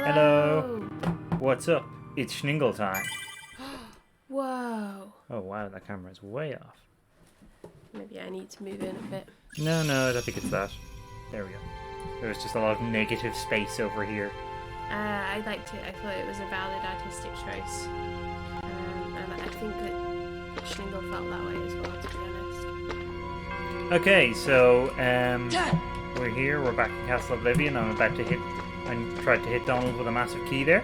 Hello. What's up? It's Schningel time. Whoa. Oh wow, that camera's way off. Maybe I need to move in a bit. No, I don't think it's that. There we go. There was just a lot of negative space over here. I liked it. I thought it was a valid artistic choice. And I think that Schningel felt that way as well, to be honest. Okay, so we're here. We're back in Castle Oblivion. I'm about to hit. I tried to hit Donald with a massive key there.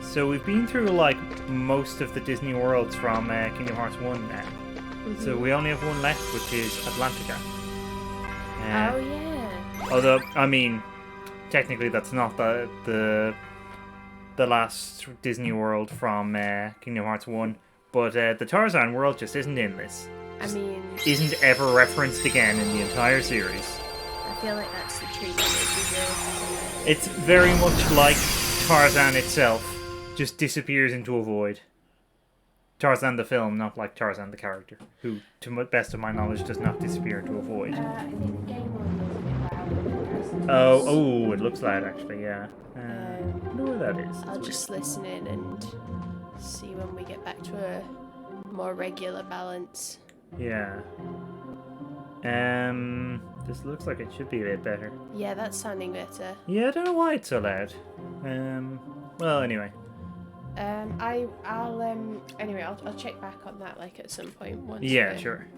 So we've been through like most of the Disney worlds from Kingdom Hearts 1 now. Mm-hmm. So we only have one left, which is Atlantica. Oh yeah. Although, I mean, technically that's not the last Disney world from Kingdom Hearts 1, but the Tarzan world just isn't in this. I mean, isn't ever referenced again in the entire series. I feel like that's the treatment it deserves. It's very much like Tarzan itself, just disappears into a void. Tarzan the film, not like Tarzan the character, who, to the best of my knowledge, does not disappear into a void. I think the game one was a bit loud. Oh, it looks loud actually, yeah. I wonder where that is. I'll just listen in and see when we get back to a more regular balance. Yeah. This looks like it should be a bit better. Yeah, that's sounding better. Yeah, I don't know why it's so loud. Well, anyway. I'll check back on that like at some point once. Yeah, sure.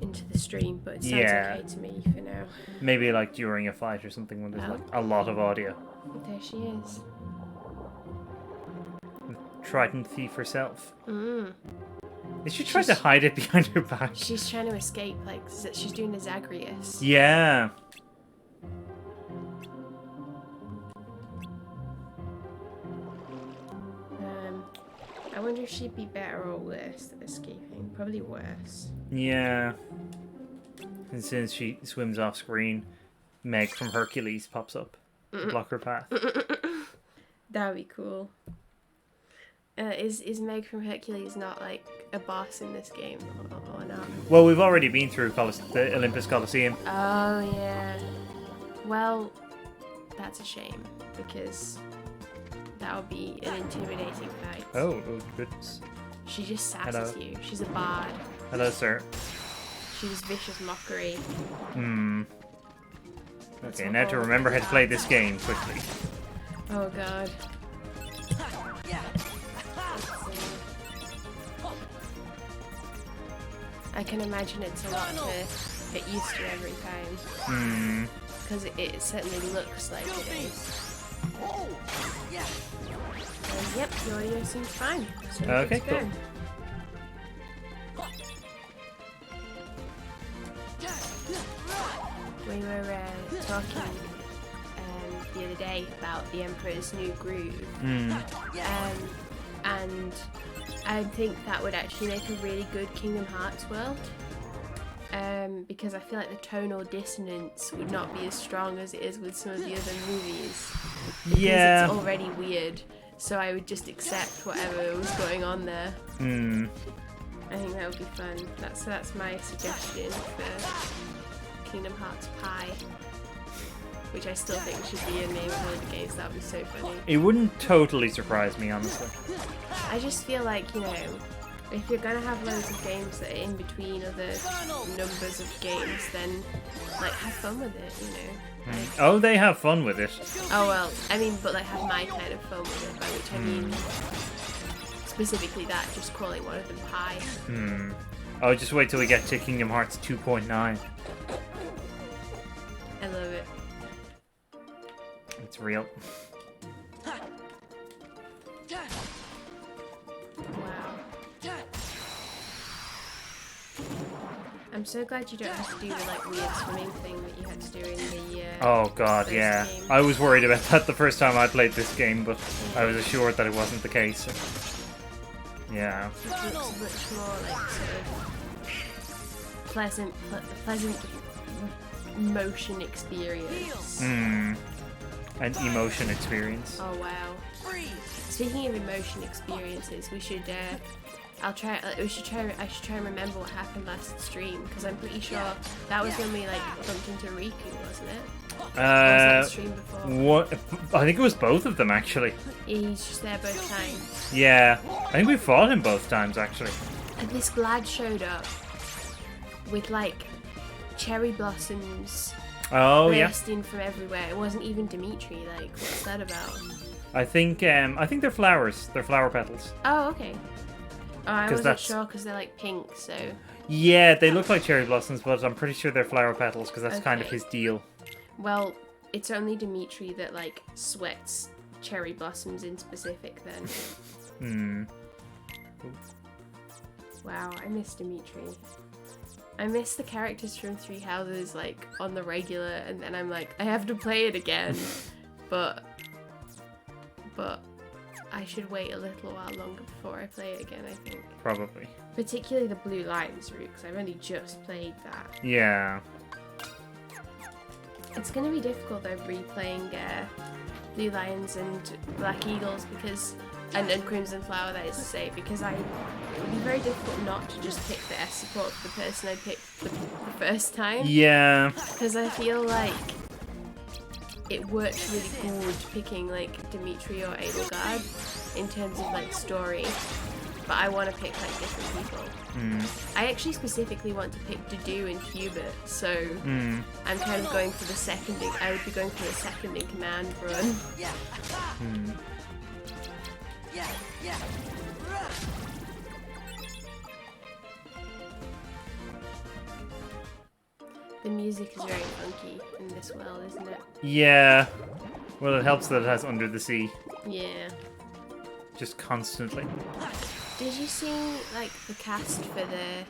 Into the stream, but it sounds okay to me for now. Maybe like during a fight or something when there's like a lot of audio. There she is. Trident thief herself. Mm. Is she trying to hide it behind her back? She's trying to escape, like she's doing a Zagreus. Yeah. I wonder if she'd be better or worse at escaping. Probably worse. Yeah. And since she swims off screen, Meg from Hercules pops up to block her path. That would be cool. Is Meg from Hercules not like a boss in this game or not? Well, we've already been through the Olympus Coliseum. Oh yeah. Well, that's a shame because that would be an intimidating fight. Oh goodness. She just sasses you. She's a bard. Hello, sir. She's vicious mockery. Okay, now to remember how to play this game quickly. Oh god. I can imagine it's a lot to get used to every time. Because it certainly looks like it is. And yep, the audio seems fine. So okay, cool. We were talking the other day about the Emperor's New Groove. And I think that would actually make a really good Kingdom Hearts world. Because I feel like the tonal dissonance would not be as strong as it is with some of the other movies. Because it's already weird. So I would just accept whatever was going on there. I think that would be fun. That's my suggestion for Kingdom Hearts Pie. Which I still think should be a name of one of the games. That would be so funny. It wouldn't totally surprise me, honestly. I just feel like, you know, if you're gonna have loads of games that are in between other numbers of games, then like have fun with it, you know. Like, oh, they have fun with it. Oh well, I mean, but like have my kind of fun with it, by which I mean specifically that, just calling one of them Pie. Oh, just wait till we get to Kingdom Hearts 2.9. I love it. It's real. Wow. I'm so glad you don't have to do the like weird swimming thing that you had to do in the oh god, yeah. game. I was worried about that the first time I played this game, but I was assured that it wasn't the case. Yeah. It looks much more like sort of pleasant motion experience. An emotion experience. Oh wow. Speaking of emotion experiences, we should I'll try. I should try and remember what happened last stream because I'm pretty sure that was when we like bumped into Riku, wasn't it? Or was that the stream before? What? I think it was both of them actually. Yeah, he's just there both times. Yeah, I think we fought him both times actually. And this Glad showed up with like cherry blossoms bursting from everywhere. It wasn't even Dimitri. Like, what's that about? I think they're flowers. They're flower petals. Oh, okay. Oh, I wasn't sure because they're like pink, so... Yeah, they look like cherry blossoms, but I'm pretty sure they're flower petals because that's kind of his deal. Well, it's only Dimitri that like sweats cherry blossoms in specific then. Wow, I miss Dimitri. I miss the characters from Three Houses like on the regular, and then I'm like, I have to play it again. but I should wait a little while longer before I play it again, I think. Probably. Particularly the Blue Lions route, because I've only just played that. Yeah. It's going to be difficult though replaying Blue Lions and Black Eagles because, and Crimson Flower that is to say, because it would be very difficult not to just pick the S support for the person I picked the first time. Yeah. Because I feel like it works really good picking like Dimitri or Edelgard in terms of like story, but I want to pick like different people. I actually specifically want to pick Dudu and Hubert, so I'm kind of going for the second. I would be going for the second in command run. The music is very funky in this world, isn't it? Yeah. Well, it helps that it has Under the Sea. Yeah. Just constantly. Did you see like the cast for the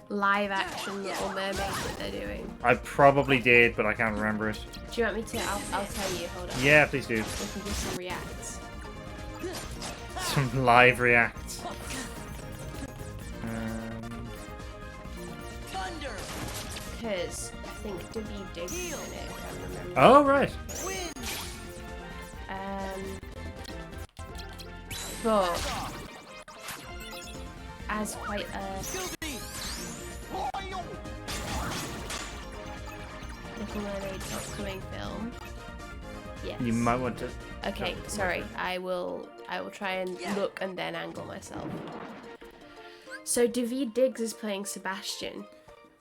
live action Little Mermaid that they're doing? I probably did, but I can't remember it. Do you want me to? I'll tell you. Hold on. Yeah, please do. We can do some reacts. Some live reacts. Because I think David Diggs is in it, if I remember. Oh, right. But as quite a Little Mermaid upcoming film. Yes. You might want to. Okay, sorry. I will try and look and then angle myself. So David Diggs is playing Sebastian.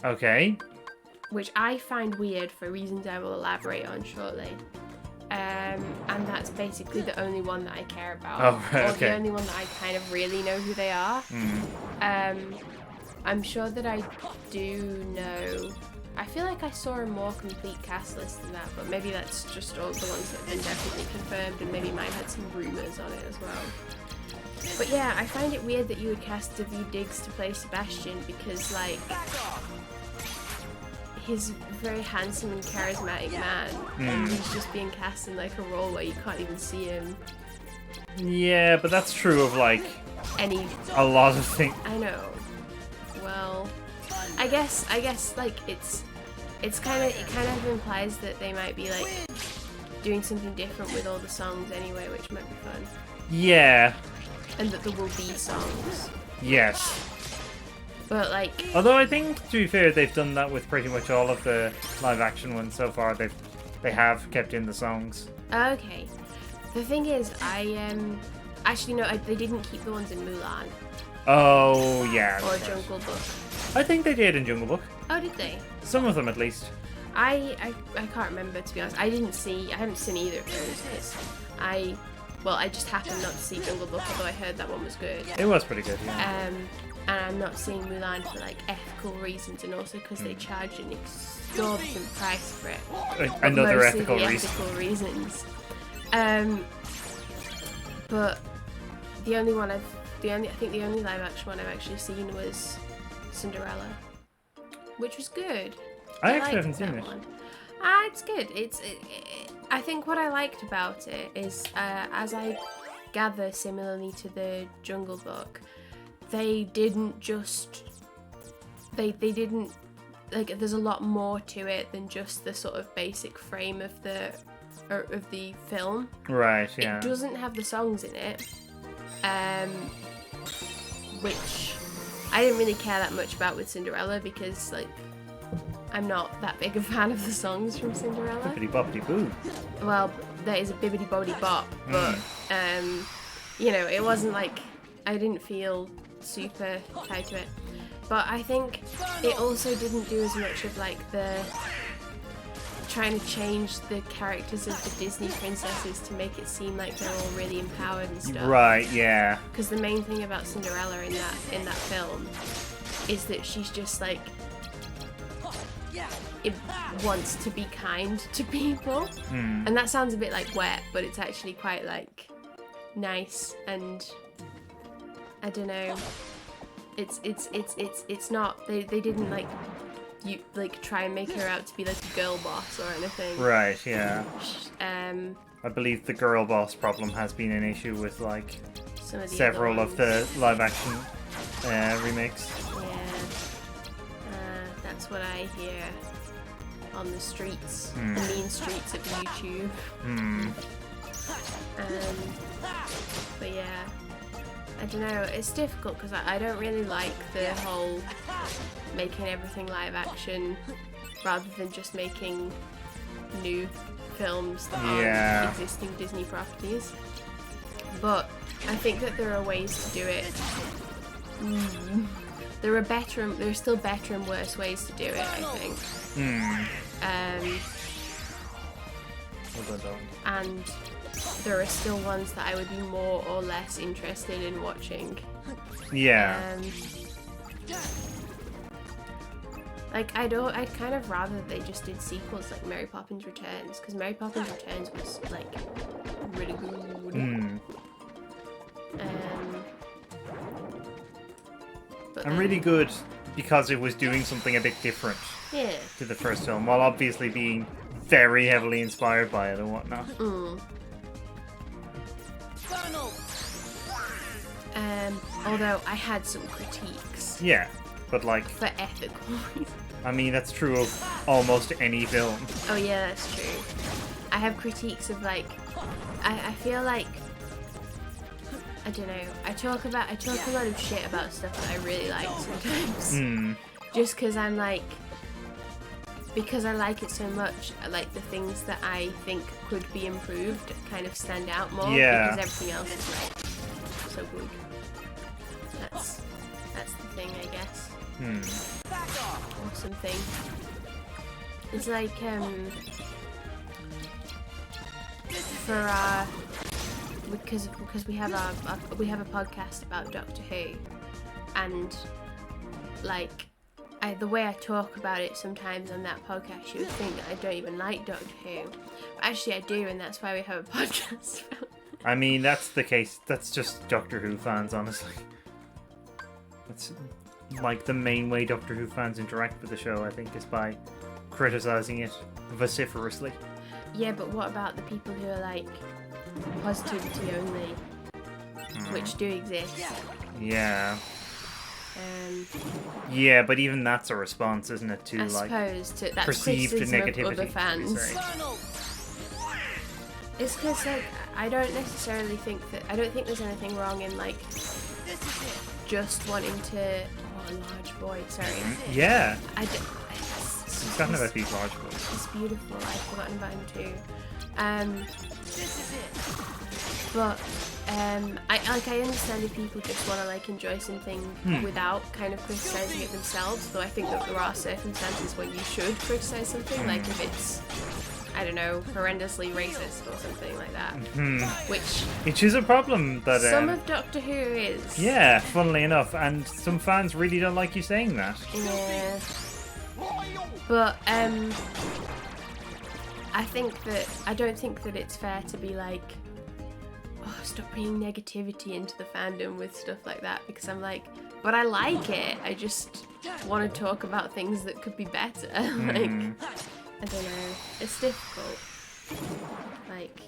Okay. Which I find weird for reasons I will elaborate on shortly. And that's basically the only one that I care about. Oh, right, or okay. the only one that I kind of really know who they are. I'm sure that I do know... I feel like I saw a more complete cast list than that, but maybe that's just all the ones that have been definitely confirmed, and maybe mine had some rumours on it as well. But yeah, I find it weird that you would cast David Diggs to play Sebastian because, like, he's a very handsome and charismatic man, and he's just being cast in, like, a role where you can't even see him. Yeah, but that's true of, like, a lot of things. I know. Well, I guess, like, it kind of implies that they might be, like, doing something different with all the songs anyway, which might be fun. Yeah. And that there will be songs. Yes. But, like... Although I think, to be fair, they've done that with pretty much all of the live-action ones so far. They have kept in the songs. Okay. The thing is, actually, no, they didn't keep the ones in Mulan. Oh, yeah. Or Jungle Book. I think they did in Jungle Book. Oh, did they? Some of them, at least. I can't remember, to be honest. I haven't seen either of those. I just happened not to see Jungle Book, although I heard that one was good. It was pretty good, yeah. And I'm not seeing Mulan for, like, ethical reasons, and also because they charge an exorbitant price for it. Another ethical reasons. But the only live action one I've actually seen was Cinderella, which was good. I actually haven't seen it. It's good. I think what I liked about it is, as I gather, similarly to the Jungle Book, they didn't like. There's a lot more to it than just the sort of basic frame of the film. Right. Yeah. It doesn't have the songs in it, which I didn't really care that much about with Cinderella because, like, I'm not that big a fan of the songs from Cinderella. Bippity boppity boo. Well, there is a bibbity bobbity bop, but, you know, it wasn't like, I didn't feel super tied to it. But I think it also didn't do as much of, like, the trying to change the characters of the Disney princesses to make it seem like they're all really empowered and stuff. Right, yeah. Because the main thing about Cinderella in that film is that she's just like it wants to be kind to people, and that sounds a bit like wet, but it's actually quite like nice, and I don't know. It's not. They didn't like. You like try and make her out to be like a girl boss or anything. Right, yeah. I believe the girl boss problem has been an issue with like several of the live action remakes. Yeah, that's what I hear on the streets, the mean streets of YouTube. But yeah, I don't know. It's difficult because I don't really like the whole making everything live action rather than just making new films that are existing Disney properties. But I think that there are ways to do it. There are still better and worse ways to do it, I think. And there are still ones that I would be more or less interested in watching. Yeah. Like, I'd kind of rather they just did sequels like Mary Poppins Returns, because Mary Poppins Returns was, like, really good. And really good because it was doing something a bit different to the first film, while obviously being very heavily inspired by it and whatnot. Although I had some critiques. Yeah, but like... For ethical reasons. I mean, that's true of almost any film. Oh yeah, that's true. I have critiques of like... I feel like... I don't know. I talk a lot of shit about stuff that I really like sometimes. Just because I'm like... Because I like it so much, I like the things that I think could be improved kind of stand out more. Yeah. Because everything else is like so good. That's the thing, I guess. Or something. It's like for because we have a podcast about Doctor Who, and like the way I talk about it sometimes on that podcast, you would think that I don't even like Doctor Who, but actually I do, and that's why we have a podcast. I mean, that's the case. That's just Doctor Who fans, honestly. That's like the main way Doctor Who fans interact with the show, I think, is by criticizing it vociferously. Yeah, but what about the people who are like positivity only, which do exist? Yeah. Yeah, but even that's a response, isn't it, to I like suppose to that's perceived negativity of other fans. It's because like I don't think there's anything wrong in like just wanting to. Oh, a large boy. Sorry. Yeah. He's talking about these large boys. He's beautiful. I've forgotten about him too. But I understand if people just want to like enjoy something without kind of criticizing it themselves. Though I think that there are circumstances when you should criticize something, like if it's, I don't know, horrendously racist or something like that. Which is a problem that some of Doctor Who is. Yeah, funnily enough, and some fans really don't like you saying that. Yeah. But I don't think that it's fair to be like, oh, stop bringing negativity into the fandom with stuff like that, because I'm like, but I like it. I just want to talk about things that could be better. Like, I don't know. It's difficult. Like.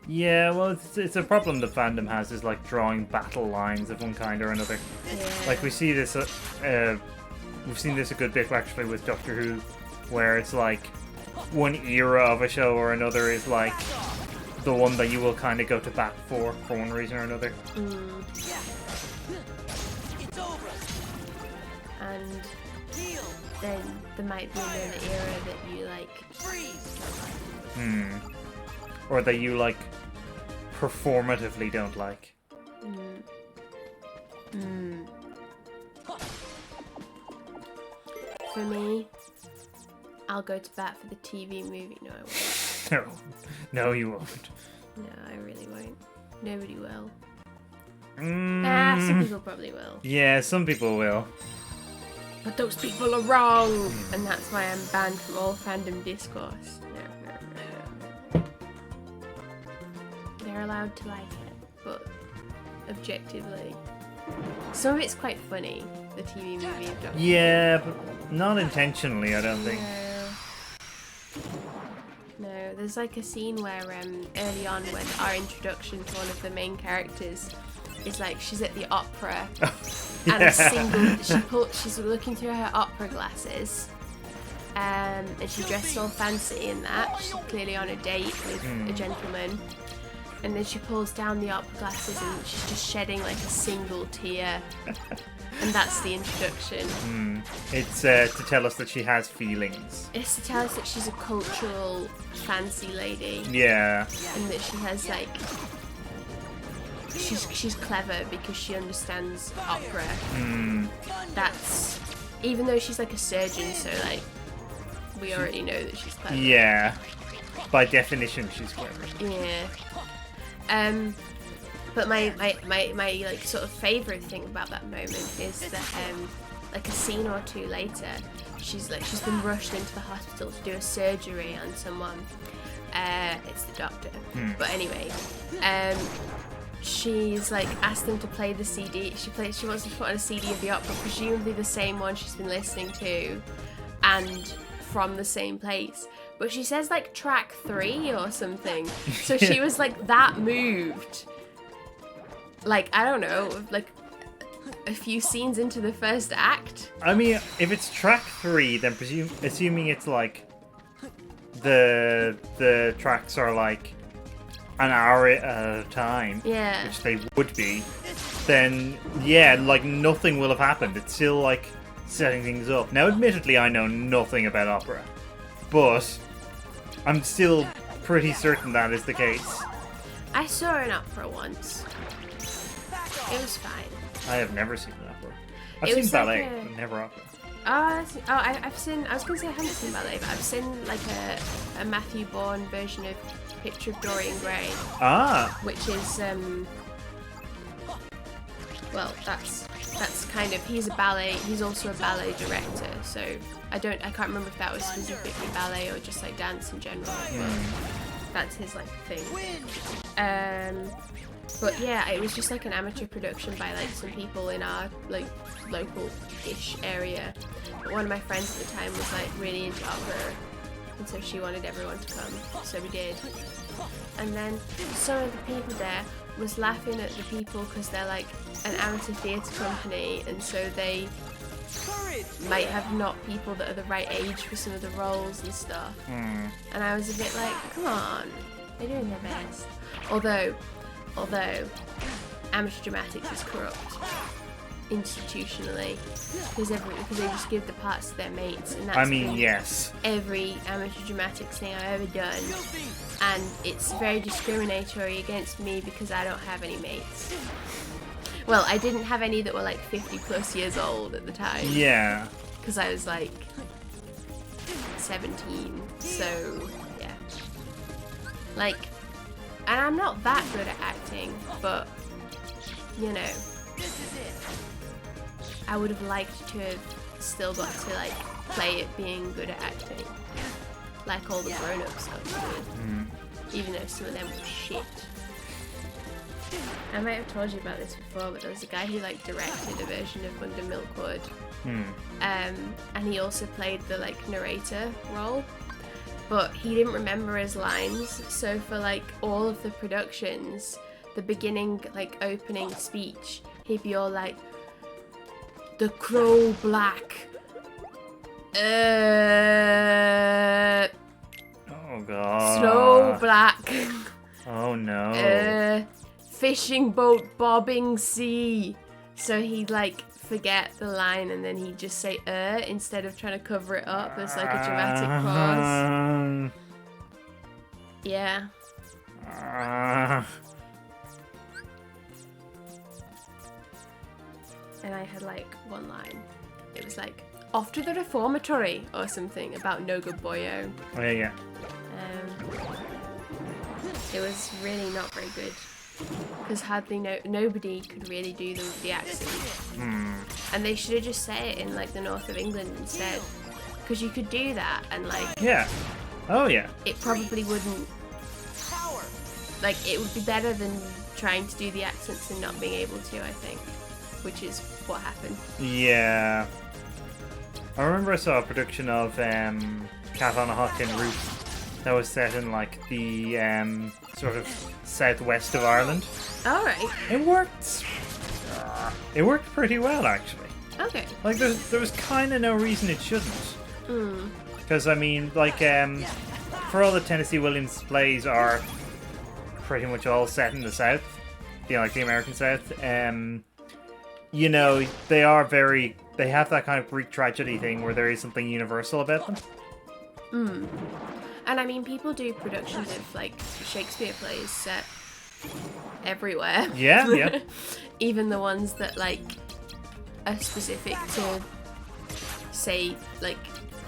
Yeah, well, it's a problem the fandom has, is like drawing battle lines of one kind or another. Yeah. Like we see this. We've seen this a good bit actually with Doctor Who, where it's like one era of a show or another is like the one that you will kind of go to bat for one reason or another. and then there might be another era that you like. Or that you like performatively don't like. For me, I'll go to bat for the TV movie. No, I won't. No, you won't. No, I really won't. Nobody will. Some people probably will. Yeah, some people will. But those people are wrong! And that's why I'm banned from all fandom discourse. No. They're allowed to like it, but objectively. Some of it's quite funny, the TV movie of Doctor Who. Yeah, but not intentionally, I don't think. No, there's like a scene where early on when our introduction to one of the main characters is like she's at the opera and she's looking through her opera glasses and she's dressed all fancy in that. She's clearly on a date with a gentleman, and then she pulls down the opera glasses and she's just shedding like a single tear. And that's the introduction. It's to tell us that she has feelings. It's to tell us that she's a cultural fancy lady. Yeah. And that she has like... She's clever because she understands opera. That's... Even though she's like a surgeon, so like... We already know that she's clever. Yeah. By definition, she's clever. Yeah. But my like sort of favourite thing about that moment is that like a scene or two later, she's been rushed into the hospital to do a surgery on someone. It's the doctor. But anyway, she's like asked them to play the CD. She wants to put on a CD of the opera, presumably the same one she's been listening to, and from the same place. But she says like track 3 or something. So she was like that moved. Like, I don't know, like a few scenes into the first act. I mean, if it's track 3, then assuming it's like the tracks are like an hour at a time, Yeah. which they would be, then yeah, like nothing will have happened. It's still like setting things up. Now, admittedly, I know nothing about opera, but I'm still pretty certain that is the case. I saw an opera once. It was fine. I have never seen an opera. I've It seen was like ballet, a- but never opera. I've seen. I was going to say I haven't seen ballet, but I've seen like a Matthew Bourne version of Picture of Dorian Gray, which is well, that's kind of, he's a ballet. He's also a ballet director, so I can't remember if that was specifically ballet or just like dance in general. But that's his like thing. But yeah, it was just like an amateur production by like some people in our like local-ish area. But one of my friends at the time was like really into opera, and so she wanted everyone to come, so we did. And then some of the people there was laughing at the people because they're like an amateur theatre company, and so they might have not people that are the right age for some of the roles and stuff. And I was a bit like, come on, they're doing their best. Although amateur dramatics is corrupt institutionally because they just give the parts to their mates, and that's Yes. every amateur dramatics thing I've ever done, and it's very discriminatory against me because I don't have any mates. Well, I didn't have any that were like 50 plus years old at the time. Yeah. Because I was like 17, so yeah. Like, and I'm not that good at acting, but you know, I would have liked to have still got to like play it being good at acting, like all the grown-ups did, even though some of them were shit. I might have told you about this before, but there was a guy who like directed a version of Under Milkwood, and he also played the like narrator role, but he didn't remember his lines, so for like all of the productions, the beginning like opening speech, he'd be all like, "The crow black, Oh god. snow black, Oh no. fishing boat bobbing sea." So he'd like forget the line and then he'd just say instead of trying to cover it up as like a dramatic pause. Yeah. And I had like one line. It was like, off to the reformatory or something about no good boyo. Oh yeah. It was really not very good because nobody could really do the accent. And they should have just said it in like the north of England instead, because you could do that and like oh yeah, it probably wouldn't, like, it would be better than trying to do the accents and not being able to, I think, which is what happened. Yeah, I remember I saw a production of Cat on a Hot Tin Roof that was set in like the sort of southwest of Ireland. All right. It worked. It worked pretty well, actually. Okay. Like there was kind of no reason it shouldn't. Because I mean, like, for all the Tennessee Williams plays are pretty much all set in the South, like the American South. You know, they have that kind of Greek tragedy thing where there is something universal about them. And I mean, people do productions of like Shakespeare plays set everywhere. Yeah. Even the ones that like are specific to, say, like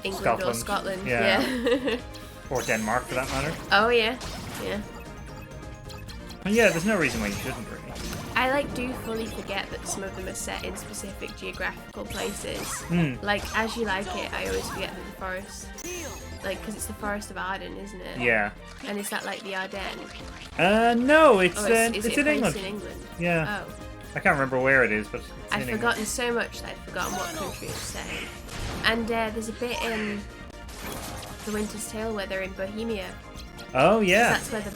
England or Scotland. Yeah. Or Denmark, for that matter. Oh yeah. Yeah, there's no reason why you shouldn't, really. I like do fully forget that some of them are set in specific geographical places. Like As You Like It, I always forget that the forest, like, because it's the Forest of Arden, isn't it? Yeah. And is that like the Ardennes? No, it's is it in England. in England? Yeah. Oh. I can't remember where it is, but it's I've in forgotten England. so much that I've forgotten what country it's set in. And there's a bit in The Winter's Tale where they're in Bohemia. Oh yeah. That's where the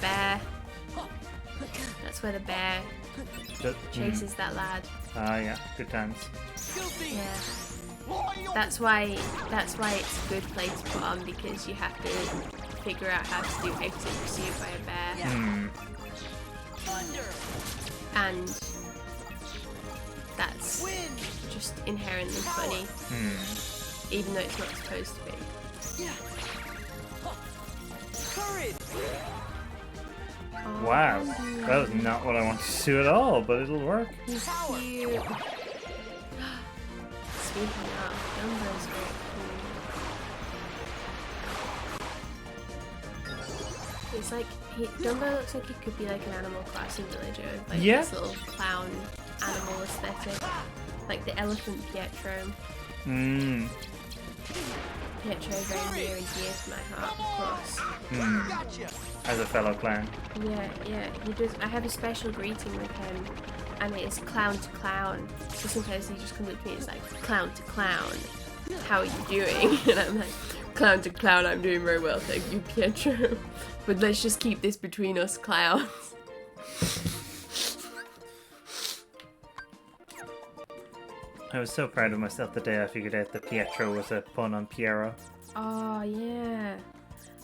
bear chases that lad. Ah yeah, good times. Yeah. That's why it's a good play to put on, because you have to figure out how to do exit pursuit by a bear. And that's just inherently funny. Even though it's not supposed to be. Wow, that was not what I wanted to do at all, but it'll work. He's cute. Speaking of, Dumbo's very cool. It's like, Dumbo looks like he could be like an Animal Crossing villager, like this little clown animal aesthetic. Like the elephant Pietro. Pietro very near and dear to my heart, of course. As a fellow clown. Yeah, he does. I have a special greeting with him, and it is clown to clown. So sometimes he just comes up to me and it's like, clown to clown, how are you doing? And I'm like, clown to clown, I'm doing very well, thank you, Pietro. But let's just keep this between us clowns. I was so proud of myself the day I figured out that Pietro was a pun on Piero. Oh, yeah.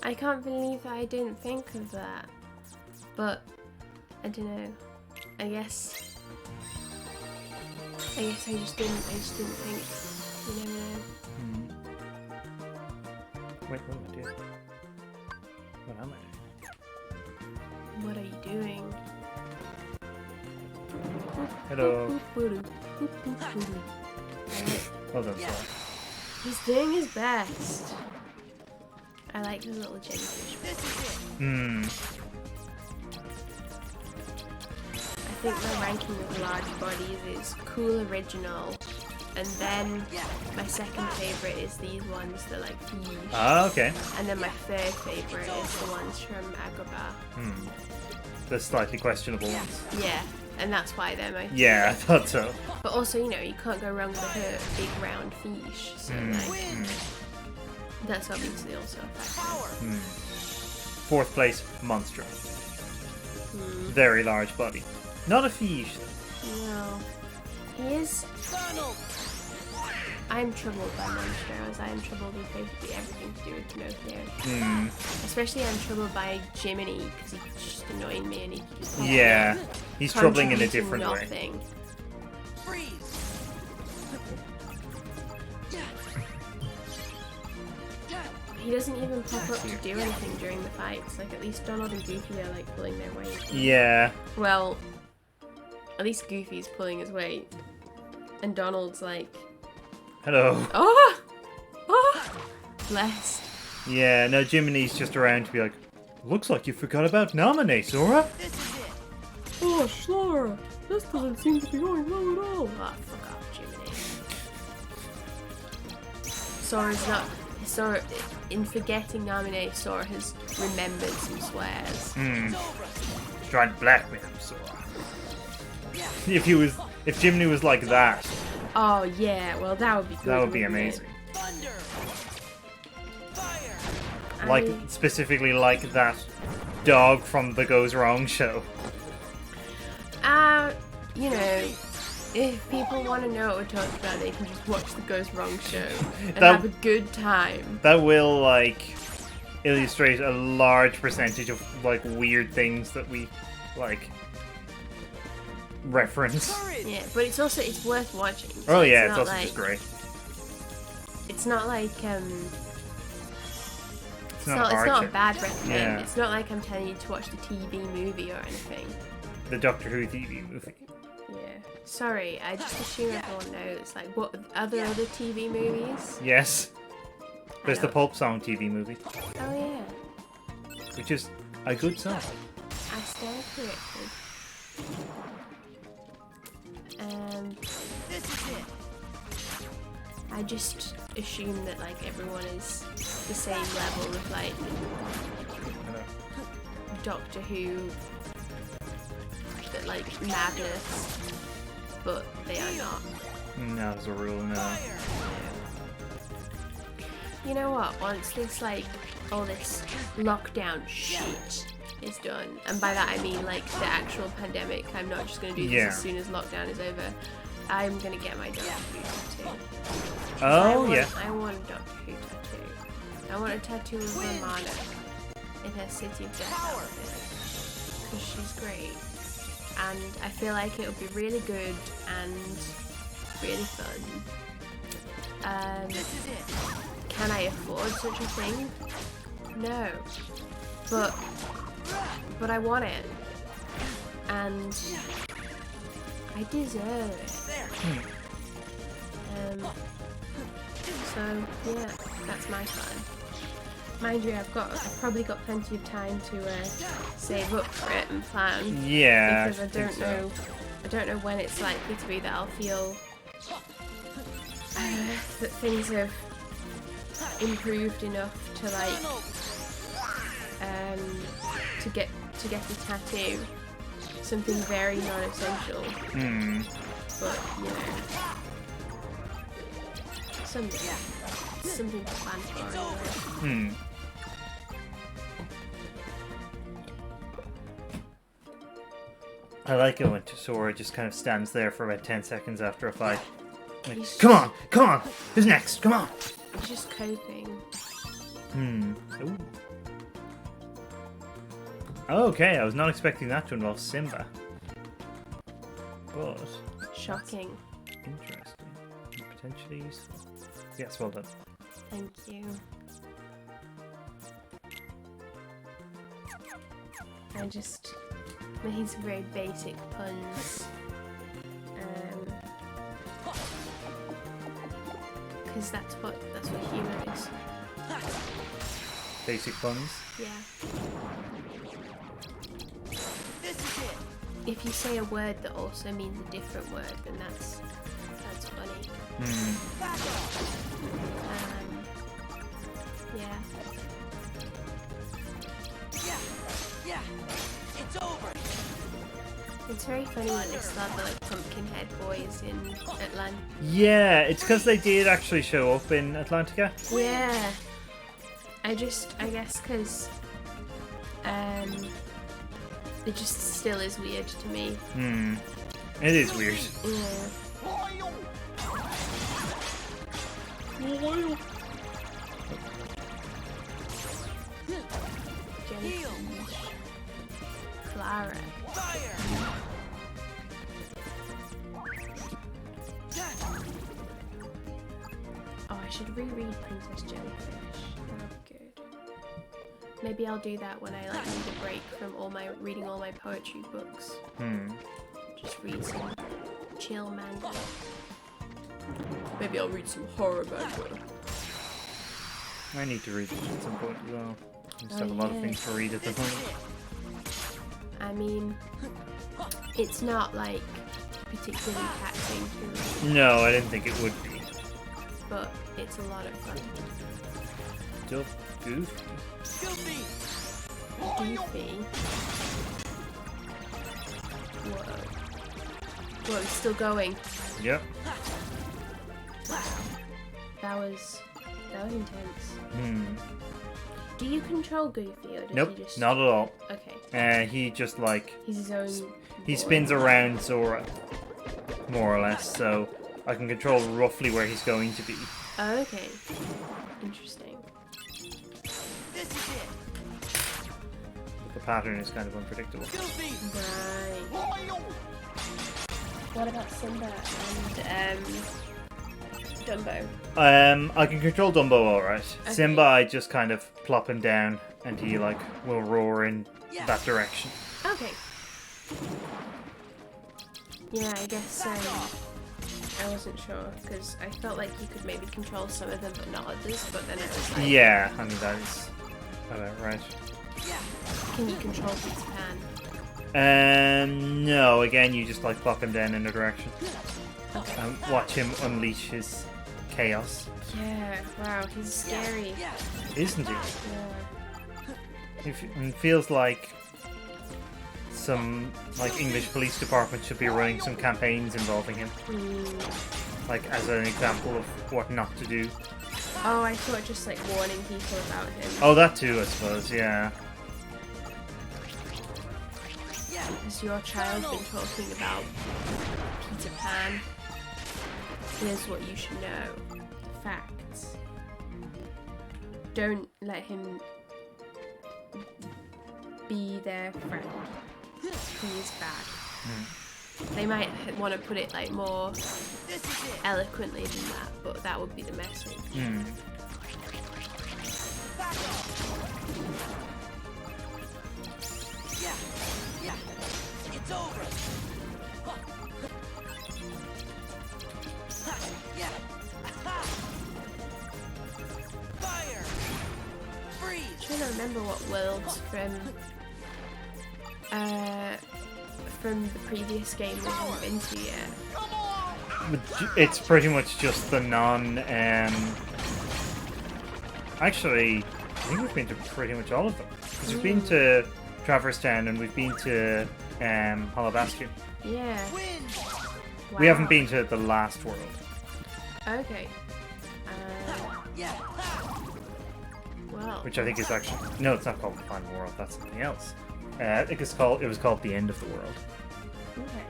I can't believe that I didn't think of that. But, I don't know. I guess I just didn't think. You never know. Wait, what am I doing? What am I doing? What are you doing? Hello. Well done, sir. He's doing his best. I like the little jellyfish. I think my ranking of large bodies is cool, original, and then my second favourite is these ones that like fish. Ah, okay. And then my third favourite is the ones from Agrabah. The slightly questionable ones. Yeah, and that's why they're my favourite. Yeah, I thought so. But also, you know, you can't go wrong with a big round fish, so like, that's obviously also a factor. Fourth place, Monstro. Very large body. Not a fish. No. He is... I'm troubled by Monstros. I am troubled with basically everything to do with Pinocchio. Especially I'm troubled by Jiminy, because he's just annoying me and he just... Yeah, he's troubling in a different way. Nothing. He doesn't even pop up to do anything during the fights. Like, at least Donald and Goofy are, like, pulling their weight. Yeah. Well, at least Goofy's pulling his weight. And Donald's like... Hello. Oh! Oh! Blessed. Yeah, no, Jiminy's just around to be like, looks like you forgot about Nominate, Sora. Oh, Sora! This doesn't seem to be going well at all. Ah, fuck off, Jiminy. Sora's not... Sora, in forgetting Nominate, Sora has remembered some swears. Trying to blackmail him, Sora. If Jiminy was like that. Oh yeah, well that would be good. That would be amazing. Like, specifically like that dog from the Goes Wrong show. You know, if people want to know what we're talking about, they can just watch the Goes Wrong show and have a good time. That will, like, illustrate a large percentage of, like, weird things that we, like, reference. Yeah, but it's also, it's worth watching. So yeah, it's also like, just great. It's not like, it's not a bad recommend. Yeah. It's not like I'm telling you to watch the TV movie or anything. The Doctor Who TV movie. Yeah. Sorry, I just assume everyone knows. Like, what are there other TV movies? Yes. There's the Pulp Song TV movie. Oh yeah. Which is a good song. I stand corrected. This is it. I just assume that like everyone is the same level of like Doctor Who, that like madness, but they are not. No, as a rule, no. You know what? Once this like all this lockdown shit is done, and by that I mean like the actual pandemic. I'm not just gonna do this as soon as lockdown is over. I'm gonna get my Doctor Who tattoo. Oh yeah. I want a Doctor Who tattoo. I want a tattoo of Romana in her City of Death outfit because she's great, and I feel like it would be really good and really fun. Can I afford such a thing? No, but I want it, and I deserve it. So yeah, that's my plan. Mind you, I've probably got plenty of time to save up for it and plan. Yeah. Because I don't know when it's likely to be that I'll feel that things have improved enough to like to get the tattoo. Something very non-essential. But you know, something to plan for anyway. I like it when Sora just kind of stands there for about 10 seconds after a fight. Like, come on! Who's next? Come on! He's just coping. Ooh. Okay, I was not expecting that to involve Simba. But... Shocking. Interesting. Potentially useful. Yes, well done. Thank you. I just made some very basic puns. Because that's what humour is. Basic puns? Yeah. This is it. If you say a word that also means a different word, then that's funny. Yeah. Yeah. It's over. It's very funny when they start the like Pumpkinhead boys in Atlantica. Yeah, it's because they did actually show up in Atlantica. Yeah. I guess because it just still is weird to me. It is weird. Yeah. Jellyfish. Clara. Oh, I should reread Princess Jellyfish. That would be good. Maybe I'll do that when I like need a break from reading all my poetry books. Just read some chill manga. Maybe I'll read some horror manga. I need to read it at some point as well. I just have a lot of things to read at the moment. I mean, it's not like particularly taxing to read, No, I didn't think it would be. but it's a lot of fun. Still goofy. Goofy! Goofy. Whoa. Whoa, it's still going. Yep. Wow. That was intense. Do you control Goofy or does Nope, he just... not at all. Okay. He just like He's his own he boy. spins around Zora, more or less. So I can control roughly where he's going to be. Oh, okay. Interesting. This is it! The pattern is kind of unpredictable. Goofy! Right. What about Simba and Dumbo? I can control Dumbo alright. Okay. Simba, I just kind of plop him down and he like will roar in that direction. Okay. Yeah, I guess I wasn't sure because I felt like you could maybe control some of them but not others, but then I was like, Yeah, I mean that is about right. can you control Peter Pan? No, again you just like plop him down in a direction. Okay. And watch him unleash his chaos. Yeah, wow, he's scary. Isn't he? Yeah. It feels like some like English police department should be running some campaigns involving him. Like as an example of what not to do. Oh, I thought just like warning people about him. Oh, that too, I suppose, yeah. Has your child been talking about Peter Pan? Here's what you should know. Facts. Don't let him be their friend. He is bad. They might want to put it like more eloquently than that, but that would be the message. Yeah, it's over. Yeah. Fire. Freeze. I'm trying to remember what worlds from the previous game we haven't been to yet. But it's pretty much just the Actually, I think we've been to pretty much all of them. 'Cause we've been to Traverse Town and we've been to Hollow Bastion. Yeah. Win. We haven't Wow. been to the last world. Okay. Yeah. Well. Which I think is actually no, it's not called the final world. That's something else. I think it was called the end of the world. Okay.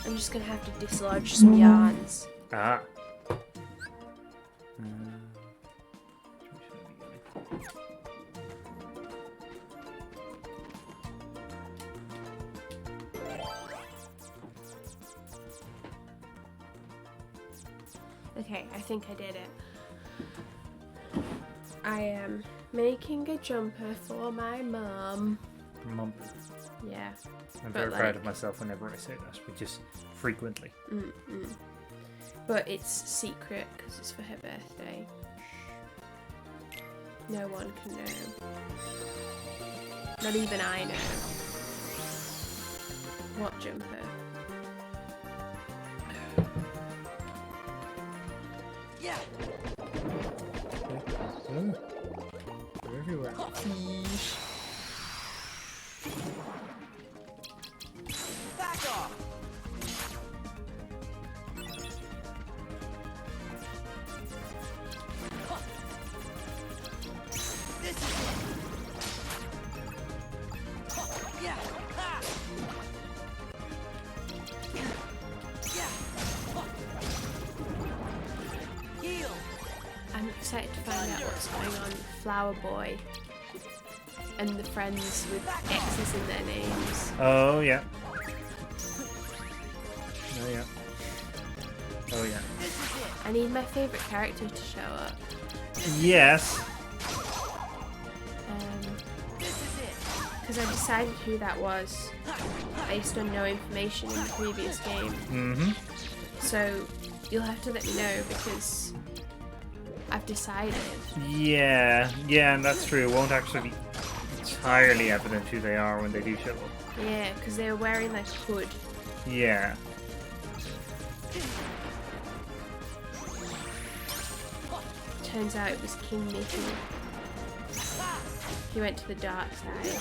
I'm just gonna have to dislodge some yarns. Ah. Okay, I think I did it. I am making a jumper for my mum. Mum. Yeah. I'm But very proud like- of myself whenever I say that, but just frequently. But it's secret because it's for her birthday. No one can know. Not even I know. What jumper? Yeah. Oh. They're everywhere. Back off. This is it. Yeah. Ha. Yeah. Heal. I'm excited to find out what's going on with Flower Boy and the friends with X's in their names. Oh yeah. Oh yeah. Oh yeah. This is it. I need my favourite character to show up. Yes. because I decided who that was based on no information in the previous game. Mm-hmm. So you'll have to let me know because I've decided. Yeah, and that's true. It won't actually be entirely evident who they are when they do show up. Yeah, because they were wearing like a hood. Yeah. Turns out it was King Mickey. He went to the dark side.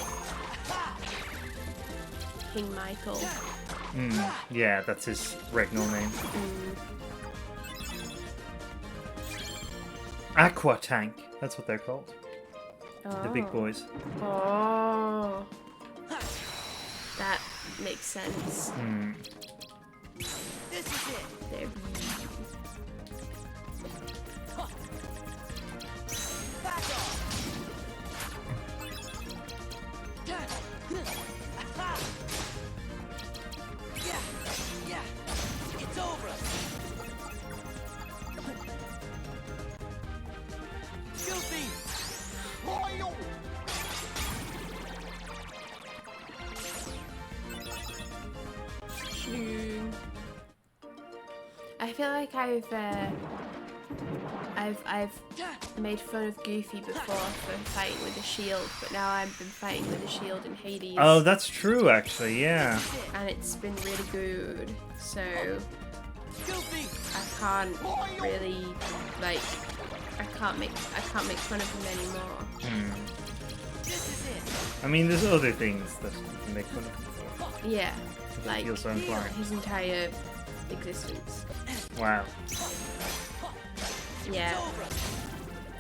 King Michael. Yeah, that's his regnal name. Aqua Tank. That's what they're called. The big boys. Oh. That makes sense. This is it. They're Back off. Yeah. It's over. Goofy. Toil. I feel like I've made fun of Goofy before for fighting with a shield, but now I've been fighting with a shield in Hades. Oh, that's true, actually. Yeah. And it's been really good. So Goofy. I can't really I can't make fun of him anymore. This is it. I mean, there's other things that you can make fun of him for. Yeah, like Feel so inclined. his entire existence. Wow. Yeah,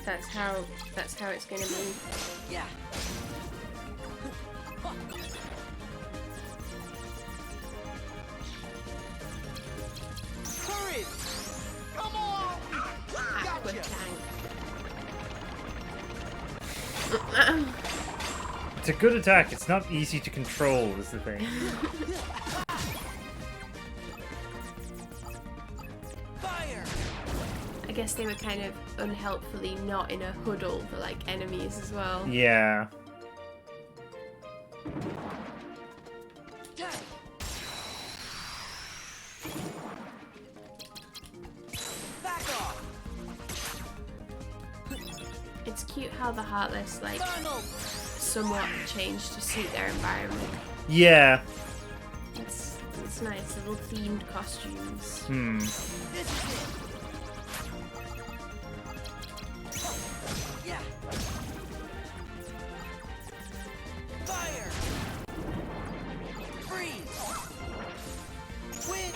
that's how it's gonna be. Yeah. Hurry! Come on! Aqua Gotcha. Tank. It's a good attack. It's not easy to control, is the thing. Fire! I guess they were kind of unhelpfully not in a huddle for like enemies as well. Yeah. Back off! It's cute how the Heartless like Funnel! somewhat changed to suit their environment. Yeah. It's nice, little themed costumes. This is it. Yeah. Fire! Freeze! Wind!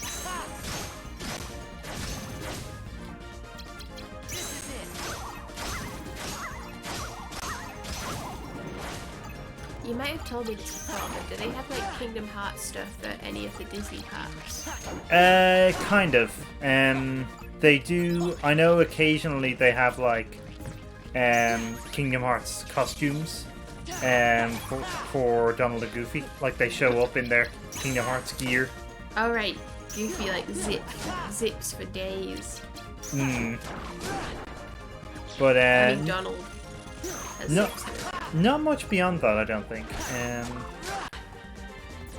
Ha! This is it. You might have told me this before, but do they have like Kingdom Hearts stuff at any of the Disney parks? Kind of. They do. I know occasionally they have like Kingdom Hearts costumes for Donald and Goofy. Like they show up in their Kingdom Hearts gear. Oh right, Goofy like zips for days. But I mean Donald has no. zips. Not much beyond that, I don't think.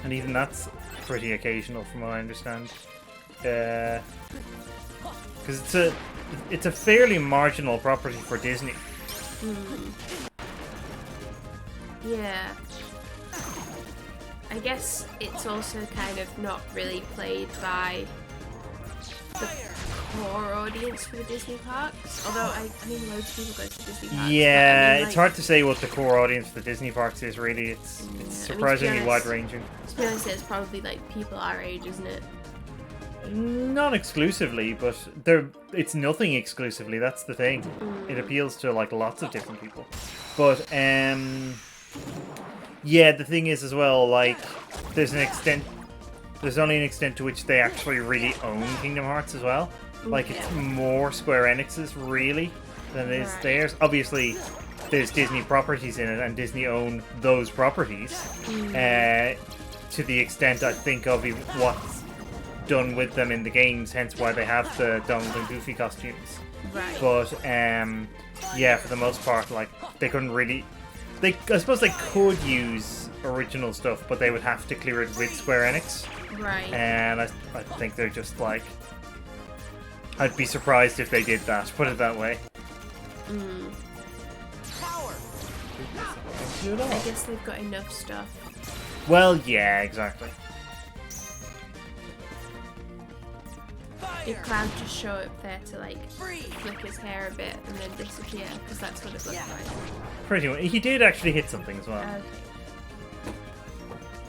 And even that's pretty occasional, from what I understand. Because it's a fairly marginal property for Disney. Yeah. I guess it's also kind of not really played by the core audience for the Disney parks. Although I mean loads of people go to Disney parks. Yeah, but I mean, it's hard to say what the core audience for the Disney parks is. Really, it's surprisingly wide-ranging. To be honest, it's probably like people our age, isn't it? Not exclusively, but it's nothing exclusively. That's the thing. It appeals to like lots of different people. But yeah, the thing is as well, like there's only an extent to which they actually really own Kingdom Hearts as well. Like it's more Square Enix's really than it is theirs. Obviously, there's Disney properties in it, and Disney own those properties to the extent I think of what's done with them in the games. Hence why they have the Donald and Goofy costumes. Right. But yeah, for the most part, like they couldn't really. I suppose they could use original stuff, but they would have to clear it with Square Enix. Right. And I think they're just like. I'd be surprised if they did that. Put it that way. Power. I guess they've got enough stuff. Well, yeah, exactly. Did Fire. Cloud just show up there to like Freeze. flick his hair a bit and then disappear? Because that's what it looked Yeah. like. Pretty much. He did actually hit something as well. Okay.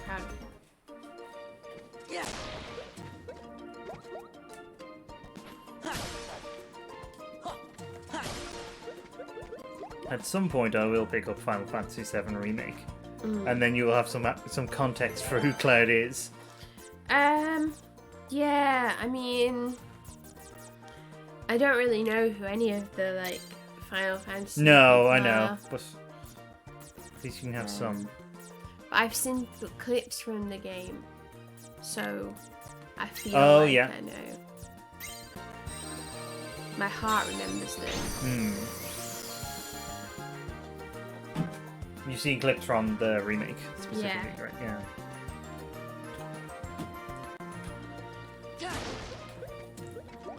Proud of him. Yeah. At some point, I will pick up Final Fantasy VII Remake, and then you'll have some context for who Cloud is. Yeah, I mean, I don't really know who any of the like Final Fantasy. No, people I know, are. but at least you can have some. I've seen clips from the game, so I feel Oh, like yeah. I know. My heart remembers them. You've seen clips from the remake specifically, Yeah. right? Yeah.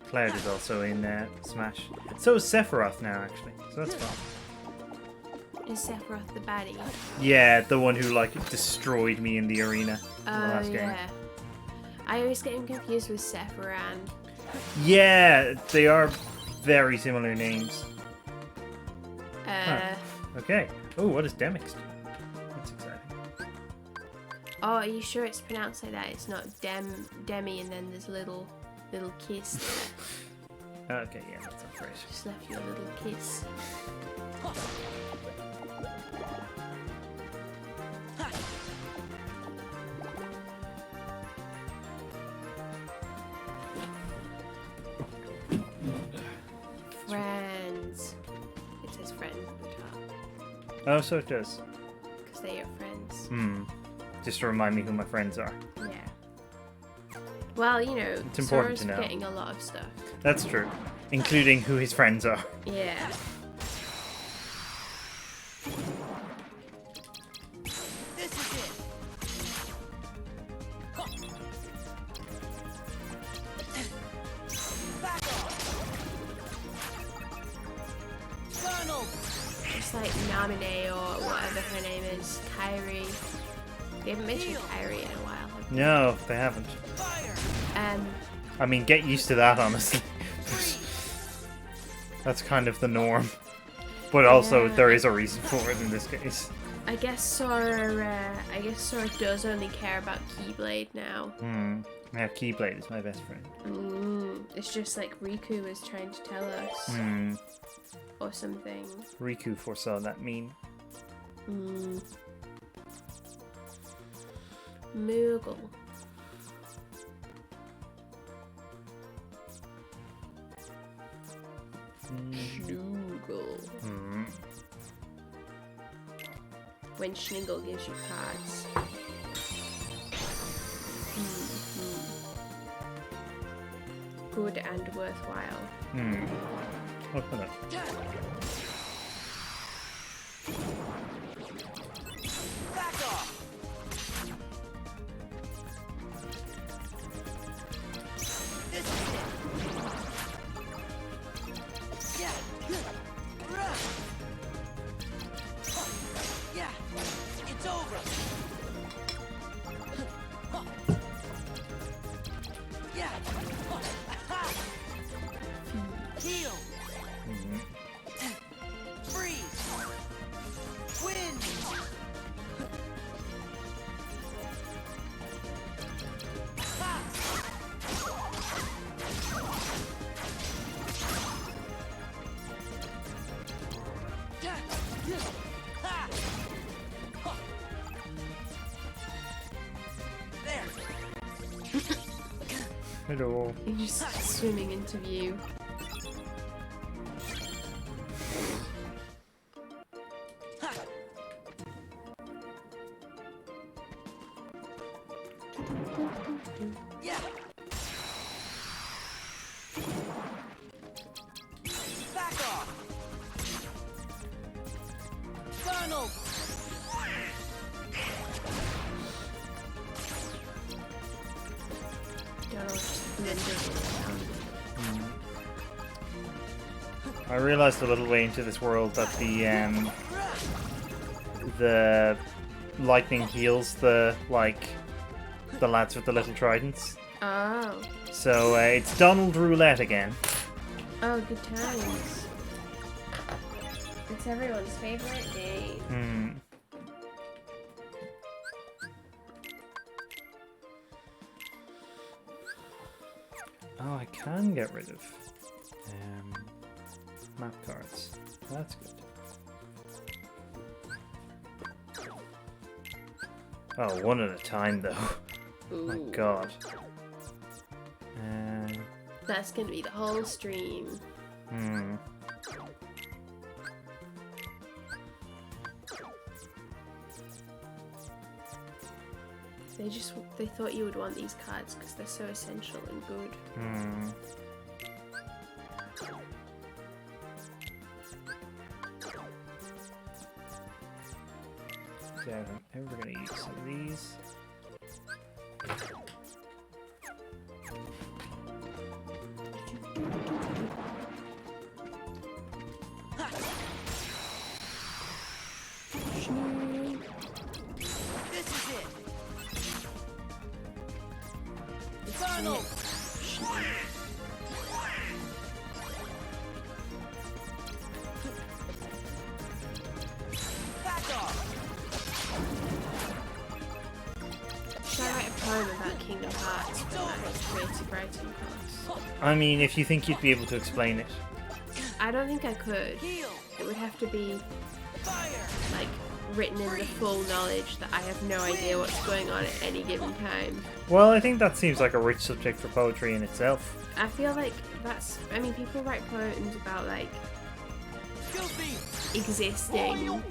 Cloud is also in Smash. So is Sephiroth now, actually. So that's fun. Is Sephiroth the baddie? Yeah, the one who like destroyed me in the arena in the Oh last game. yeah. I always get him confused with Sephiran. Yeah, they are very similar names. Uh, Okay. Oh, what is Demixed? That's exciting. Oh, are you sure it's pronounced like that? It's not Demi, and then there's a little kiss. Okay, yeah, that's not great. Just left you a little kiss. Friends. It says friends at the top Oh, so it does. because they're your friends. Just to remind me who my friends are. Yeah. Well, you know, It's important Sora's to know. forgetting a lot of stuff. That's true. Including who his friends are. Yeah. This is it. Back off. Donald. It's like Namine or whatever her name is, Kyrie. We haven't mentioned Kyrie in a while. Have we? No, they haven't. Fire. I mean, get used to that, honestly. That's kind of the norm. But also, Yeah. there is a reason for it in this case. I guess Sora does only care about Keyblade now. Yeah, Keyblade is my best friend. It's just like Riku was trying to tell us, or something. Riku foresaw that meme. Moogle. Schnoogle. When Schniggle gives you cards. Good and worthwhile. Open up. Back off. This is it. Yeah. Run. Yeah. It's over. Yeah. Heal. Freeze. Wind. There. Hello. You're just swimming into view. Yeah. Back off. Donald! I realized a little way into this world that the lightning heals the lads with the little tridents. Oh. So it's Donald Roulette again. Oh, good times. It's everyone's favorite game. Oh, I can get rid of map cards. That's good. Oh, one at a time though. Ooh. My god. That's gonna be the whole stream. They thought you would want these cards because they're so essential and good. Yeah, I'm ever gonna use some of these. This is it! Donald! Back off! Should I write a poem about Kingdom Hearts for my creative writing class? I mean, if you think you'd be able to explain it. I don't think I could. Heal! It would have to be Fire! like written in the full knowledge that I have no idea what's going on at any given time. Well, I think that seems like a rich subject for poetry in itself. I feel like I mean, people write poems about like Goofy! existing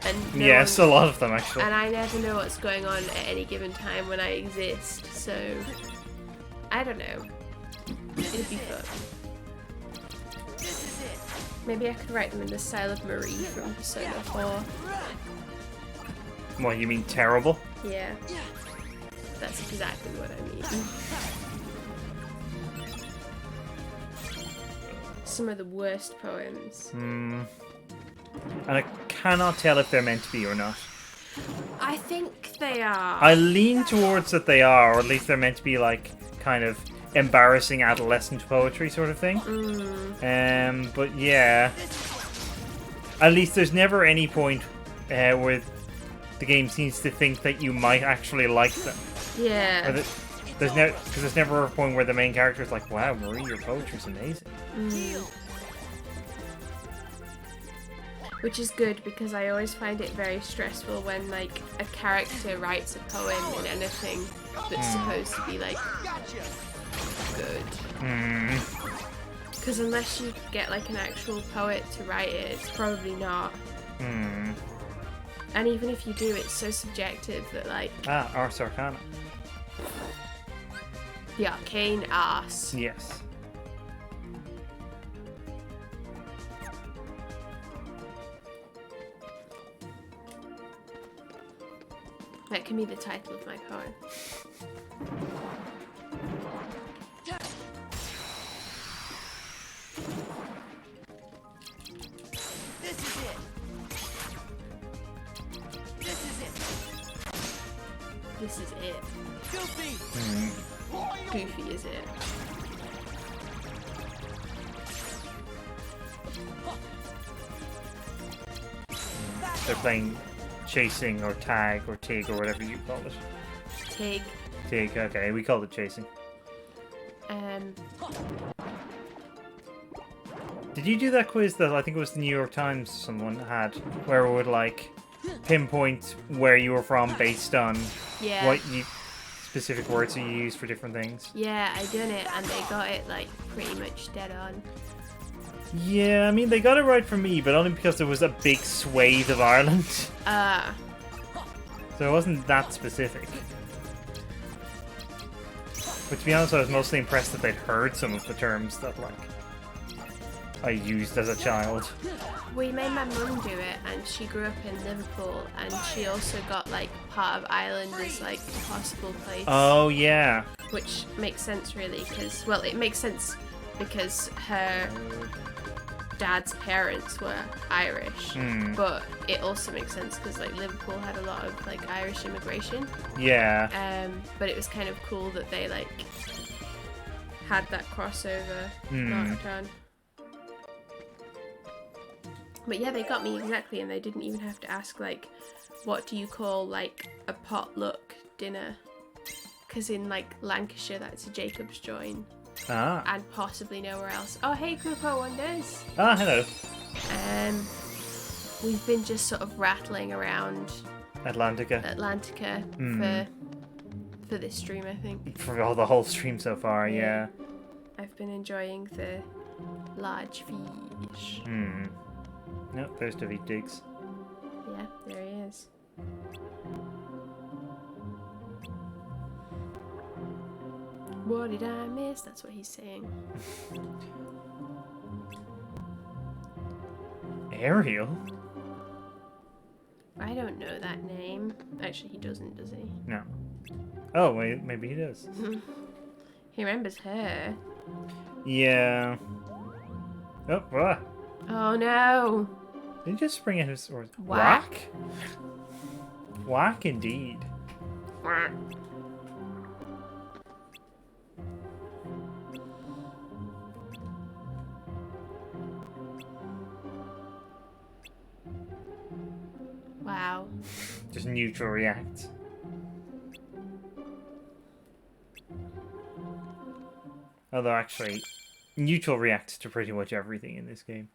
and no Yes, one- a lot of them actually. and I never know what's going on at any given time when I exist, so I don't know. It'd be fun. This is it! Maybe I could write them in the style of Marie from Persona 4. What, you mean terrible? Yeah, that's exactly what I mean. Some of the worst poems. And I cannot tell if they're meant to be or not. I think they are. I lean towards that they are, or at least they're meant to be like kind of embarrassing adolescent poetry sort of thing. But yeah, at least there's never any point where the game seems to think that you might actually like them. Yeah. Or there's never a point where the main character is like, "Wow, Marie, your poetry's amazing." Which is good because I always find it very stressful when like a character writes a poem in anything that's supposed to be like good. Because unless you get like an actual poet to write it, it's probably not. And even if you do, it's so subjective that like Ars Arcana. the arcane arse. Yes. That can be the title of my poem. This is it! This is it! This is it. Goofy! Goofy is it. They're playing chasing or tag or tig or whatever you call it. Tig. Tig, okay, we called it chasing. Did you do that quiz that I think it was the New York Times someone had, where it would like pinpoint where you were from based on Yeah. what you specific words you use for different things? Yeah, I done it and they got it like pretty much dead on. Yeah, I mean they got it right for me, but only because there was a big swathe of Ireland, so it wasn't that specific. But to be honest, I was mostly impressed that they'd heard some of the terms that like I used as a child. We made my mum do it, and she grew up in Liverpool, and she also got like part of Ireland as like a possible place. Oh yeah. Which makes sense really, because well, it makes sense because her dad's parents were Irish, but it also makes sense because like Liverpool had a lot of like Irish immigration. Yeah. But it was kind of cool that they like had that crossover. Not done. But yeah, they got me exactly, and they didn't even have to ask like, what do you call like a potluck dinner? Because in like Lancashire, that's a Jacob's join. Ah. And possibly nowhere else. Oh, hey, Coco Wonders. Ah, hello. We've been just sort of rattling around Atlantica. for this stream, I think. For all the whole stream so far, yeah. I've been enjoying the large fish. Nope, there's David Diggs. Yeah, there he is. What did I miss? That's what he's saying. Ariel? I don't know that name. Actually, he doesn't, does he? No. Oh, wait, maybe he does. He remembers her. Yeah. Oh, ah. Oh no! Did he just spring at his sword? Whack. Whack indeed. Whack. Wow. Just neutral react. Although actually, neutral reacts to pretty much everything in this game.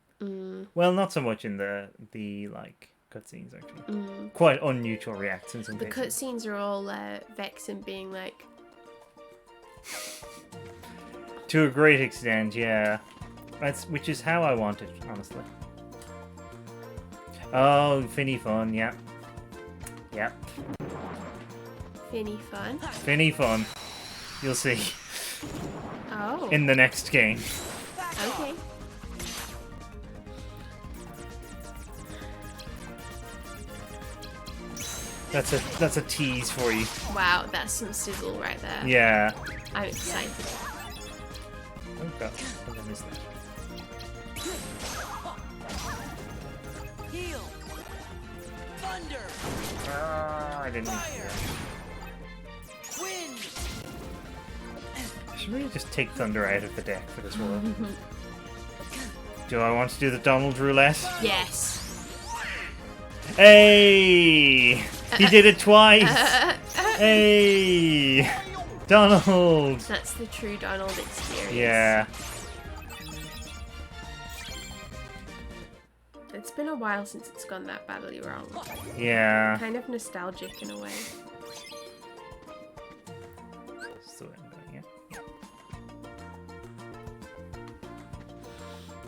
Well, not so much in the like cutscenes actually. Quite unneutral reacts in some The cases. cutscenes are all Vexen being like, To a great extent, yeah. Which is how I want it, honestly. Oh, Finny fun, yeah. Yep. Finny fun. Finny fun. You'll see. Oh. In the next game. Okay. That's a tease for you. Wow, that's some sizzle right there. Yeah. I'm excited. Oh god, I missed that. Heal. Thunder. I didn't mean to do that. Wind. I should really just take Thunder out of the deck for this world. Do I want to do the Donald roulette? Yes. Hey! He did it twice! Hey! Donald! That's the true Donald experience. Yeah. It's been a while since it's gone that badly wrong. Yeah. Kind of nostalgic in a way. That's the way I'm doing it.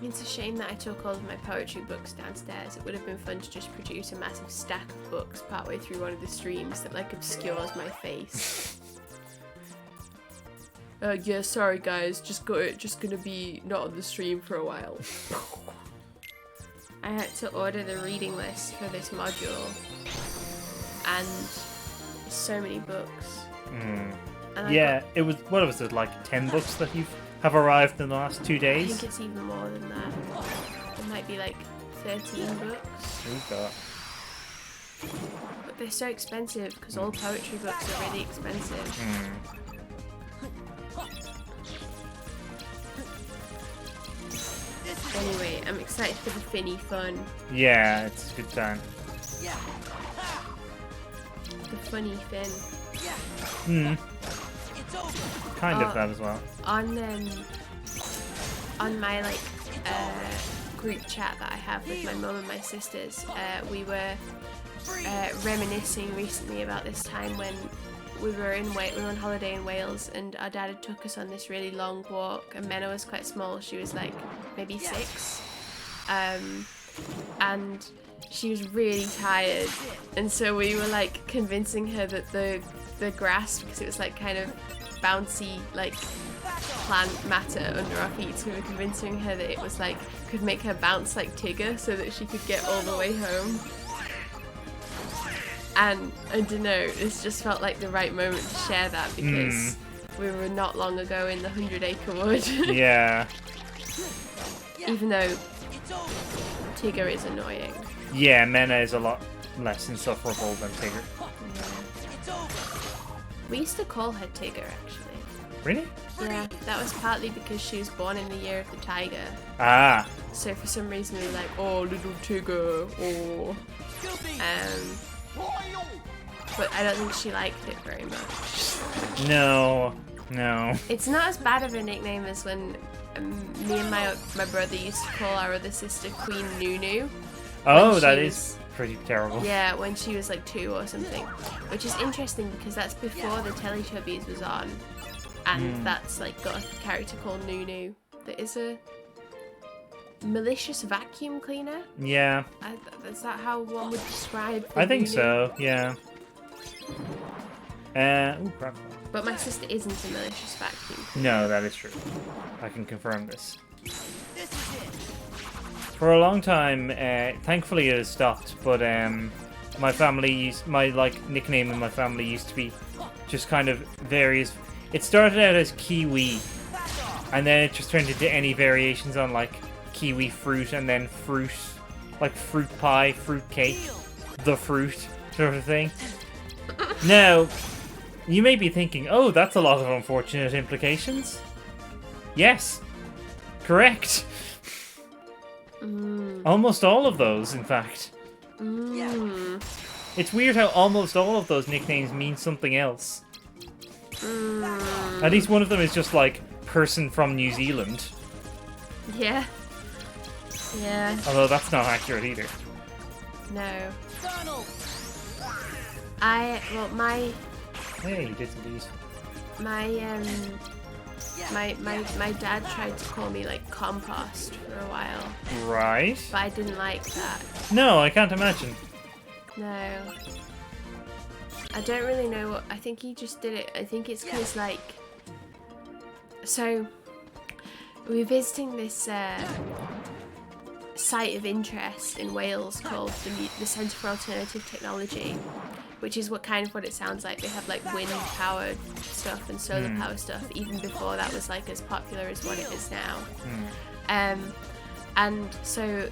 It's a shame that I took all of my poetry books downstairs. It would have been fun to just produce a massive stack of books partway through one of the streams that like obscures my face. Yeah, sorry guys, just gonna be not on the stream for a while. I had to order the reading list for this module, and so many books. And Yeah, it was, what was it, like 10 books that you have arrived in the last 2 I days? think it's even more than that. It might be like 13 books. Oh god. But they're so expensive because all poetry books are really expensive. Anyway, I'm excited for the Finny fun. Yeah, it's a good time. The funny Finn. It's over. Kind of that as well. On my like group chat that I have with my mum and my sisters, we were reminiscing recently about this time when we were on holiday in Wales, and our dad had took us on this really long walk, and Menna was quite small. She was like maybe 6, and she was really tired, and so we were like convincing her that the grass, because it was like kind of bouncy like plant matter under our feet, so we were convincing her that it was like could make her bounce like Tigger so that she could get all the way home. And I don't know, this just felt like the right moment to share that because we were not long ago in the 100-acre wood. Yeah. Even though Tigger is annoying. Yeah, Mena is a lot less insufferable than Tigger. We used to call her Tigger, actually. Really? Yeah, that was partly because she was born in the year of the tiger. Ah. So for some reason we were like, oh, little Tigger, oh. But I don't think she liked it very much. No. It's not as bad of a nickname as when me and my brother used to call our other sister Queen Nunu. Oh, that is pretty terrible. Yeah, when she was like 2 or something. Which is interesting because that's before the Teletubbies was on. And that's like got a character called Nunu that is a malicious vacuum cleaner. Yeah. Is that how one would describe I think Nunu? so, yeah. Ooh, crap. But my sister isn't a malicious vacuum. No, that is true. I can confirm this. For a long time, thankfully it has stopped, but my nickname in my family used to be just kind of various. It started out as Kiwi, and then it just turned into any variations on like kiwi fruit, and then fruit, like fruit pie, fruit cake, the fruit sort of thing. Now, you may be thinking, oh, that's a lot of unfortunate implications. Yes, correct. Almost all of those, in fact. It's weird how almost all of those nicknames mean something else. At least one of them is just like person from New Zealand. Yeah. Yeah. Although that's not accurate either. No. Hey, you did some of these. My dad tried to call me like compost for a while. Right. But I didn't like that. No, I can't imagine. No. I don't really know what... I think he just did it. I think it's because, like... So, we were visiting this site of interest in Wales called the Centre for Alternative Technology, which is what it sounds like. They have, like, wind-powered stuff and solar-powered stuff, even before that was, like, as popular as what it is now. And so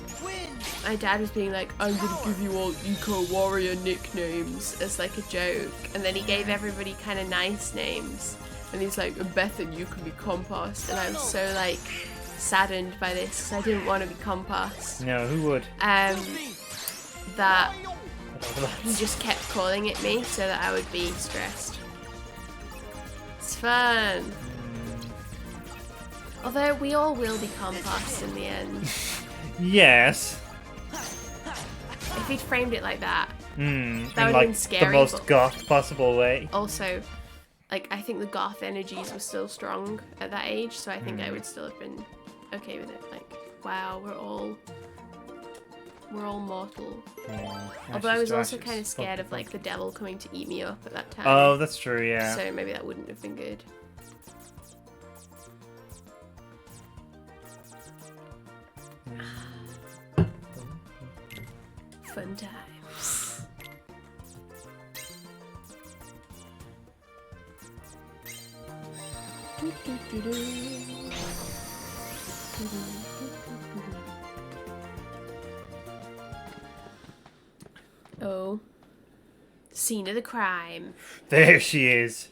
my dad was being like, I'm gonna give you all eco-warrior nicknames as like a joke, and then he gave everybody kind of nice names, and he's like, Beth and you can be compost, and I was so like saddened by this because I didn't want to be compost. No, who would? That he just kept calling it me so that I would be stressed. It's fun. Although we all will be compost in the end. Yes. If he'd framed it like that, that would have like been scary. the most goth possible way. Also, like, I think the goth energies were still strong at that age, so I think I would still have been okay with it. Like, wow, we're all mortal. Yeah. Although I was also kind of scared of like the devil coming to eat me up at that time. Oh, that's true. Yeah. So maybe that wouldn't have been good. Fun times. Oh. Scene of the crime. There she is.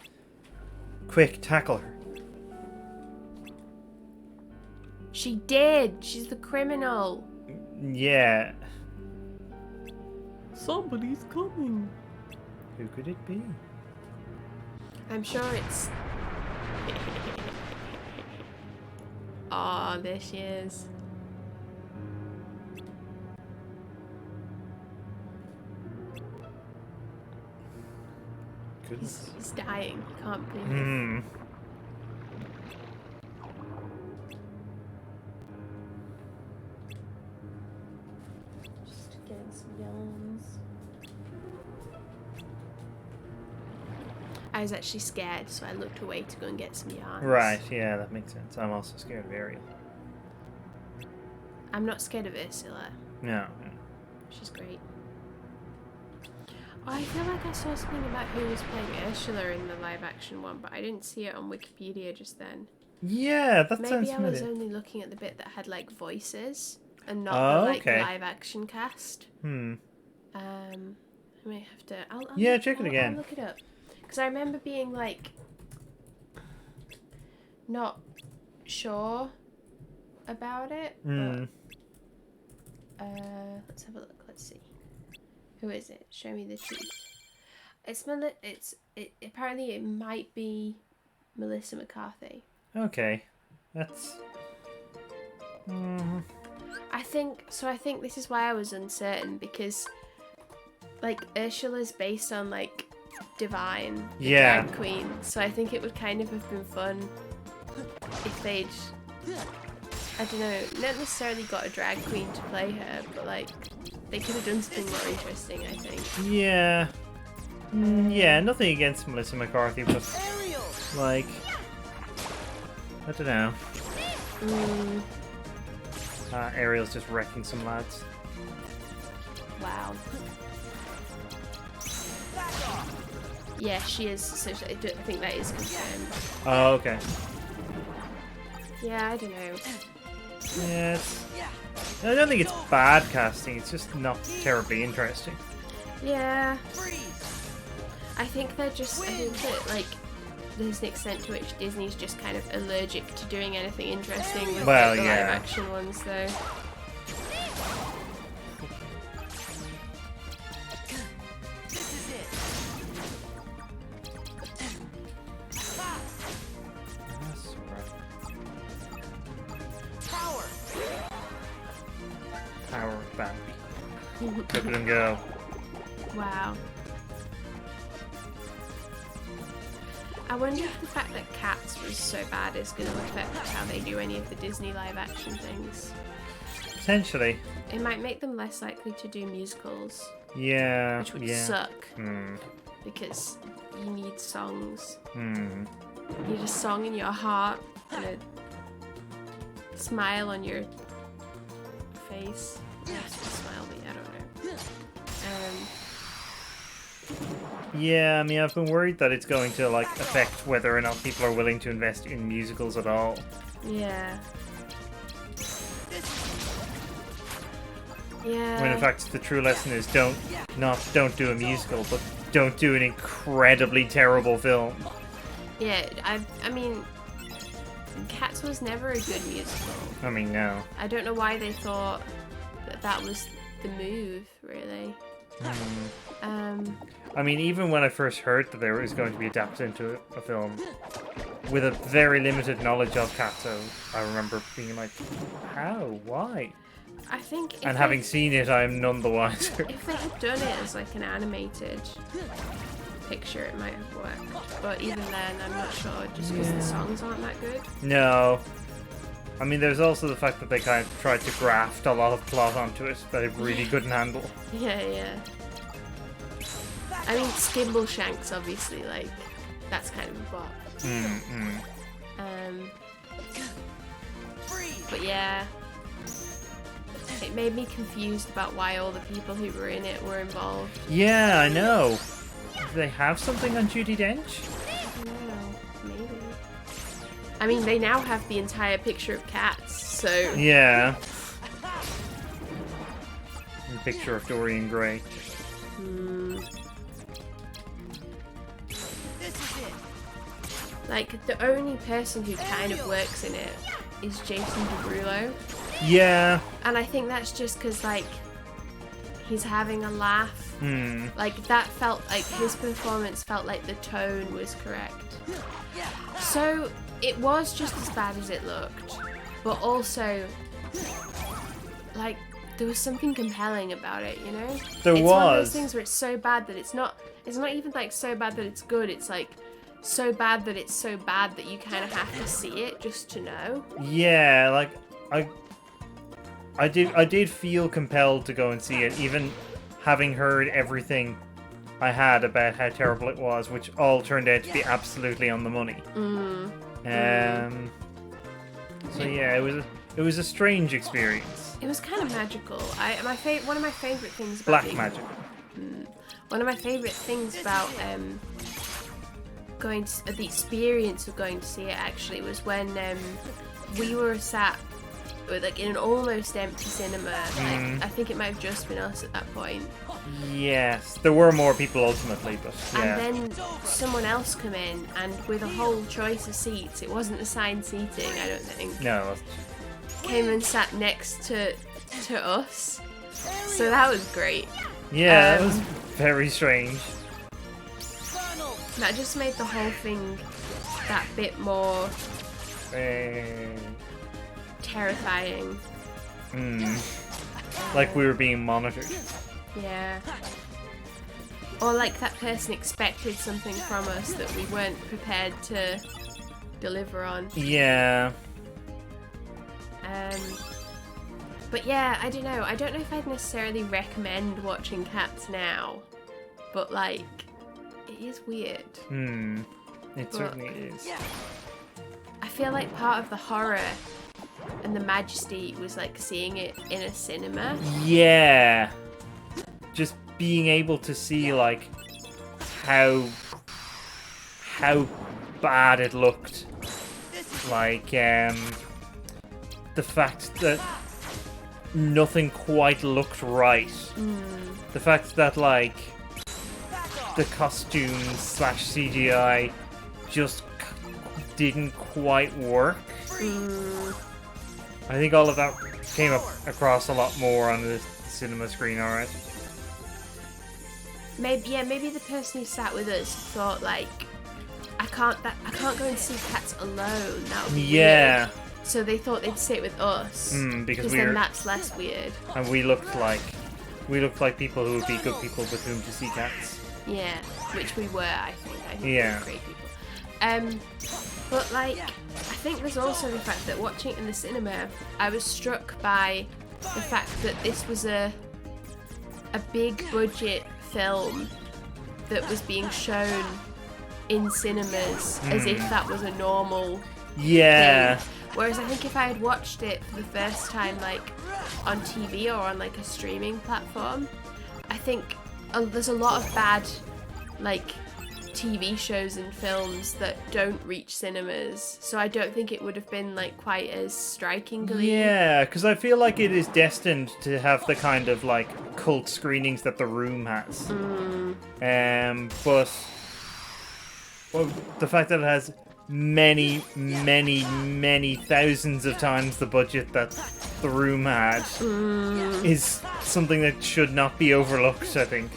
Quick, tackle her. She did. She's the criminal. Yeah. Somebody's coming. Who could it be? I'm sure it's... Aw, there she is. Goodness. He's dying. He can't breathe. Just getting some yawns. I was actually scared, so I looked away to go and get some yarns. Right, yeah, that makes sense. I'm also scared of Ariel. I'm not scared of Ursula. No. She's great. Oh, I feel like I saw something about who was playing Ursula in the live action one, but I didn't see it on Wikipedia just then. Yeah, that sounds Maybe I was familiar. only looking at the bit that had like voices and not Oh, the like okay. live action cast. I may have to. I'll Yeah, check it again. I'll look it up because I remember being like not sure about it. But, let's have a look. Let's see. Who is it? Show me the truth. Apparently it might be Melissa McCarthy. Okay. That's... I think this is why I was uncertain, because like Ursula's based on like Divine, the drag queen, so I think it would kind of have been fun if they'd, I don't know, not necessarily got a drag queen to play her, but like they could have done something more interesting, I think. Yeah. Yeah, nothing against Melissa McCarthy, but Ariel. like, I don't know. Ariel's just wrecking some lads. Wow. Back off. Yeah, she is. So I think that is confirmed. Oh, okay. Yeah, I don't know. Yeah, I don't think it's bad casting, it's just not terribly interesting. Yeah, Freeze. I think they're just. I think that like there's an extent to which Disney's just kind of allergic to doing anything interesting with Well, the yeah. live action ones, though. This is it. That's Power. Power of Bambi. Look at him go. Wow. I wonder if the fact that Cats was so bad is going to affect how they do any of the Disney live action things. Potentially. It might make them less likely to do musicals, Yeah. which would yeah. suck Hmm. because you need songs. Hmm. You need a song in your heart and a smile on your face. Yes, a smile, but I don't know. Yeah, I mean, I've been worried that it's going to like affect whether or not people are willing to invest in musicals at all. Yeah. Yeah. When in fact the true lesson is don't do a musical, but don't do an incredibly terrible film. Yeah, I mean, Cats was never a good musical. I mean, no. I don't know why they thought that that was the move, really. I mean, even when I first heard that there was going to be adapted into a film with a very limited knowledge of Cats, I remember being like, how? Why? I think if And having seen it, I am none the wiser. if they had done it as like an animated picture, it might have worked. But even then, I'm not sure, just because the songs aren't that good. No. I mean, there's also the fact that they kind of tried to graft a lot of plot onto it that it really couldn't handle. Yeah, yeah. I mean, Skimbleshanks, obviously, like, that's kind of a bop. But yeah, it made me confused about why all the people who were in it were involved. Yeah, I know. Do they have something on Judi Dench? I don't know, maybe. I mean, they now have the entire picture of Cats, so... Yeah. A picture of Dorian Gray. This is it. Like, the only person who kind of works in it is Jason Derulo. Yeah. And I think that's just because, like, he's having a laugh. Like, that felt like his performance felt like the tone was correct. So, it was just as bad as it looked. But also, like, there was something compelling about it, you know? There It's one of those was. things where it's so bad that it's not even, like, so bad that it's good. It's, like, so bad that it's so bad that you kind of have to see it just to know. Yeah, like, I did feel compelled to go and see it, even having heard everything I had about how terrible it was, which all turned out to be absolutely on the money. So yeah, it was a strange experience. It was kind of magical. One of my favorite things about Black magic. One of my favorite things about going to, the experience of going to see it actually was when we were sat like in an almost empty cinema. Like, I think it might have just been us at that point. Yes, there were more people ultimately, but yeah. And then someone else come in, and with a whole choice of seats, it wasn't assigned seating, I don't think. No. Came and sat next to us. So that was great. Yeah, it was very strange. That just made the whole thing that bit more terrifying. Like we were being monitored. Yeah. Or like that person expected something from us that we weren't prepared to deliver on. Yeah. But yeah, I don't know. I don't know if I'd necessarily recommend watching Cats now. But like, it is weird. It certainly is. I feel like part of the horror and the majesty was like seeing it in a cinema. Yeah. Just being able to see like how bad it looked. Like the fact that nothing quite looked right. The fact that like the costumes / CGI just didn't quite work. I think all of that came across a lot more on the cinema screen, alright? Maybe the person who sat with us thought like, I can't go and see Cats alone. That would be weird. So they thought they'd sit with us because then that's less weird. And we looked like people who would be good people with whom to see Cats. Yeah, which we were, I think. I think we Yeah. were great people. But like, I think there's also the fact that watching it in the cinema, I was struck by the fact that this was a big budget film that was being shown in cinemas as if that was a normal thing. Whereas I think if I had watched it for the first time like on TV or on like a streaming platform, I think there's a lot of bad like TV shows and films that don't reach cinemas, so I don't think it would have been like quite as strikingly. Yeah, because I feel like it is destined to have the kind of like cult screenings that The Room has. But well, the fact that it has many thousands of times the budget that The Room had is something that should not be overlooked, I think.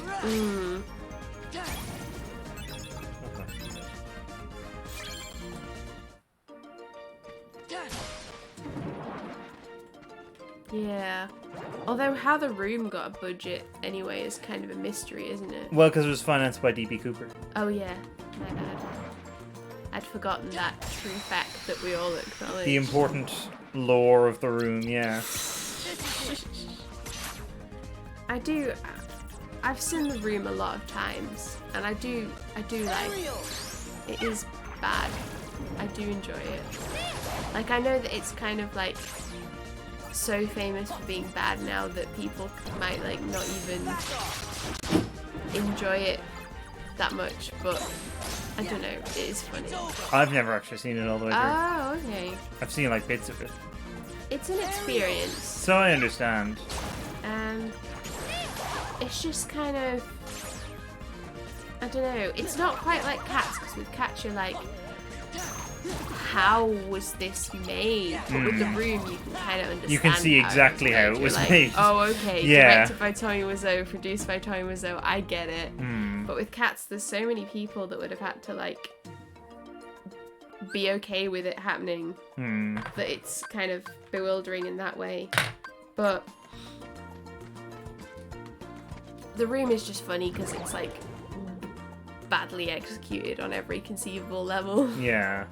Yeah. Although how The Room got a budget anyway is kind of a mystery, isn't it? Well, because it was financed by D.B. Cooper. Oh yeah, my bad. I'd forgotten that true fact that we all acknowledge. The important lore of The Room, yeah. I've seen The Room a lot of times, and I do like it is bad. I do enjoy it. Like, I know that it's kind of like so famous for being bad now that people might like not even enjoy it that much, but I don't know, it is funny. I've never actually seen it all the way through. Oh, okay. I've seen like bits of it. It's an experience. So I understand. It's just kind of, I don't know, it's not quite like Cats, because with Cats you're like, how was this made? But with The Room you can kind of understand. You can see exactly how it was like, made. Oh, okay. Yeah. Directed by Tommy Wiseau, produced by Tommy Wiseau. I get it. But with Cats, there's so many people that would have had to like be okay with it happening that it's kind of bewildering in that way. But The Room is just funny because it's like badly executed on every conceivable level. Yeah.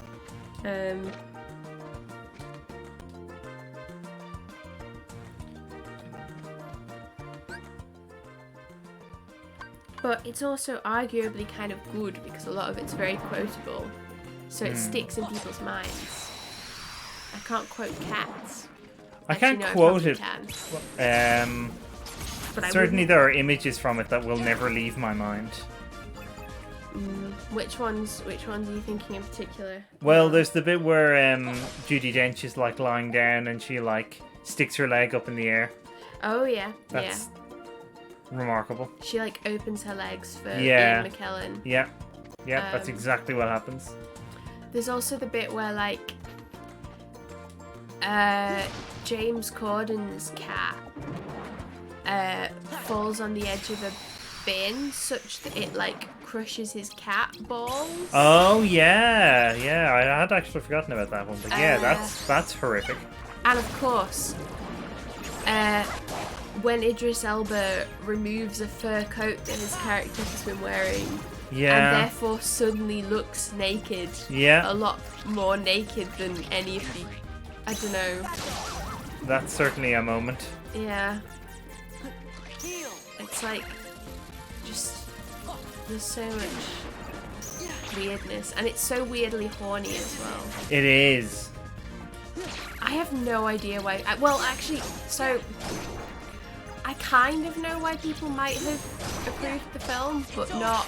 But it's also arguably kind of good because a lot of it's very quotable. So it sticks in people's minds. I can't quote Cats. I Actually, can't no, quote probably it. Can. But I Certainly wouldn't- there are images from it that will never leave my mind. Which ones are you thinking in particular? Well, there's the bit where Judi Dench is like lying down and she like sticks her leg up in the air. Oh yeah, That's remarkable. yeah. She like opens her legs for Yeah. Ian McKellen. Yeah, yeah, that's Um, exactly what happens. There's also the bit where like James Corden's cat falls on the edge of a bin such that it like crushes his cat balls. Oh yeah, yeah. I had actually forgotten about that one, but yeah, that's horrific. And of course, when Idris Elba removes a fur coat that his character has been wearing, and Yeah, therefore suddenly looks naked, yeah. a lot more naked than any of the, I don't know, That's certainly a moment. yeah, Heal. it's like, just, there's so much weirdness, and it's so weirdly horny as well. It is. I have no idea why. Well, actually, so I kind of know why people might have approved the film, but not.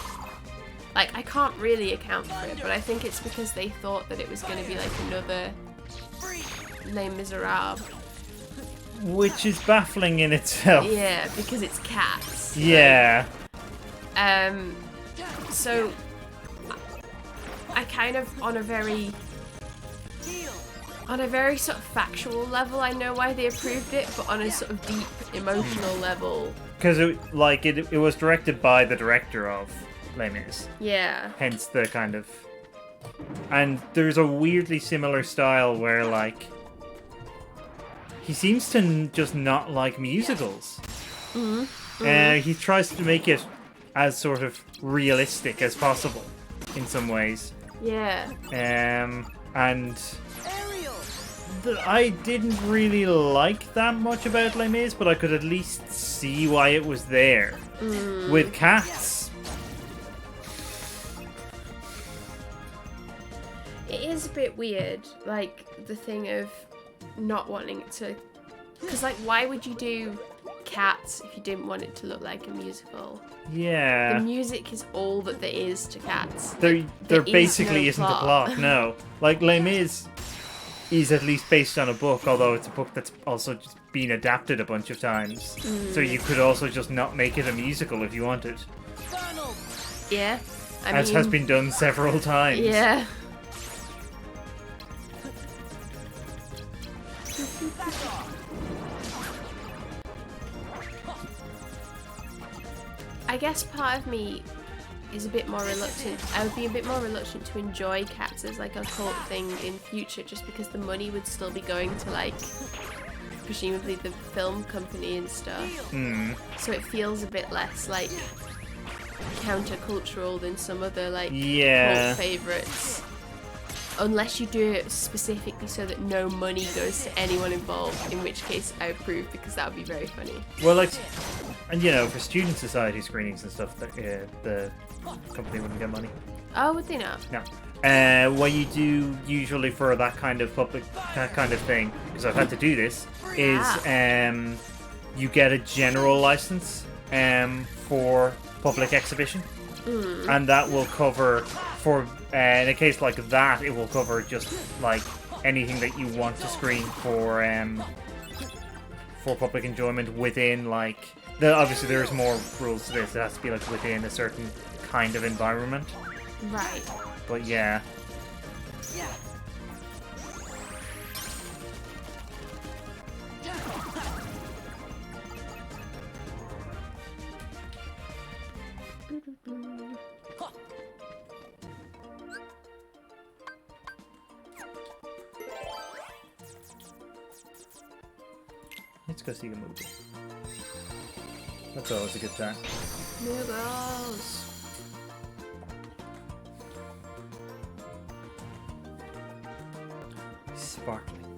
Like, I can't really account for it, but I think it's because they thought that it was going to be like another Les Miserables. Which is baffling in itself. Yeah, because it's cats. Yeah. So I kind of on a very sort of factual level, I know why they approved it, but on a sort of deep emotional level, Because it was directed by the director of Les Mis. yeah. Hence the kind of... And there's a weirdly similar style where, like... He seems to just not like musicals. He tries to make it as sort of realistic as possible in some ways. Yeah. And Ariel. I didn't really like that much about Les Mis, but I could at least see why it was there. With Cats, It is a bit weird, like, the thing of not wanting it to... Because, like, why would you do Cats if you didn't want it to look like a musical? The yeah, music is all that there is to Cats. there there is basically no isn't a plot. plot. No, like Les Mis is at least based on a book, although it's a book that's also just been adapted a bunch of times. So you could also just not make it a musical if you wanted, Donald. Yeah? as has been done several times. Yeah. I guess part of me is a bit more reluctant. I would be a bit more reluctant to enjoy Cats as like a cult thing in future, just because the money would still be going to like presumably the film company and stuff. So it feels a bit less like countercultural than some other like Yeah. cult favorites. Unless you do it specifically so that no money goes to anyone involved, in which case I approve because that would be very funny. Well, like, and you know, for student society screenings and stuff, the company wouldn't get money. Oh, would they not? No. What you do usually for that kind of thing, because I've had to do this, is you get a general license for public exhibition, and that will cover in a case like that, it will cover just like anything that you want to screen for public enjoyment within like. Obviously, there's more rules to this. It has to be like within a certain kind of environment. Right. But yeah. Let's go see the movie. That's always a good time. Noodles. Sparkling.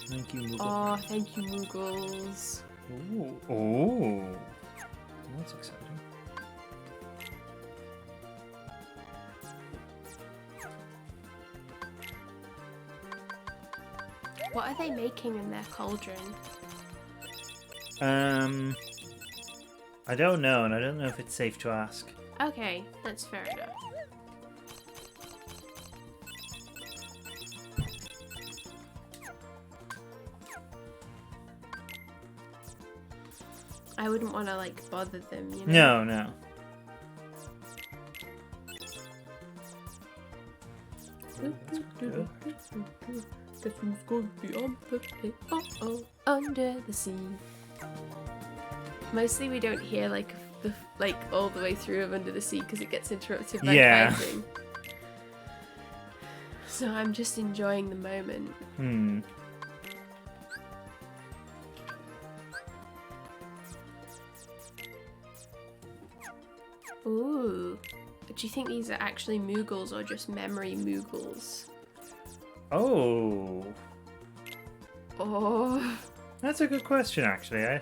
Thank you, Moogle. Oh, thank you, Moogles. Ooh. Oh. That's exciting. What are they making in their cauldron? I don't know, and I don't know if it's safe to ask. Okay, that's fair enough. I wouldn't want to, like, bother them, you know? No, no. Guess who's going to be on the pit? Oh, under the sea. Mostly we don't hear, like, all the way through of Under the Sea because it gets interrupted by fighting. So I'm just enjoying the moment. Hmm. Ooh. But do you think these are actually Moogles or just memory Moogles? Oh. Oh. That's a good question, actually. I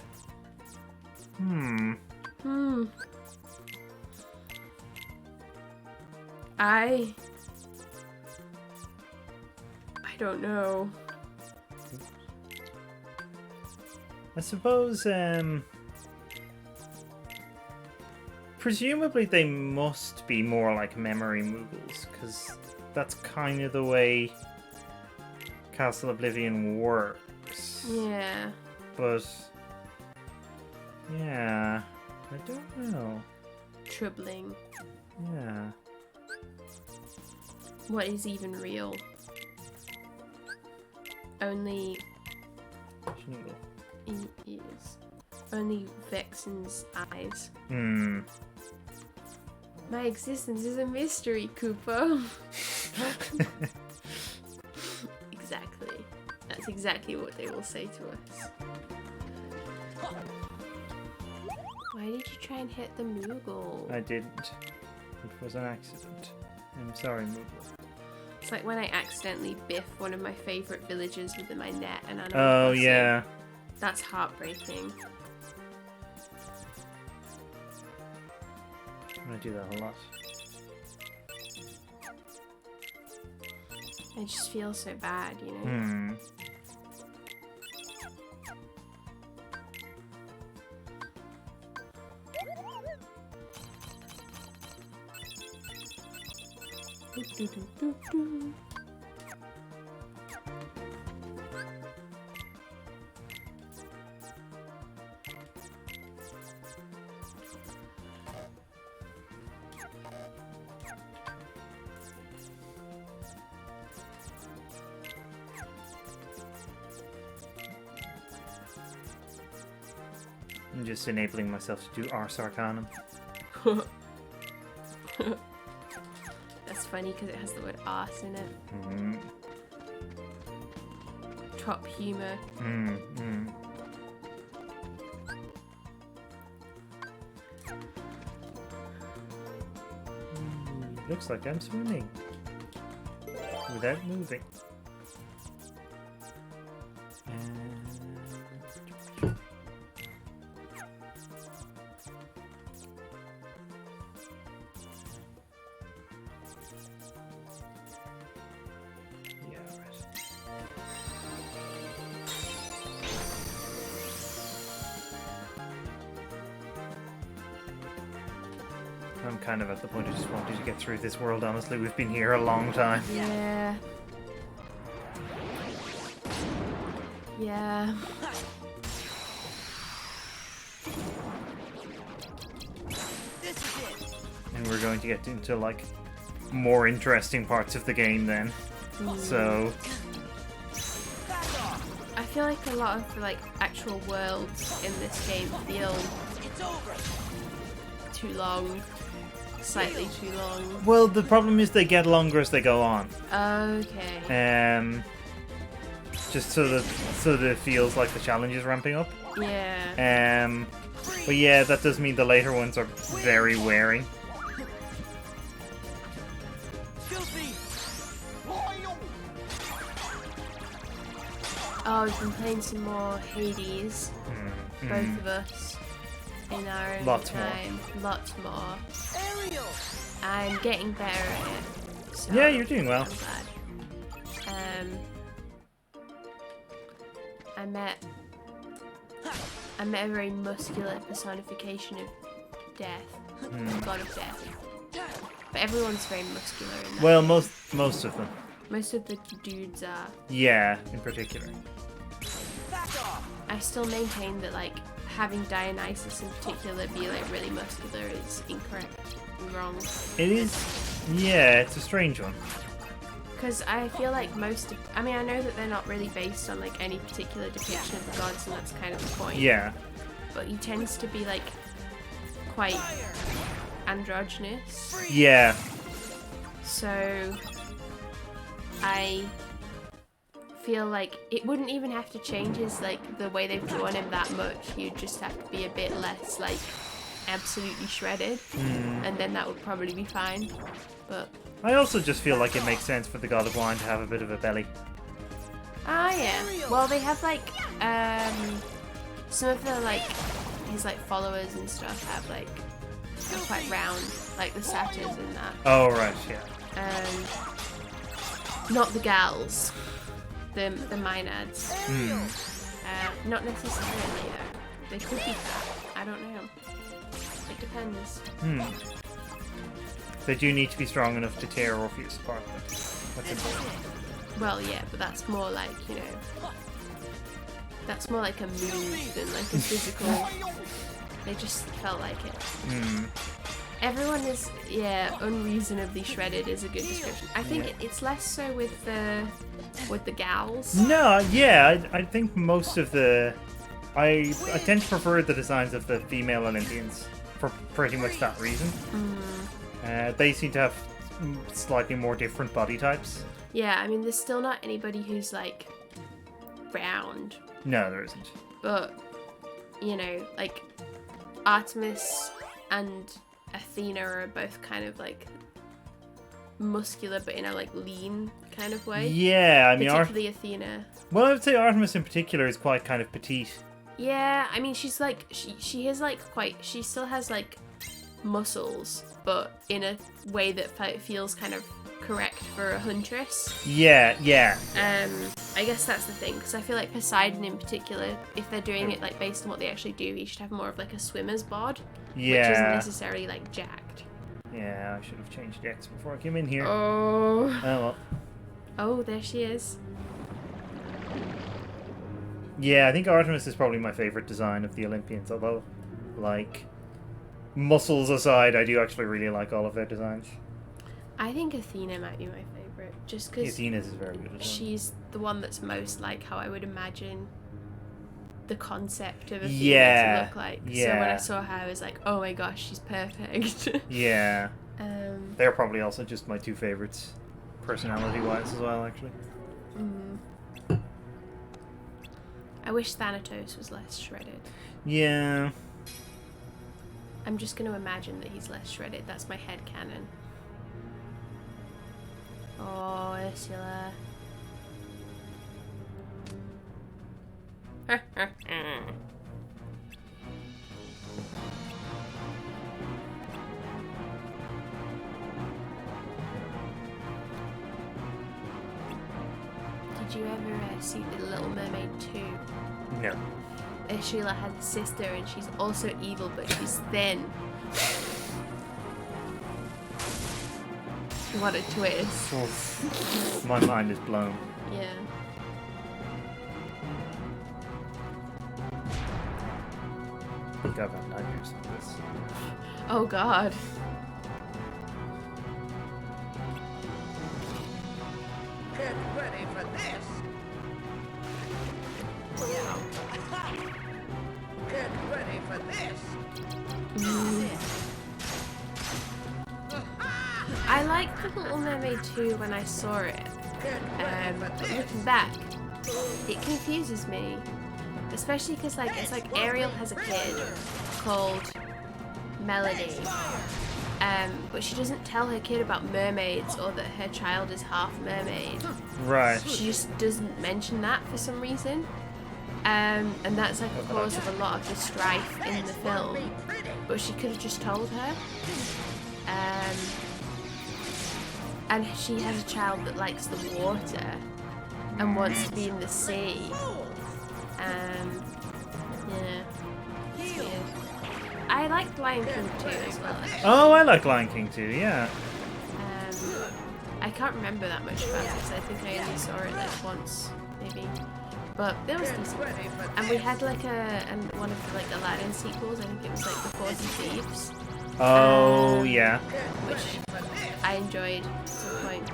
don't know. I suppose, presumably they must be more like memory Moogles, because that's kind of the way Castle Oblivion works. Yeah. But, yeah, I don't know. Troubling. Yeah. What is even real? Only Shingle. in ears. Only Vexen's eyes. Hmm. My existence is a mystery, Cooper. Exactly. That's exactly what they will say to us. Why did you try and hit the Moogle? I didn't. It was an accident. I'm sorry, Moogle. It's like when I accidentally biff one of my favourite villagers with my net and I know Oh, yeah. That's heartbreaking. I do that a lot. I just feel so bad, you know? Hmm. I'm just enabling myself to do Ars Arcanum. That's funny because it has the word arse in it. Mm. Top humour. Looks like I'm swimming. Without moving. I'm kind of at the point I just wanted to get through this world, honestly. We've been here a long time. Yeah. Yeah. This is it. And we're going to get into, like, more interesting parts of the game then. So... I feel like a lot of the, like, actual worlds in this game feel It's over. too long. Slightly too long. Well, the problem is they get longer as they go on. Okay. Just so that it feels like the challenge is ramping up. Yeah. But yeah, that does mean the later ones are very wearing. Oh, we've been playing some more Hades, both of us, in our own Lots time. Lots more. Ariel! I'm getting better at it. So Yeah, you're doing well. I'm glad. I met a very muscular personification of death, the god of death. But everyone's very muscular in that. Well, game. most of them. Most of the dudes are. Yeah, in particular. Back off! I still maintain that like having Dionysus in particular be like really muscular is incorrect and wrong. It is. Yeah, it's a strange one. Because I feel like I know that they're not really based on like any particular depiction of the gods, and that's kind of the point. Yeah. But he tends to be like quite androgynous. Yeah. So I feel like it wouldn't even have to change his like the way they've drawn him that much. He'd just have to be a bit less like absolutely shredded, and then that would probably be fine. But I also just feel like it makes sense for the God of Wine to have a bit of a belly. yeah. Well, they have like some of the like his like followers and stuff have like they're quite round, like the satyrs and that. Oh, right, yeah. Not the gals, the maenads. Not necessarily though. They could be fat. I don't know. It depends. They do need to be strong enough to tear Orpheus apart. That's important. Well, yeah, but that's more like, you know, that's more like a mood than like a physical. They just felt like it. Everyone is, yeah, unreasonably shredded is a good description. I think it's less so with the gals. No, yeah, I think most of the... I tend to prefer the designs of the female Olympians for pretty much that reason. They seem to have slightly more different body types. Yeah, I mean, there's still not anybody who's like round, No, there isn't. but you know, like Artemis and Athena are both kind of like muscular, but in a like lean kind of way. Yeah, I mean, particularly Athena. well, I would say Artemis in particular is quite kind of petite. Yeah, I mean, she's like she is like quite. She still has like muscles, but in a way that feels kind of correct for a huntress. Yeah. I guess that's the thing, because I feel like Poseidon in particular, if they're doing it like based on what they actually do, he should have more of like a swimmer's bod, which isn't necessarily like jacked. Yeah, I should have changed X before I came in here. Oh well. Oh, there she is. Yeah, I think Artemis is probably my favorite design of the Olympians, although, like, muscles aside, I do actually really like all of their designs. I think Athena might be my favorite, just because Athena's is very good as well. she's the one that's most like how I would imagine the concept of Athena to look like. So when I saw her, I was like, oh my gosh, she's perfect. Yeah. They're probably also just my two favorites, personality-wise as well, actually. I wish Thanatos was less shredded. Yeah. I'm just going to imagine that he's less shredded. That's my headcanon. Oh, Ursula. Did you ever see The Little Mermaid 2? No. Ursula has a sister and she's also evil, but she's thin. What a twist. Oh, my mind is blown. Yeah. I think I've had nightmares of this. Oh god. Get ready for this! Get ready for this! I liked The Little Mermaid 2 when I saw it. But looking back, it confuses me. Especially because like it's like Ariel has a kid called Melody. But she doesn't tell her kid about mermaids or that her child is half mermaid. Right. She just doesn't mention that for some reason. And that's like a cause of a lot of the strife in the film. But she could have just told her. And she has a child that likes the water and wants to be in the sea. Yeah, it's weird. I liked Lion King 2 as well. Oh, I like Lion King too, yeah. I can't remember that much about it, so I think I only saw it like once, maybe. But it was decent. And we had like one of the like Aladdin sequels. I think it was like The 40 Thieves. Oh, yeah. Which I enjoyed to a point.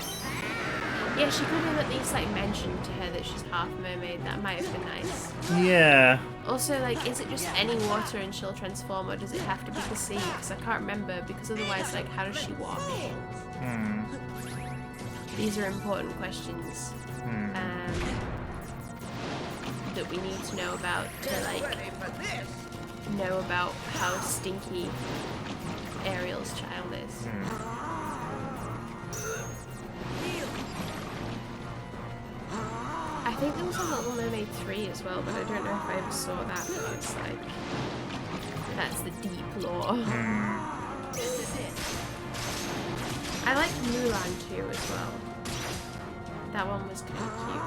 Yeah, she could have at least like mentioned to her that she's half mermaid. That might have been nice. Yeah. Also, like, is it just any water and she'll transform, or does it have to be the sea? Because I can't remember. Because otherwise, like, how does she wash? These are important questions that we need to know about to like know about how stinky Ariel's child is. I think there was a Little Mermaid 3 as well, but I don't know if I ever saw that because, like, that's the deep lore. This is it. I liked Mulan 2 as well. That one was kind of cute.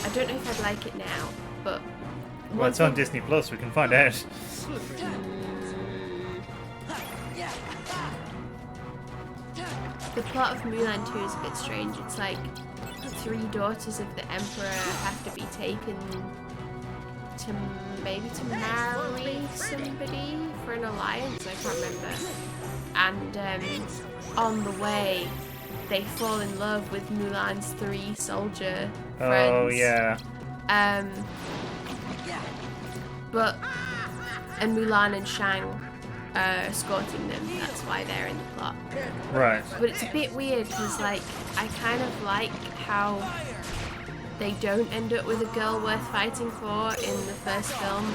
I don't know if I'd like it now, but... Well, it's on Disney Plus, we can find out. The plot of Mulan 2 is a bit strange. It's like 3 daughters of the emperor have to be taken to maybe to marry somebody for an alliance. I can't remember. And on the way, they fall in love with Mulan's 3 soldier friends. Oh, yeah. And Mulan and Shang are escorting them. That's why they're in the plot. Right. But it's a bit weird because, like, I kind of like how they don't end up with a girl worth fighting for in the first film,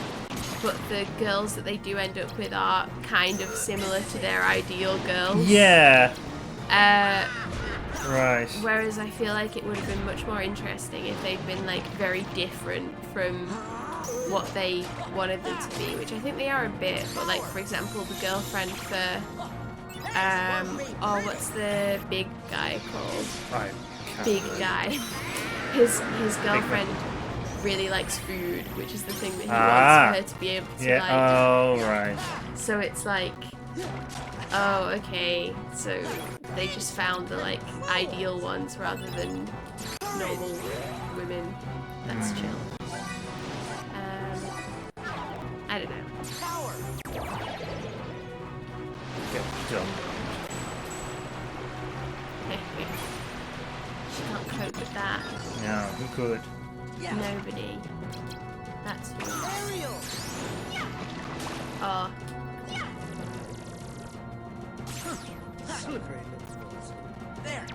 but the girls that they do end up with are kind of similar to their ideal girls. Yeah. Right. Whereas I feel like it would have been much more interesting if they'd been, like, very different from what they wanted them to be, which I think they are a bit, but, like, for example, the girlfriend for what's the big guy called? Big guy. His girlfriend really likes food, which is the thing that he wants her to be able to like. Oh, right. So it's like, oh, okay. So they just found the like ideal ones rather than normal women. That's chill. I don't know. Get done. She can't cope with that. No, who could? Nobody. That's who. Ariel. Oh. Slippery little balls. There.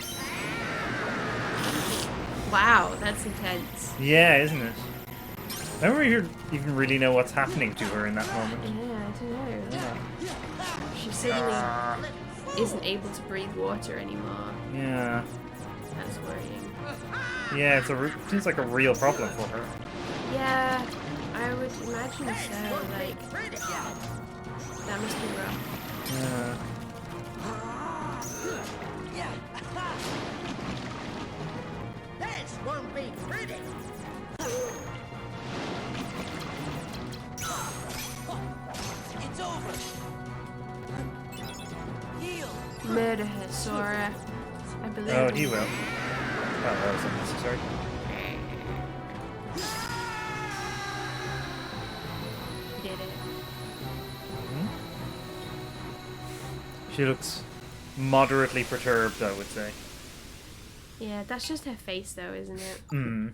Wow, that's intense. Yeah, isn't it? I don't even really know what's happening to her in that moment. Yeah, I don't know. She suddenly isn't able to breathe water anymore. Yeah. That's worrying. Yeah, seems like a real problem for her. Yeah, I would imagine so. Like, that must be rough. Yeah. This won't be pretty. It's over. Heal. Murder her, Sora. I believe. Oh, in he you. will. Oh, that was unnecessary. Did it. She looks moderately perturbed, I would say. Yeah, that's just her face, though, isn't it? Hmm.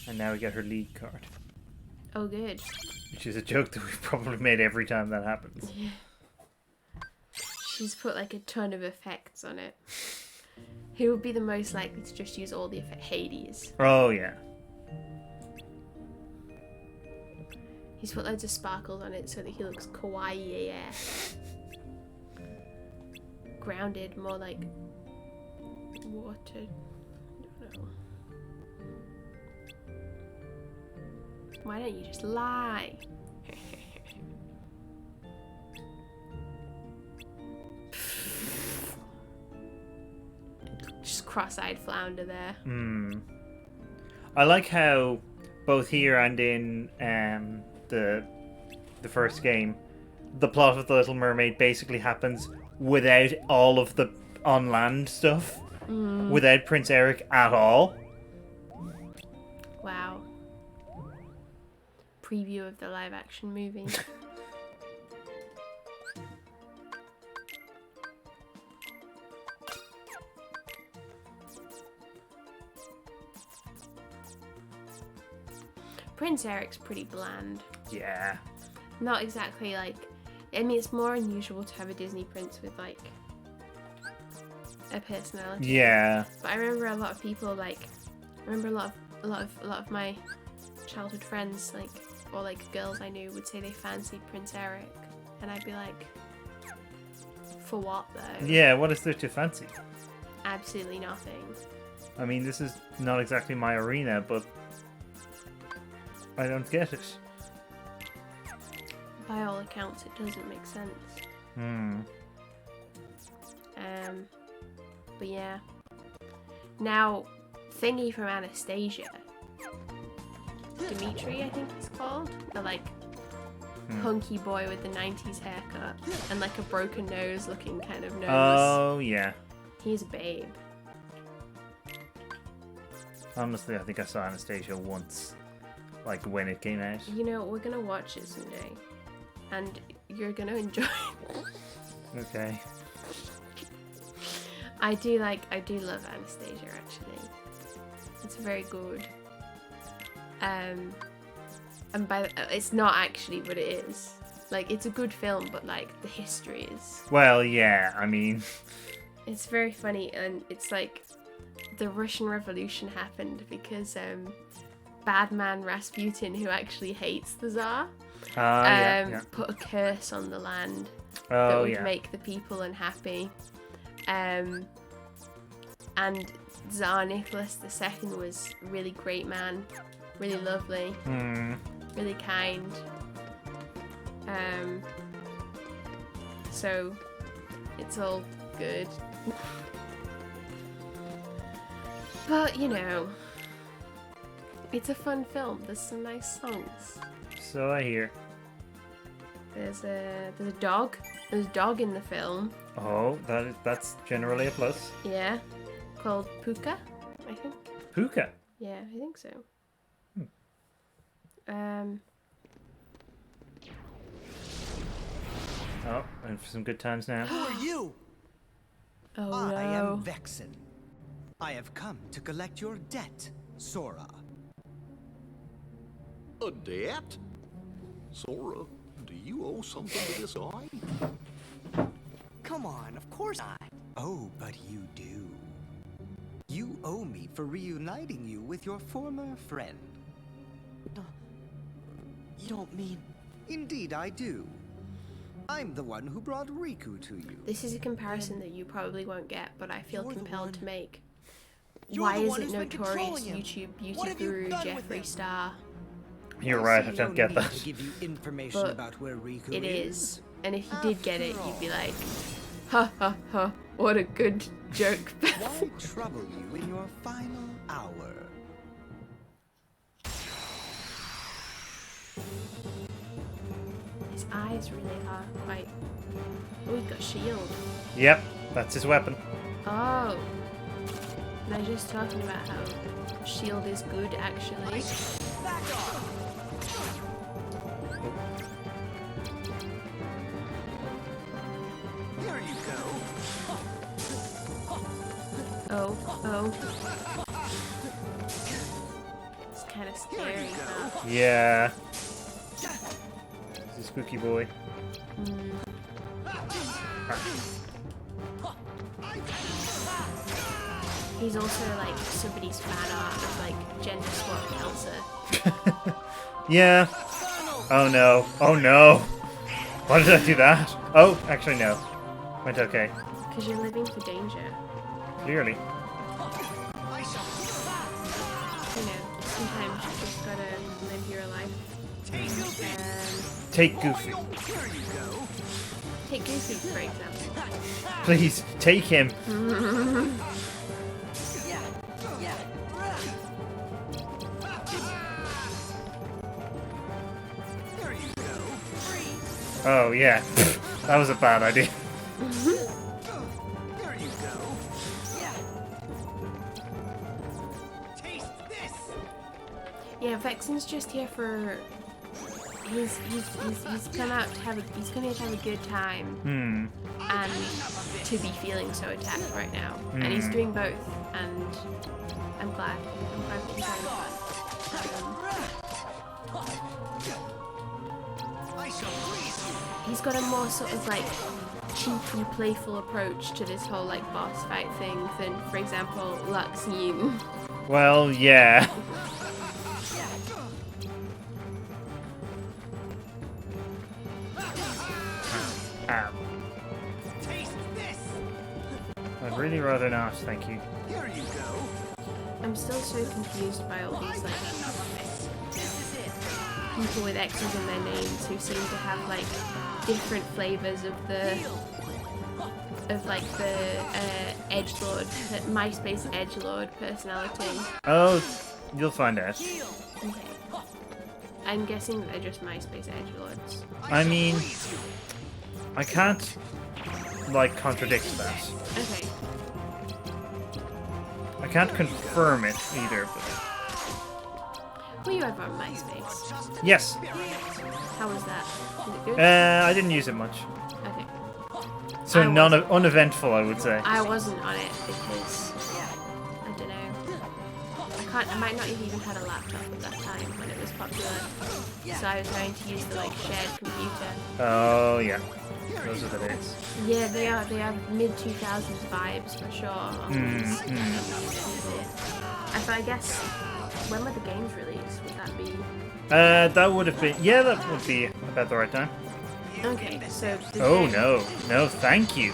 And now we get her lead card. Oh, good. Which is a joke that we've probably made every time that happens. Yeah. She's put like a ton of effects on it. Who would be the most likely to just use all the effects? Hades. Oh, yeah. He's put loads of sparkles on it so that he looks kawaii AF. Grounded, more like water. I don't know. Why don't you just lie? Just cross-eyed flounder there. I like how both here and in the first game, the plot of The Little Mermaid basically happens without all of the on-land stuff, without Prince Eric at all. Wow. Preview of the live-action movie. Prince Eric's pretty bland. Yeah. Not exactly like... I mean, it's more unusual to have a Disney prince with, like, a personality. Yeah. But I remember a lot of people, like... I remember a lot of my childhood friends, like, or, like, girls I knew would say they fancied Prince Eric. And I'd be like... For what, though? Yeah, what is there to fancy? Absolutely nothing. I mean, this is not exactly my arena, but... I don't get it. By all accounts, it doesn't make sense. But yeah. Now, Thingy from Anastasia. Dimitri, I think he's called. The, like, hunky boy with the 90s haircut. And, like, a broken nose looking kind of nose. Oh, yeah. He's a babe. Honestly, I think I saw Anastasia once. Like, when it came out. You know, we're gonna watch it someday. And you're gonna enjoy it. Okay. I do love Anastasia, actually. It's very good. And it's not actually, but it is. Like, it's a good film, but, like, the history is... Well, yeah, I mean... It's very funny, and it's like... The Russian Revolution happened because, bad man Rasputin, who actually hates the Tsar, put a curse on the land that would make the people unhappy. And Tsar Nicholas II was a really great man, really lovely, really kind. So it's all good. But, you know, it's a fun film. There's some nice songs. So I hear. There's a dog. There's a dog in the film. Oh, that's generally a plus. Yeah. Called Puka, I think. Puka? Yeah, I think so. Oh, and for some good times now. Who are you? Oh I no. am Vexen. I have come to collect your debt, Sora. A debt? Sora, do you owe something to this eye? Come on, of course not. Oh, but you do. You owe me for reuniting you with your former friend. You don't mean... Indeed, I do. I'm the one who brought Riku to you. This is a comparison that you probably won't get, but I feel You're the compelled one- to make. You're Why the is one it who's been notorious controlling him. YouTube What beauty have you guru done with Jeffree him? Star? You're right, I see don't no get need that. to give you information But about where Riku It is. And if you did get it, After you'd be all. like, ha ha ha, what a good joke. Why trouble you in your final hour? His eyes really are quite... Oh, he's got a shield. Yep, that's his weapon. Oh. And I was just talking about how shield is good, actually. Back off! Here you go. Oh. It's kind of scary, huh? Yeah. He's a spooky boy. He's also like somebody's fan art of like gender swap Elsa. Yeah. Final Oh no. Oh no. Why did I do that? Oh, actually no. Went okay. Because you're living for danger. Clearly. You know, sometimes you just gotta live your life. Take Goofy. Take Goofy, for example. Please, take him. Oh, yeah. That was a bad idea. Yeah, Vexen's just here for. He's come out to have he's coming to have a good time and to be feeling so attacked right now, and he's doing both, and I'm glad that he's having fun. He's got a more sort of like cheeky, playful approach to this whole like boss fight thing than, for example, Luxine. Well, yeah. Ow. I'd really rather not, thank you. I'm still so confused by all these like people with X's in their names who seem to have like different flavors of the edgelord, MySpace edgelord personality. Oh, you'll find out. Okay. I'm guessing that they're just MySpace edgelords. I mean, I can't, like, contradict that. Okay. I can't confirm it either, but... Were you ever on MySpace? Yes. How was that? Was it good? I didn't use it much. Okay. So I uneventful, I would say. I wasn't on it because I don't know. I might not have even had a laptop at that time when it was popular. So I was going to use the like shared computer. Oh, yeah. Those are the days. Yeah, they are mid 2000s vibes for sure. So I guess when were the games released? Would that be? That would have been, yeah, that would be about the right time. Okay, so. Oh no, thank you.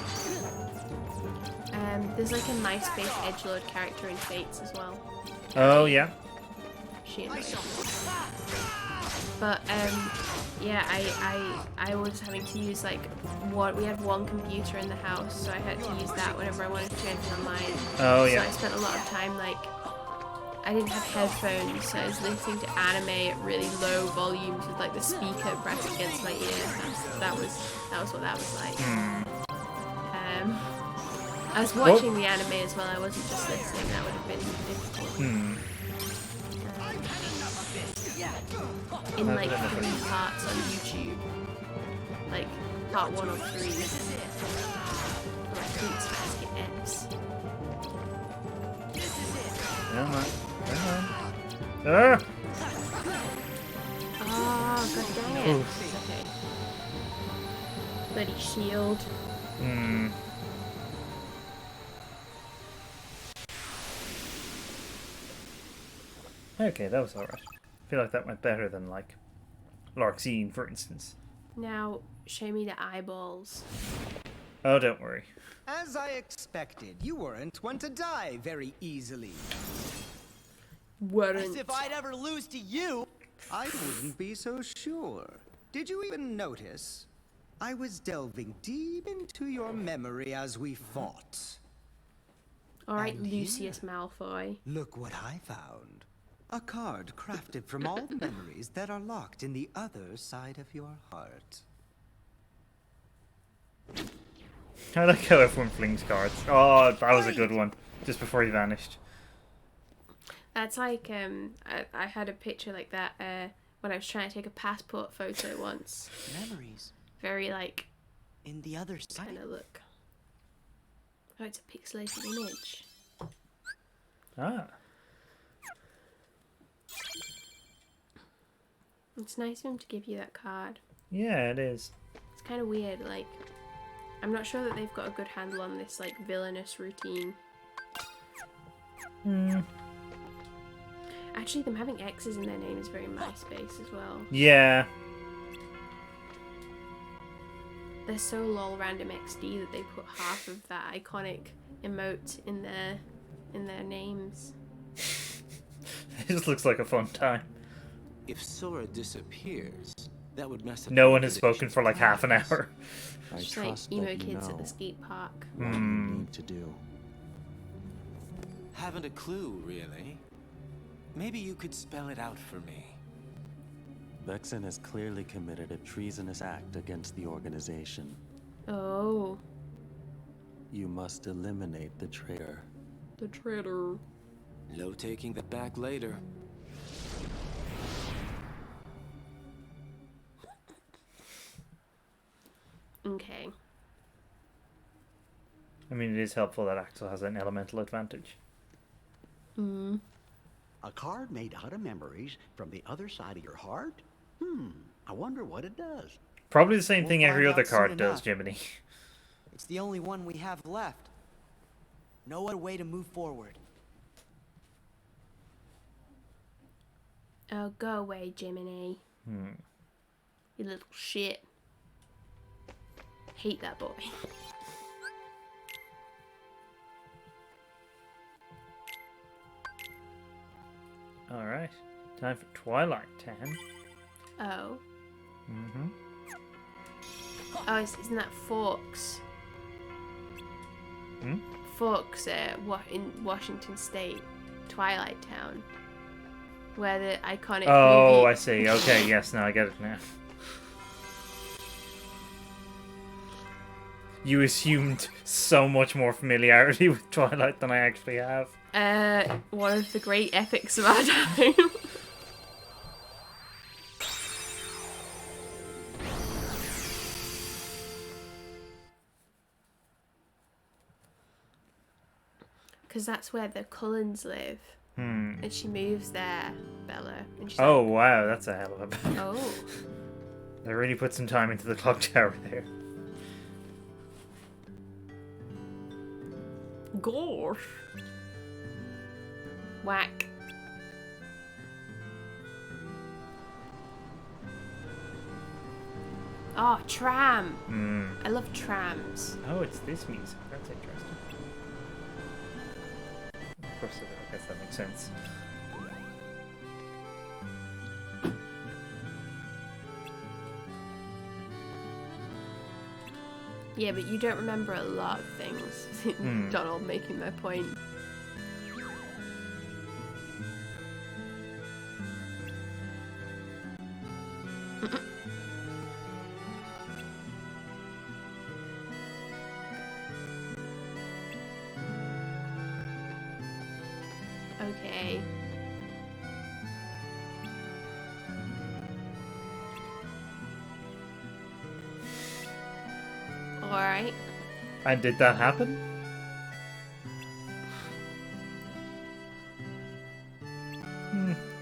There's like a MySpace edgelord character in Fates as well. Oh yeah. She annoys me. But yeah, I was having to use like we had one computer in the house, so I had to use that whenever I wanted to enter online. Oh yeah. So I spent a lot of time like I didn't have headphones, so I was listening to anime at really low volumes with like the speaker pressed against my ear. That was what that was like. I was watching the anime as well. I wasn't just listening. That would have been difficult. In like 3 parts on YouTube, like part 1 of 3. Like Fruits Basket X. Come on. Ah! Oh, god dang it. Okay. Bloody shield. Okay, that was alright. I feel like that went better than, like, Larxene, for instance. Now, show me the eyeballs. Oh, don't worry. As I expected, you weren't one to die very easily. As if I'd ever lose to you. I wouldn't be so sure. Did you even notice? I was delving deep into your memory as we fought. Alright, And Lucius Malfoy. Look what I found. A card crafted from all the memories that are locked in the other side of your heart. I like how everyone flings cards. Oh, that was a good one. Just before he vanished. That's like, I had a picture like that when I was trying to take a passport photo once. Memories Very like, in the other side. kind of look. Oh, it's a pixelated image. Ah. It's nice of him to give you that card. Yeah, it is. It's kind of weird, like, I'm not sure that they've got a good handle on this, like, villainous routine. Actually, them having X's in their name is very MySpace as well. Yeah. they're so lol random XD that they put half of that iconic emote in their names. It just looks like a fun time. If Sora disappears, that would mess up. No the one has spoken for like half an plans. hour. I Just like trust emo that you kids at know the skate park. what you need to do. Haven't a clue, really. Maybe you could spell it out for me. Vexen has clearly committed a treasonous act against the organization. Oh, You must eliminate the traitor. the traitor. No taking that back later. Okay. I mean, it is helpful that Axel has an elemental advantage. Hmm. A card made out of memories from the other side of your heart? I wonder what it does. Probably the same thing We'll every find other out soon card does, enough. Jiminy. It's the only one we have left. No other way to move forward. Oh, go away, Jiminy. You little shit. Hate that boy. Alright. Time for Twilight Town. Oh. Mm-hmm. Oh, isn't that Forks? Hmm? Forks, in Washington State, Twilight Town, where the iconic Oh, movie... I see. Okay, yes, now I get it now. You assumed so much more familiarity with Twilight than I actually have. One of the great epics of our time. Because that's where the Cullens live. And she moves there, Bella. And she's Oh, like, wow, that's a hell of a bit. oh. They really put some time into the clock tower there. Gosh. Whack. Oh, tram. I love trams. Oh, it's this music. That's interesting. Of course, I guess that makes sense. Yeah, but you don't remember a lot of things. Donald making my point. Okay. Alright. And did that happen?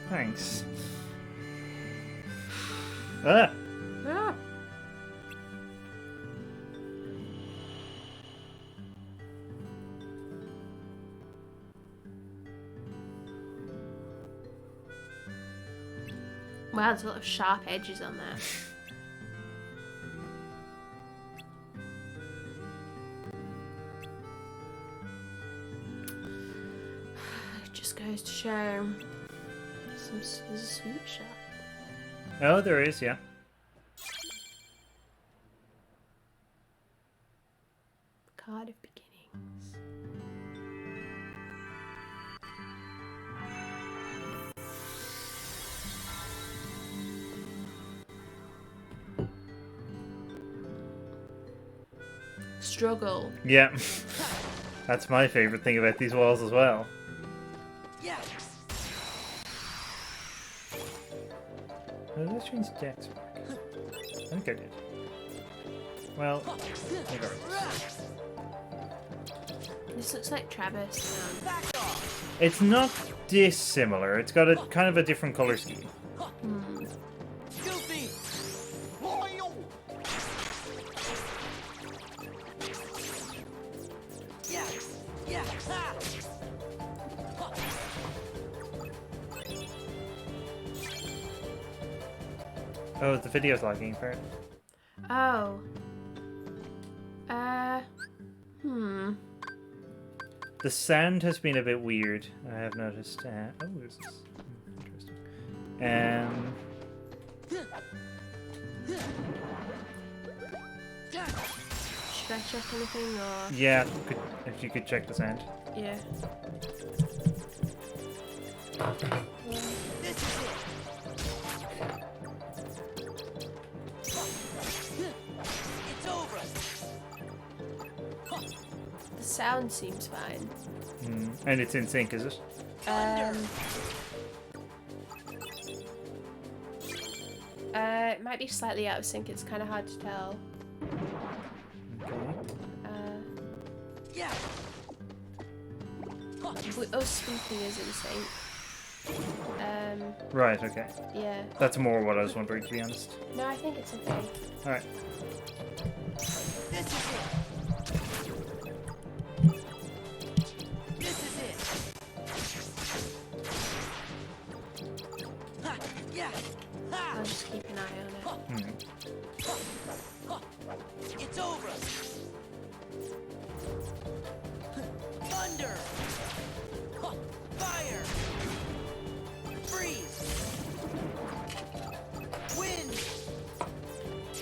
Thanks. Ah! Ah. Wow, there's a lot of sharp edges on there. It just goes to show there's a sweet shop. Oh, there is, yeah. Card of Beginnings. Struggle. Yeah. That's my favorite thing about these walls as well. Yeah. Oh, let's change dex back. I think I did. Well, regardless. This looks like Travis. It's not dissimilar. It's got a kind of a different color scheme. Goofy! Yeah. Yeah. Ah. Oh, the video's lagging for it. Oh. The sound has been a bit weird. I have noticed. Oh, what is this? Interesting. Should I check anything or? Yeah, if you could check the sound. Yeah. This is it. It's over. The sound seems fine. And it's in sync, is it? It might be slightly out of sync. It's kind of hard to tell. Okay. Yeah. Us speaking is in sync. Right, okay. Yeah. That's more what I was wondering, to be honest. No, I think it's okay. Alright. This is it. This is it. Ha, yeah. Ha. I'll just keep an eye on it. It's over. Thunder. Fire. Freeze. Wind.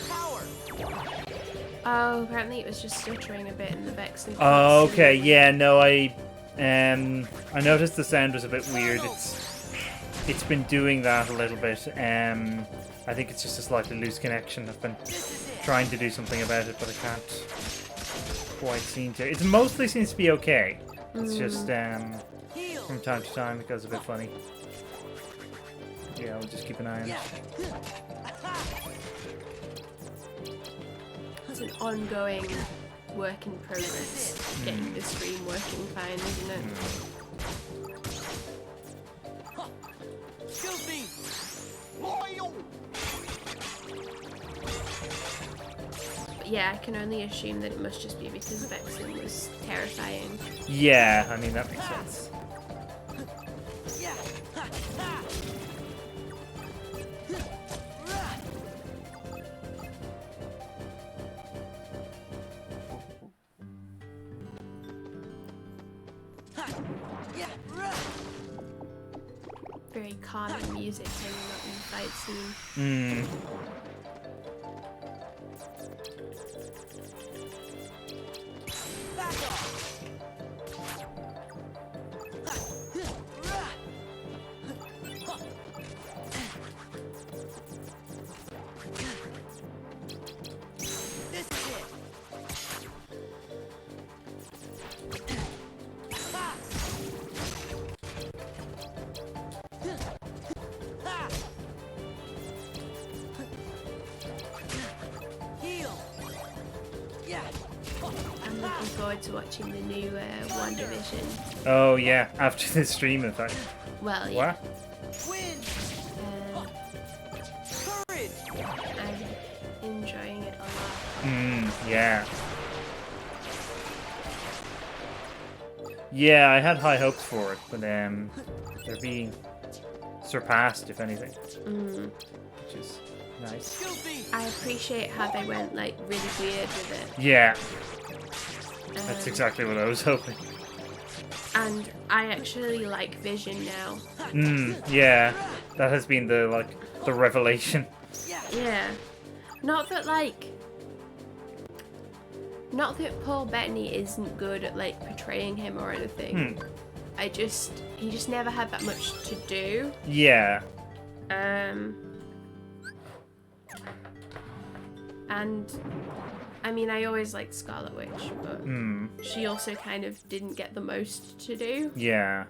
Power. Oh, apparently it was just stuttering a bit in the Vexen. Oh, okay. Yeah, no, I noticed the sound was a bit weird. It's been doing that a little bit. I think it's just a slightly loose connection. I've been trying to do something about it, but I can't quite seem to. It mostly seems to be okay. It's just from time to time it goes a bit funny. Yeah, we'll just keep an eye on it. It's an ongoing work in progress. Getting the stream working fine, isn't it? Shoot me. But yeah, I can only assume that it must just be because Vexen was terrifying. Yeah, I mean, that makes sense. Yeah. Ha, ha. Very calming music when you're not in the fight scene. Back off. This is it. Heal. Yeah. I'm looking forward to watching the new WandaVision. Oh, yeah, after the stream, in fact. Well, yeah. What? Wind. Courage. I'm enjoying it a lot. Yeah. Yeah, I had high hopes for it, but they're being surpassed, if anything. Which is nice. Shoot me. I appreciate how they went like really weird with it. Yeah, that's exactly what I was hoping. And I actually like Vision now. Yeah, that has been the revelation. Yeah. Not that Paul Bettany isn't good at like portraying him or anything. He just never had that much to do. Yeah. And I mean, I always liked Scarlet Witch, but she also kind of didn't get the most to do. Yeah.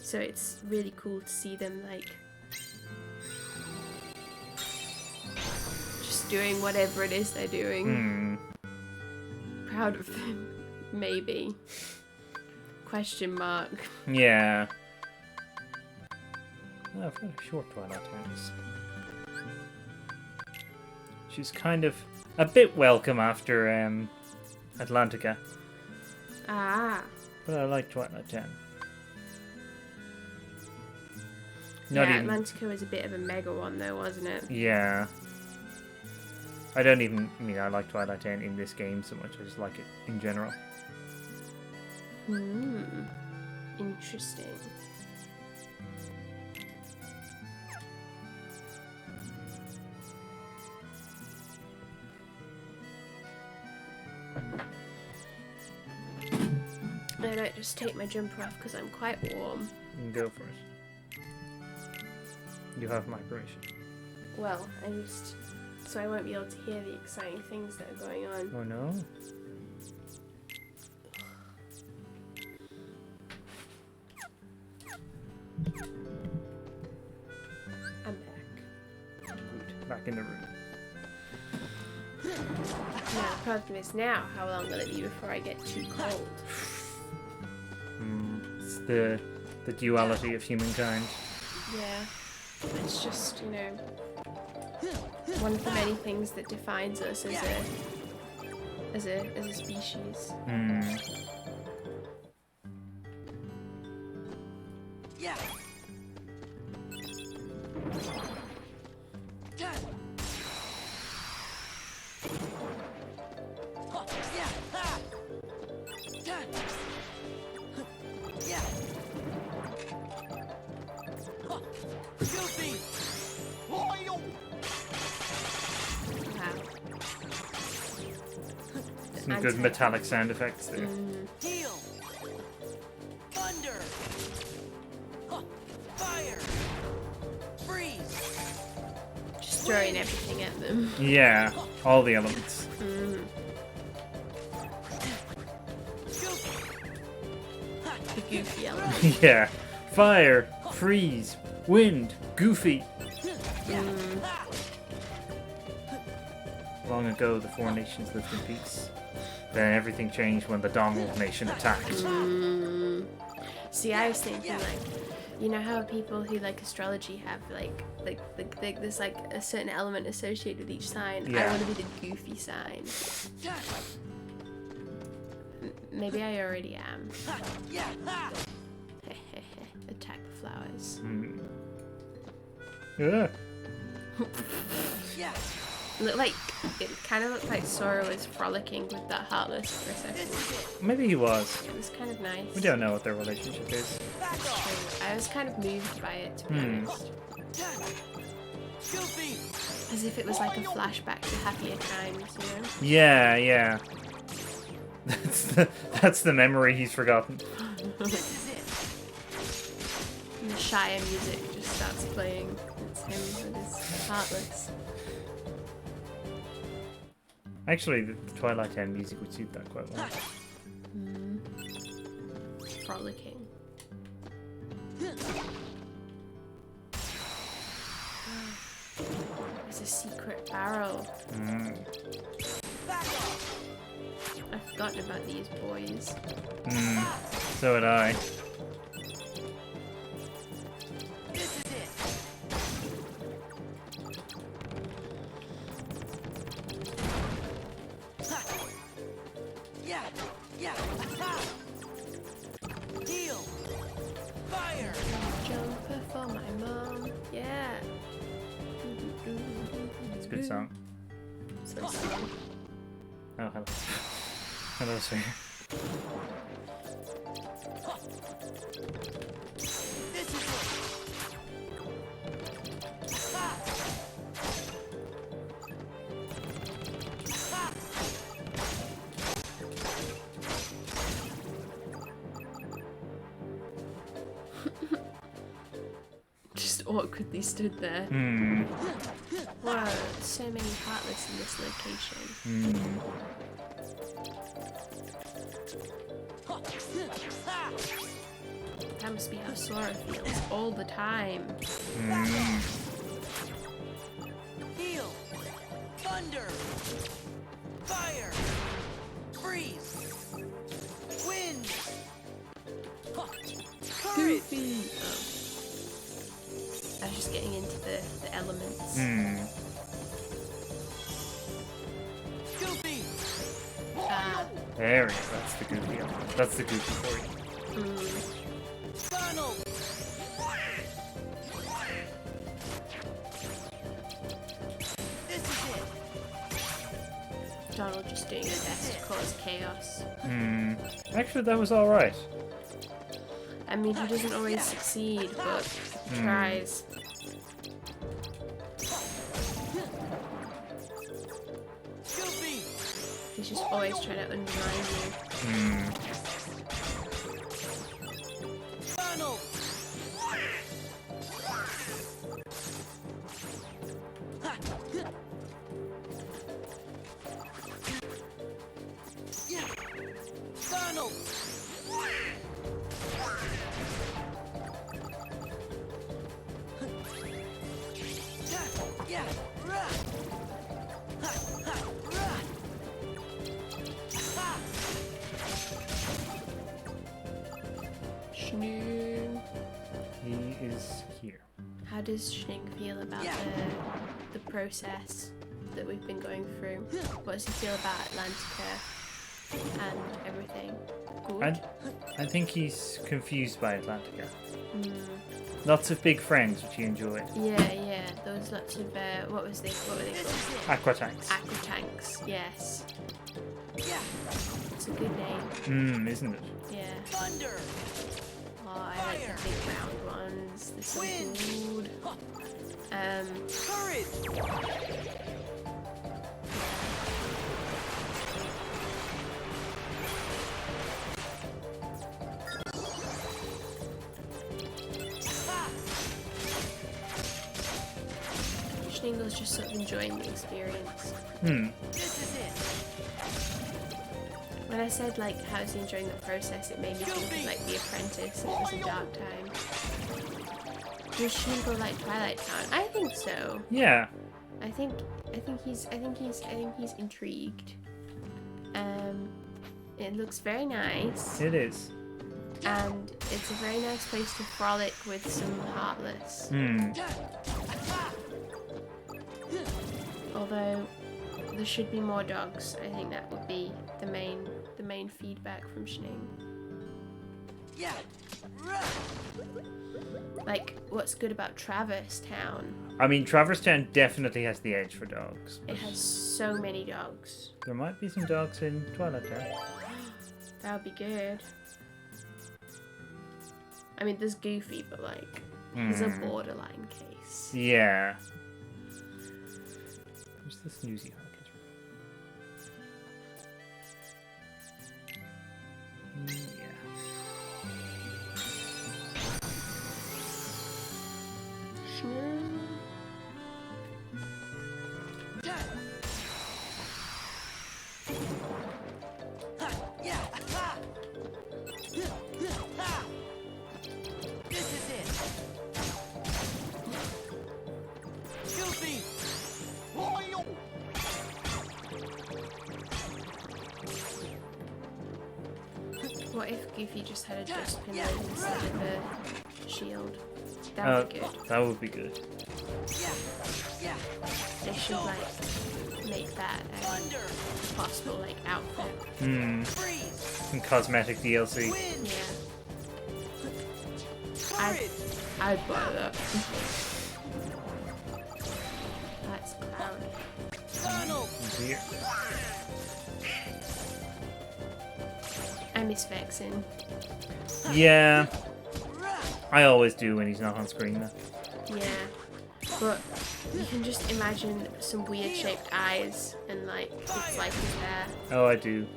So it's really cool to see them like just doing whatever it is they're doing. Proud of them, maybe. Question mark. Yeah. Oh, I've got a short Twilight Times. She's kind of a bit welcome after Atlantica. Ah. But I like Twilight Town. Atlantica was a bit of a mega one though, wasn't it? Yeah. I like Twilight Town in this game so much. I just like it in general. Interesting. I might just take my jumper off because I'm quite warm. You can go for it. You have my permission. Well, so I won't be able to hear the exciting things that are going on. Oh no. I'm back. Good. Back in the room. Now, the problem is now, how long will it be before I get too cold? It's the duality of humankind. Yeah. It's just, you know, one of the many things that defines us as a species. Yeah. Some good metallic sound effects there. Deal. Thunder. Fire. Freeze. Just throwing everything at them. Yeah, all the elements. The goofy element. Yeah. Fire, freeze, wind, goofy. Long ago, the four nations lived in peace. Then everything changed when the Donald nation attacked. See, I was thinking, like, you know how people who like astrology have like there's like a certain element associated with each sign. Yeah. I want to be the goofy sign. Maybe I already am. Attack the flowers. Yeah. It kind of looked like Sora was frolicking with that Heartless for a second. Maybe he was. It was kind of nice. We don't know what their relationship is. True. I was kind of moved by it, to be honest. As if it was like a flashback to happier times, you know? Yeah, yeah. That's the memory he's forgotten. And the Shire music just starts playing. It's him with his Heartless. Actually, the Twilight Town music would suit that quite well. Frolicking. There's a secret barrel. I've forgotten about these boys. So had I. Deal. Fire. Jumper for my mom. Yeah. It's a good song. So song. Oh, hello. Hello, sir. This is Just awkwardly stood there. Wow, so many Heartless in this location. That must be how Sora feels all the time. Heal. Thunder. Fire. Freeze. Wind. Goofy! Oh. I was just getting into the elements. Goofy. There we go. That's the goofy element. That's the goofy for you. Donald. This is it. Donald just doing his best to cause chaos. Actually, that was alright. I mean, he doesn't always succeed, but he tries. He's just always trying to undermine you. Schning. He is here. How does Schning feel about the process that we've been going through? What does he feel about Atlantica and everything? Good? I think he's confused by Atlantica. Lots of big friends, which he enjoyed. Yeah. Those lots of what were they called? Aqua tanks. Aqua tanks. Yes. It's a good name. Isn't it? Yeah. Thunder. Oh, I like the big round ones. They're so good. Schningle's just sort of enjoying the experience. This is it. When I said like how's he enjoying the process, it made me think of like The Apprentice. It was a dark time. Does Schingle like Twilight Town? I think so. Yeah. I think he's intrigued. It looks very nice. It is. And it's a very nice place to frolic with some Heartless. Although there should be more dogs. I think that would be the main feedback from Schning. Like, what's good about Traverse Town? I mean, Traverse Town definitely has the edge for dogs. It has so many dogs. There might be some dogs in Twilight Town. That would be good. I mean, there's Goofy, but like, he's a borderline case. Yeah. Where's the snoozy Heartless? What if Goofy just had a dustbin lid instead of a shield? That would be good. That would be good. They should like make that a possible like outfit. Some cosmetic DLC. Yeah. I'd buy that. That's Cloud. Here. I miss Vexen. Yeah. I always do when he's not on screen though. Yeah. But you can just imagine some weird shaped eyes and like it's like his hair. Oh, I do.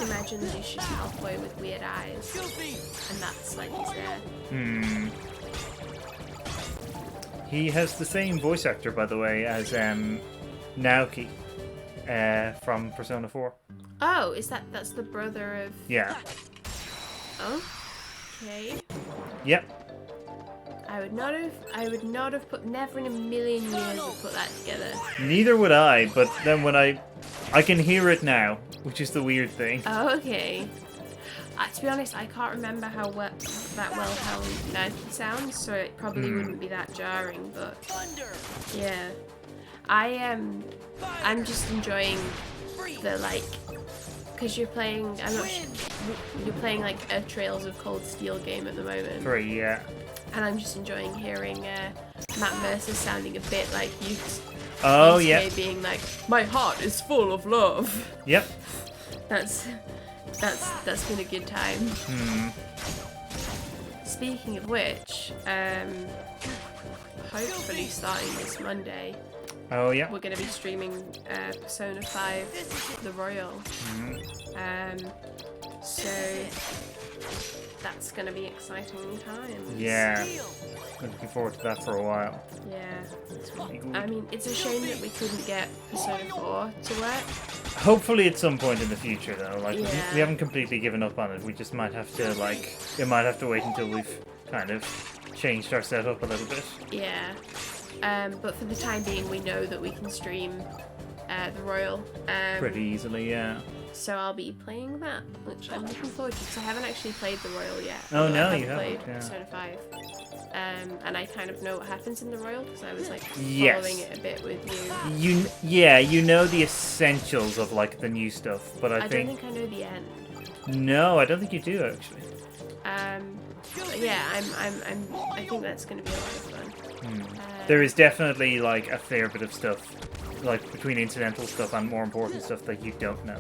Imagine Lucius Malfoy with weird eyes, and that's like his hair. He has the same voice actor, by the way, as Naoki from Persona 4. Oh, that's the brother of? Yeah. Okay. Yep. I would not have put, never in a million years would put that together. Neither would I, but then when I can hear it now, which is the weird thing. Oh, okay. To be honest, I can't remember how how Nerky sounds, so it probably wouldn't be that jarring. But yeah, I'm just enjoying the like, because you're playing. I'm not sure, you're playing like a Trails of Cold Steel game at the moment. 3, yeah. And I'm just enjoying hearing Matt Mercer sounding a bit like you. Oh yeah. Being like, my heart is full of love. Yep. That's been a good time. Speaking of which, hopefully starting this Monday, Oh yeah. we're going to be streaming Persona 5 The Royal. So that's going to be exciting times. Yeah. I'm looking forward to that for a while. Yeah. It's really good. I mean, it's a shame that we couldn't get Persona 4 to work. Hopefully at some point in the future though. Like Yeah. we haven't completely given up on it. We just might have to like it might have to wait until we've kind of changed our setup a little bit. Yeah. But for the time being, we know that we can stream The Royal. Pretty easily, yeah. So I'll be playing that, which I'm looking forward to, because I haven't actually played The Royal yet. Oh, although no, I you have haven't, played yeah. Persona 5. And I kind of know what happens in The Royal, because I was like Yes. following it a bit with you. You know the essentials of like the new stuff, but I don't think I know the end. no, I don't think you do actually. But yeah, I think that's going to be a lot of fun. There is definitely like a fair bit of stuff, like between incidental stuff and more important stuff that you don't know,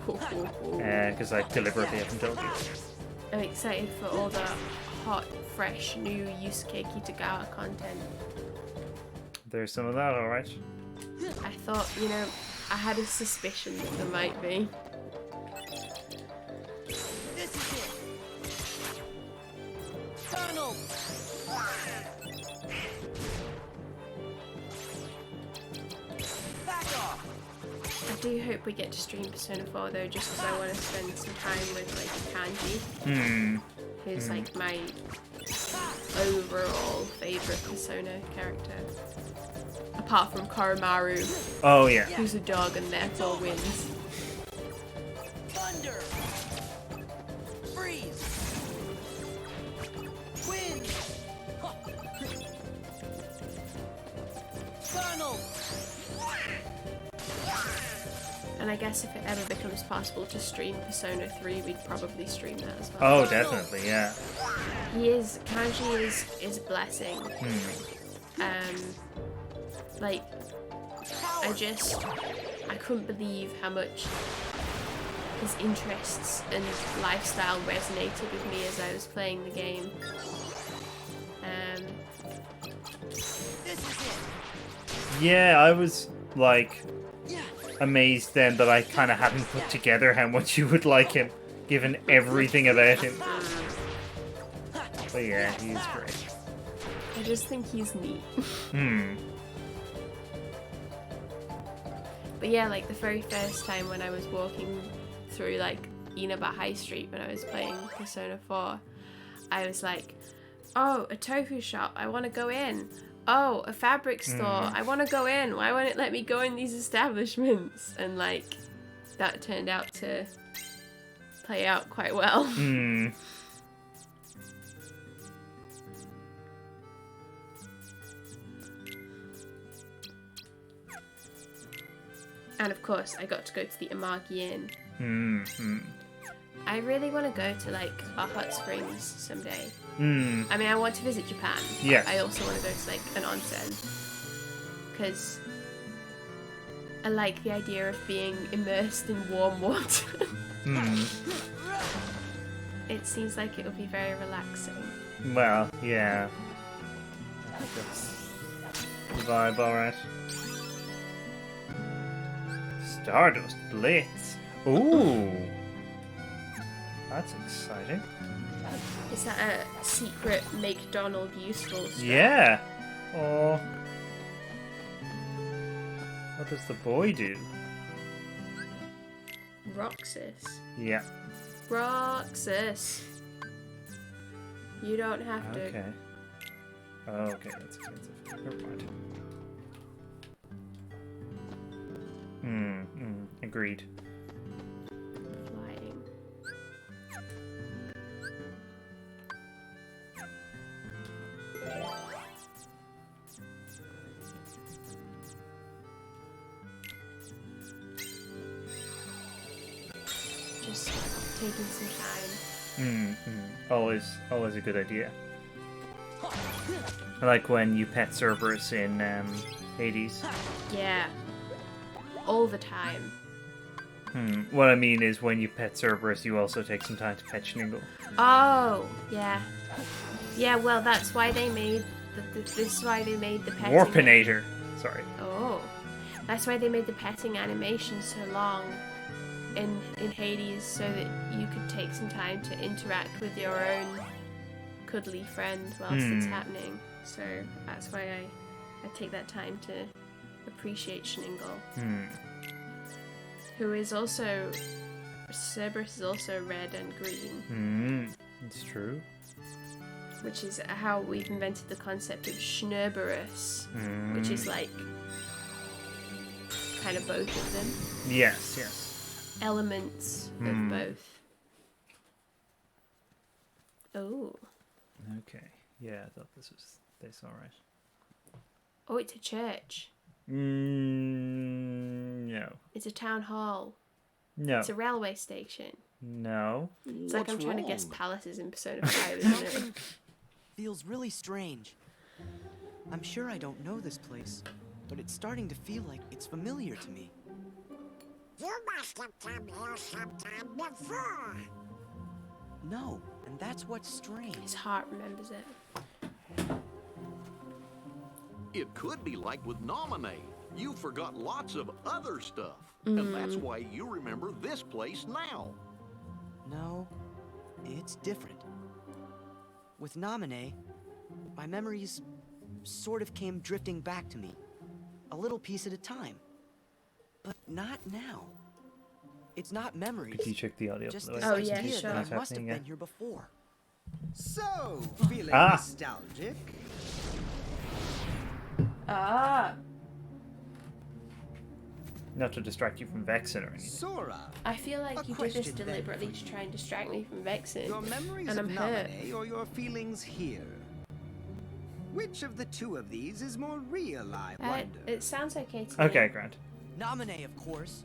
because I deliberately haven't told you. I'm excited for all the hot, fresh, new Yusuke Kitagawa content. There's some of that, all right. I thought, I had a suspicion that there might be. This is it. Tunnel. Back off. I do hope we get to stream Persona 4 though, just because I want to spend some time with like Kanji, who's like my overall favourite Persona character. Apart from Koromaru, Oh yeah. who's a dog and therefore wins. Thunder. Freeze. Wind. Tunnel. And I guess if it ever becomes possible to stream Persona 3, we'd probably stream that as well. Oh, definitely, yeah. Kanji is a blessing. Like, I couldn't believe how much his interests and lifestyle resonated with me as I was playing the game. This is it. Yeah, I was like amazed then that I kind of hadn't put together how much you would like him, given everything about him. But yeah, he's great. I just think he's neat. But yeah, like the very first time when I was walking through like Inaba High Street when I was playing Persona 4, I was like, oh, a tofu shop, I want to go in. Oh, a fabric store, I want to go in. Why won't it let me go in these establishments? And like, that turned out to play out quite well. And of course, I got to go to the Amagi Inn. I really want to go to like a hot springs someday. I mean, I want to visit Japan. Yes. I also want to go to like an onsen. Because I like the idea of being immersed in warm water. It seems like it would be very relaxing. Well, yeah. I think that's the vibe, alright. Stardust Blitz. Ooh. That's exciting. Is that a secret make Donald useful strat? Yeah. Oh. What does the boy do? Roxas. Yeah. Roxas. You don't have to. Okay. Oh, okay, that's expensive. Never mind. Agreed. Flying. just taking some time. Always a good idea. I like when you pet Cerberus in Hades. Yeah. All the time. What I mean is when you pet Cerberus, you also take some time to pet Schningel. Oh, yeah. Yeah, well, that's why they made this is why they made the petting. Warpinator. Sorry. Oh, that's why they made the petting animation so long in Hades, so that you could take some time to interact with your own cuddly friend whilst it's happening. So that's why I take that time to appreciate Schningel. Who is also... Cerberus is also red and green. It's true. Which is how we've invented the concept of Schnerberus, which is like kind of both of them. Yes. Elements of both. Oh. Okay. Yeah, I thought this was alright. Oh, it's a church. No. It's a town hall. No. It's a railway station. No. It's like I'm What's trying to guess wrong? palaces in Persona 5, isn't it? Feels really strange. I'm sure I don't know this place, but it's starting to feel like it's familiar to me. You must have come here sometime before. No, and that's what's strange. His heart remembers it. It could be like with Nominee. You forgot lots of other stuff. And that's why you remember this place now. No, it's different. With Nominee, my memories sort of came drifting back to me, a little piece at a time. But not now. It's not memories. Could you check the audio? Just by the this way? Oh, yeah, idea sure. that I What's must have happening, been here before. So, feeling Ah. nostalgic? Ah! Not to distract you from Vexen or anything. Sora, I feel like A you did this question then deliberately for to you. try and distract me from Vexen. your memories And of I'm hurt. Nominee or your feelings here? Which of the two of these is more real, I wonder? It sounds okay to me. Okay, Grant. Nominee, of course.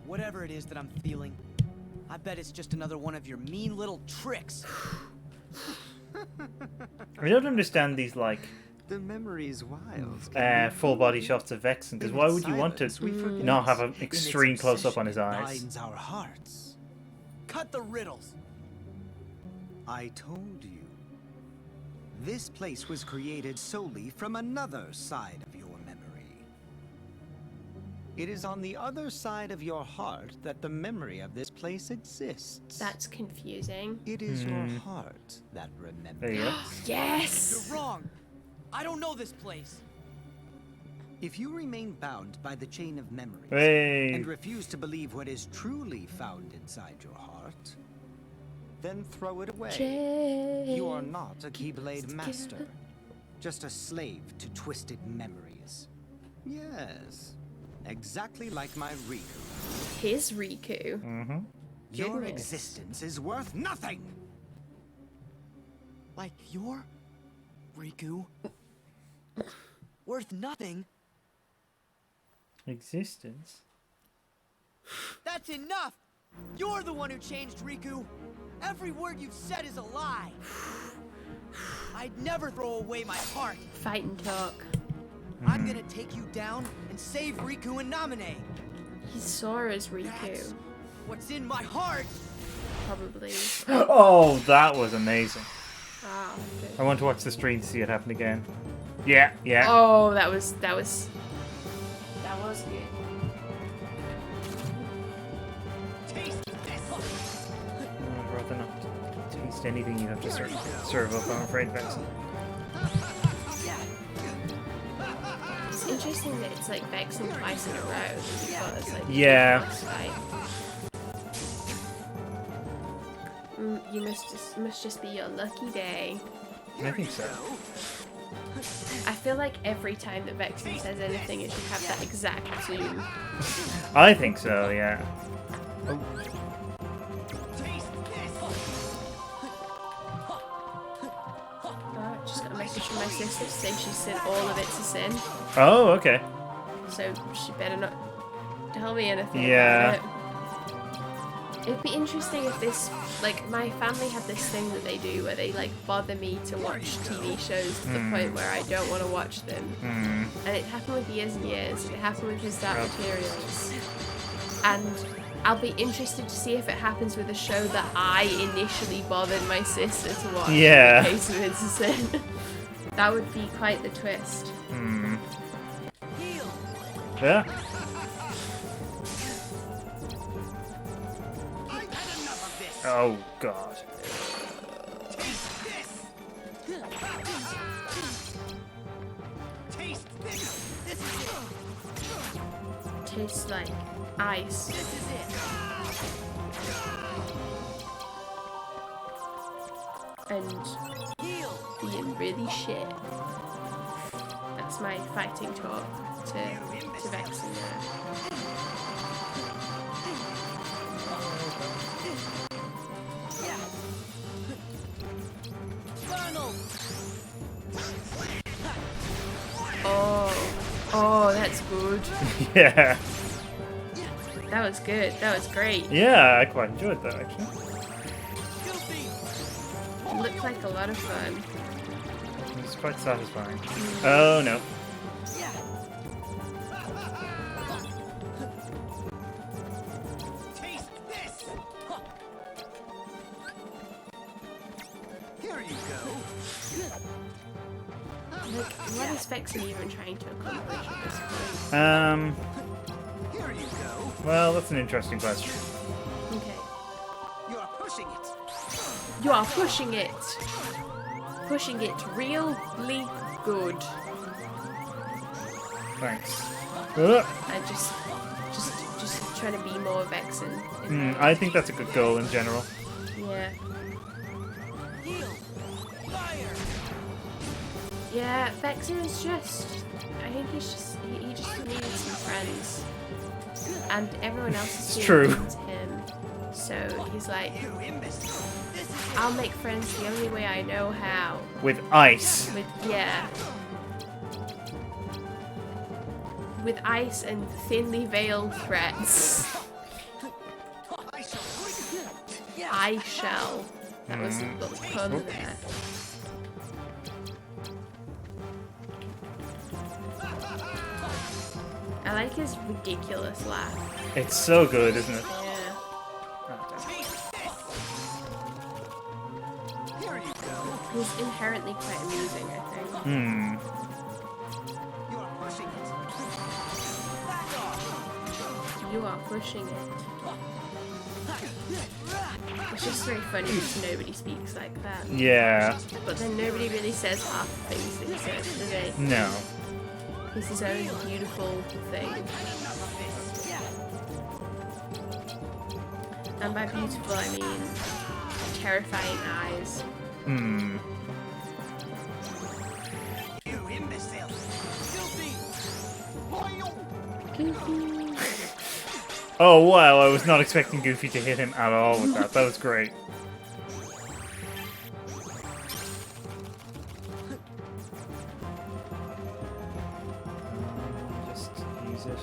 Whatever it is that I'm feeling, I bet it's just another one of your mean little tricks. I don't understand these, like, The memory's wild. full body shots of Vexen, because why would you want to not have an extreme close up on his eyes? Binds our hearts. Cut the riddles. I told you. This place was created solely from another side of your memory. It is on the other side of your heart that the memory of this place exists. That's confusing. It is your heart that remembers. There you go. Yes! You're wrong. I don't know this place. If you remain bound by the chain of memories Hey. and refuse to believe what is truly found inside your heart, then throw it away. You are not a Keyblade master, just a slave to twisted memories. Yes, exactly like my Riku. His Riku. Mm-hmm. Your Goodness. existence is worth nothing! Like your Riku? Worth nothing? Existence? That's enough! You're the one who changed Riku! Every word you've said is a lie! I'd never throw away my heart! Fight and talk. I'm gonna take you down and save Riku and Nominee! He's Sora's Riku. That's what's in my heart! Probably. Oh, that was amazing. Ah, okay. I want to watch the stream to see it happen again. Yeah. Oh, that was good. I'd rather not taste anything you have to serve up, I'm afraid, Vexen. It's interesting that it's like Vexen twice in a row because like Yeah. boss fight. You must just be your lucky day. I think so. I feel like every time that Vexen says anything, it should have that exact zoom. I think so, yeah. Oh, just got a message from my sister to say she said all of it's a sin. Oh, okay. So she better not tell me anything Yeah. about it. It'd be interesting if this, like, my family have this thing that they do where they, like, bother me to watch TV shows to the point where I don't want to watch them. And it happened with Years and Years, and it happened with His Dark Materials. And I'll be interested to see if it happens with a show that I initially bothered my sister to watch. Yeah. In the case of It's a Sin. That would be quite the twist. Yeah. Oh god. Tastes like ice. And being really shit. That's my fighting talk to Vexen there. Oh, that's good. Yeah. That was good. That was great. Yeah, I quite enjoyed that actually. It looked like a lot of fun. It was quite satisfying. Oh no. Like, what is Vexen even trying to accomplish at this point? Well, that's an interesting question. Okay. You're pushing it. You are pushing it. Pushing it really good. Thanks. I just trying to be more Vexen. I think that's a good goal in general. Yeah. Yeah, Vexen is just... I think he just needed some friends. And everyone else is doing things to him. So he's like, I'll make friends the only way I know how. With ice. With ice and thinly veiled threats. I shall. That was a little pun there. I like his ridiculous laugh. It's so good, isn't it? Yeah. He's inherently quite amusing, I think. You are pushing it. It's just very funny because nobody speaks like that. Yeah. But then nobody really says half the things that he says, do they? No. He's his own beautiful thing. And by beautiful, I mean terrifying eyes. Oh wow, I was not expecting Goofy to hit him at all with that. That was great. Just use it.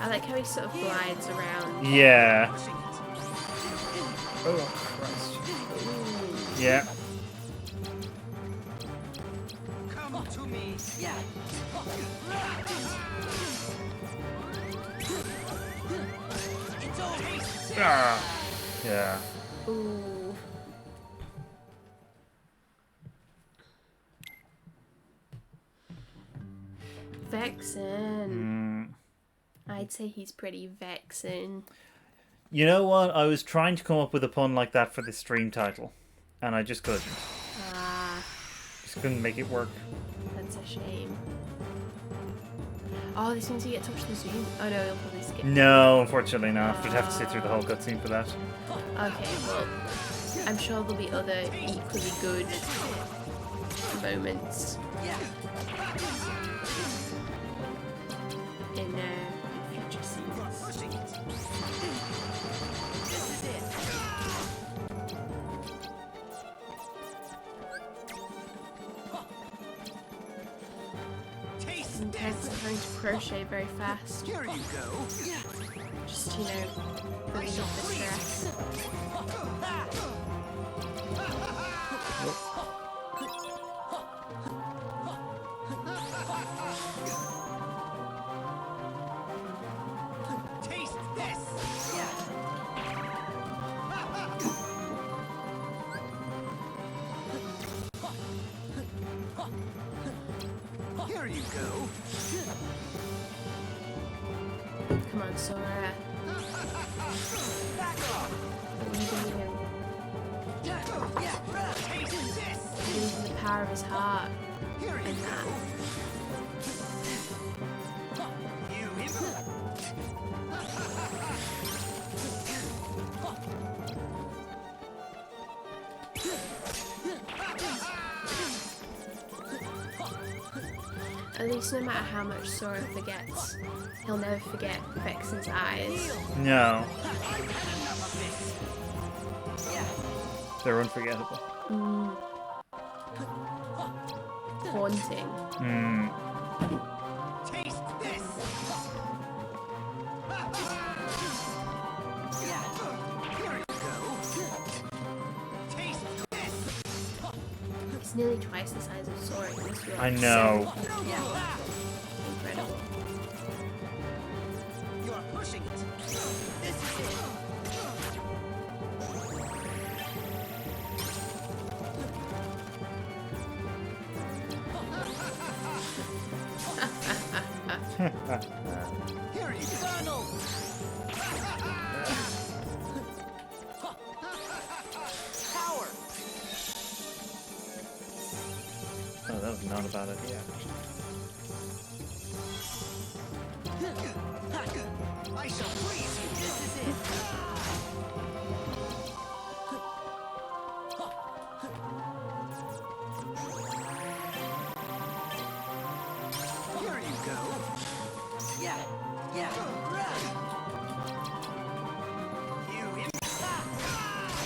I like how he sort of glides around. Yeah. Oh Christ. Yeah. Come to me. Ah. Yeah. Ooh. Vexen. I'd say he's pretty Vexen. You know what? I was trying to come up with a pun like that for the stream title, and I just couldn't. Just couldn't make it work. That's a shame. Oh, this means you get to watch the Zoom. Oh no, you'll probably skip. No, unfortunately not. We'd have to sit through the whole cutscene for that. Okay, well, I'm sure there'll be other equally good moments in future scenes. intense trying to crochet very fast. Here you go. Just, you know, relieve the stress. Taste this. Here you go. Come on, Sora. Back off. Believe in him. Taste this. Believe in the power of his heart. Here you And go. that. You At least no matter how much Sora forgets, he'll never forget Vexen's eyes. No. They're unforgettable. Haunting. taste this. Here you go. Taste this. It's nearly twice the size of Sora in this world. I know. Yeah. Incredible. You're pushing it. This is it. Here you go. Power. Oh, that was not a bad idea. I shall freeze you. This is it. Here you go. Yeah. You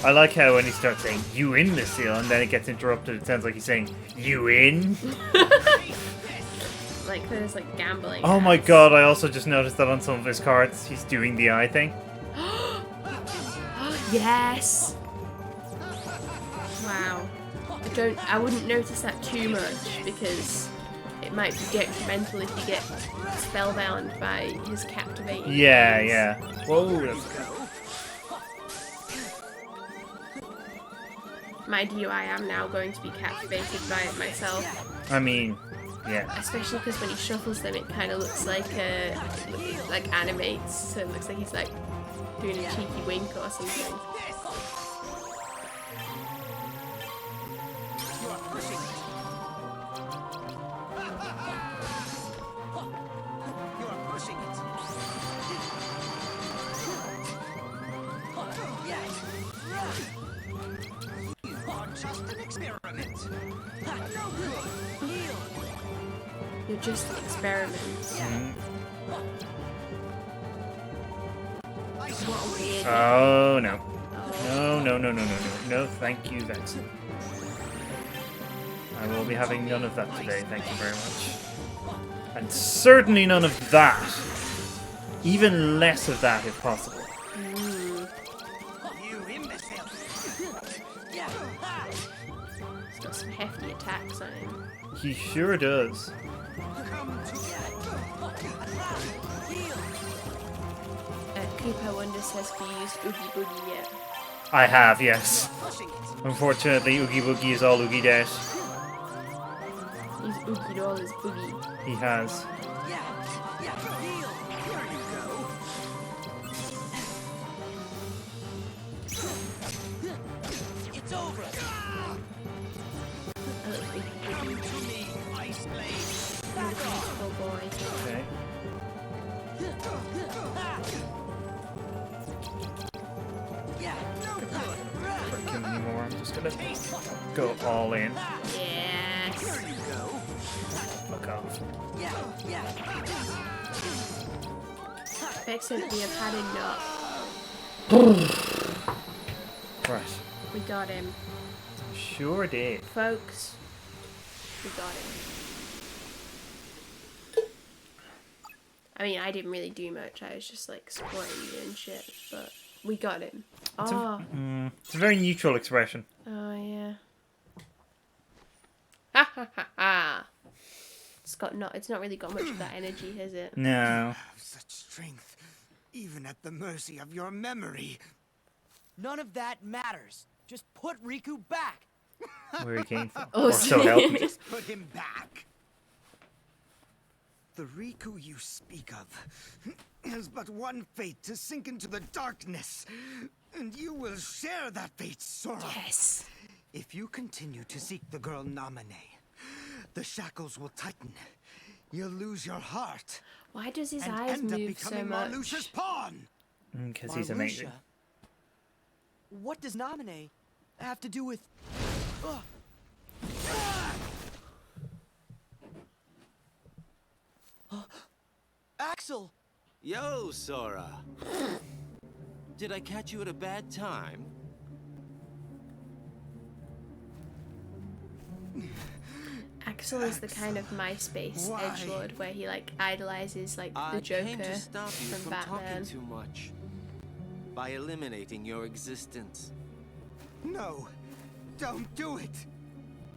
I like how when he starts saying, "You in, Lucille," and then it gets interrupted, it sounds like he's saying, "You in?" Like there's like gambling. Oh my ads. god, I also just noticed that on some of his cards, he's doing the eye thing. Yes. Wow. I wouldn't notice that too much because it might be detrimental if you get spellbound by his captivating. Yeah, eyes. yeah. Whoa, that's Mind you, I am now going to be captivated by it myself. I mean, yeah. Especially because when he shuffles them, it kind of looks like like animates, so it looks like he's like doing a cheeky wink or something. You are pushing it. You are pushing it. You are just an experiment. No good. You're just an experiment. What a weird. Oh, no. No, thank you, Vexen. I will be having none of that today, thank you very much. And certainly none of that. Even less of that, if possible. You imbecile. He's got some hefty attacks on him. He sure does. Come to Cooper Wonder says, "Have you used Oogie Boogie yet?" I have, yes. pushing it. Unfortunately, Oogie Boogie is all Oogie dead. He's Oogied all his boogie. He has. Here you go. It's over. A little Oogie Boogie. To me, Ice Blade. What a beautiful boy. Okay. Don't kill anymore. I'm just gonna go all in. Yes. Here you go. Fuck off. Vexen, we have had enough. Right. We got him. Sure did. Folks, we got him. I mean, I didn't really do much. I was just like supporting you and shit, but we got him. It's Oh. it's a very neutral expression. Oh, yeah. Ha ha ha ha. It's not really got much of that energy, has it? No. Such strength, even at the mercy of your memory. None of that matters. Just put Riku back. Where he came from. Oh, Or so help me. Just put him back. The Riku you speak of has but one fate, to sink into the darkness. And you will share that fate, Sora. Yes. If you continue to seek the girl Namine, the shackles will tighten. You'll lose your heart. Why does his and eyes end up move so becoming much? Marluxia's pawn. Because he's amazing. Marluxia? What does Namine have to do with... Axel! Yo, Sora. Did I catch you at a bad time? Axel is the kind of MySpace edgelord where he like idolizes like the Joker I came to stop you from from Batman. talking too much. By eliminating your existence. No, don't do it.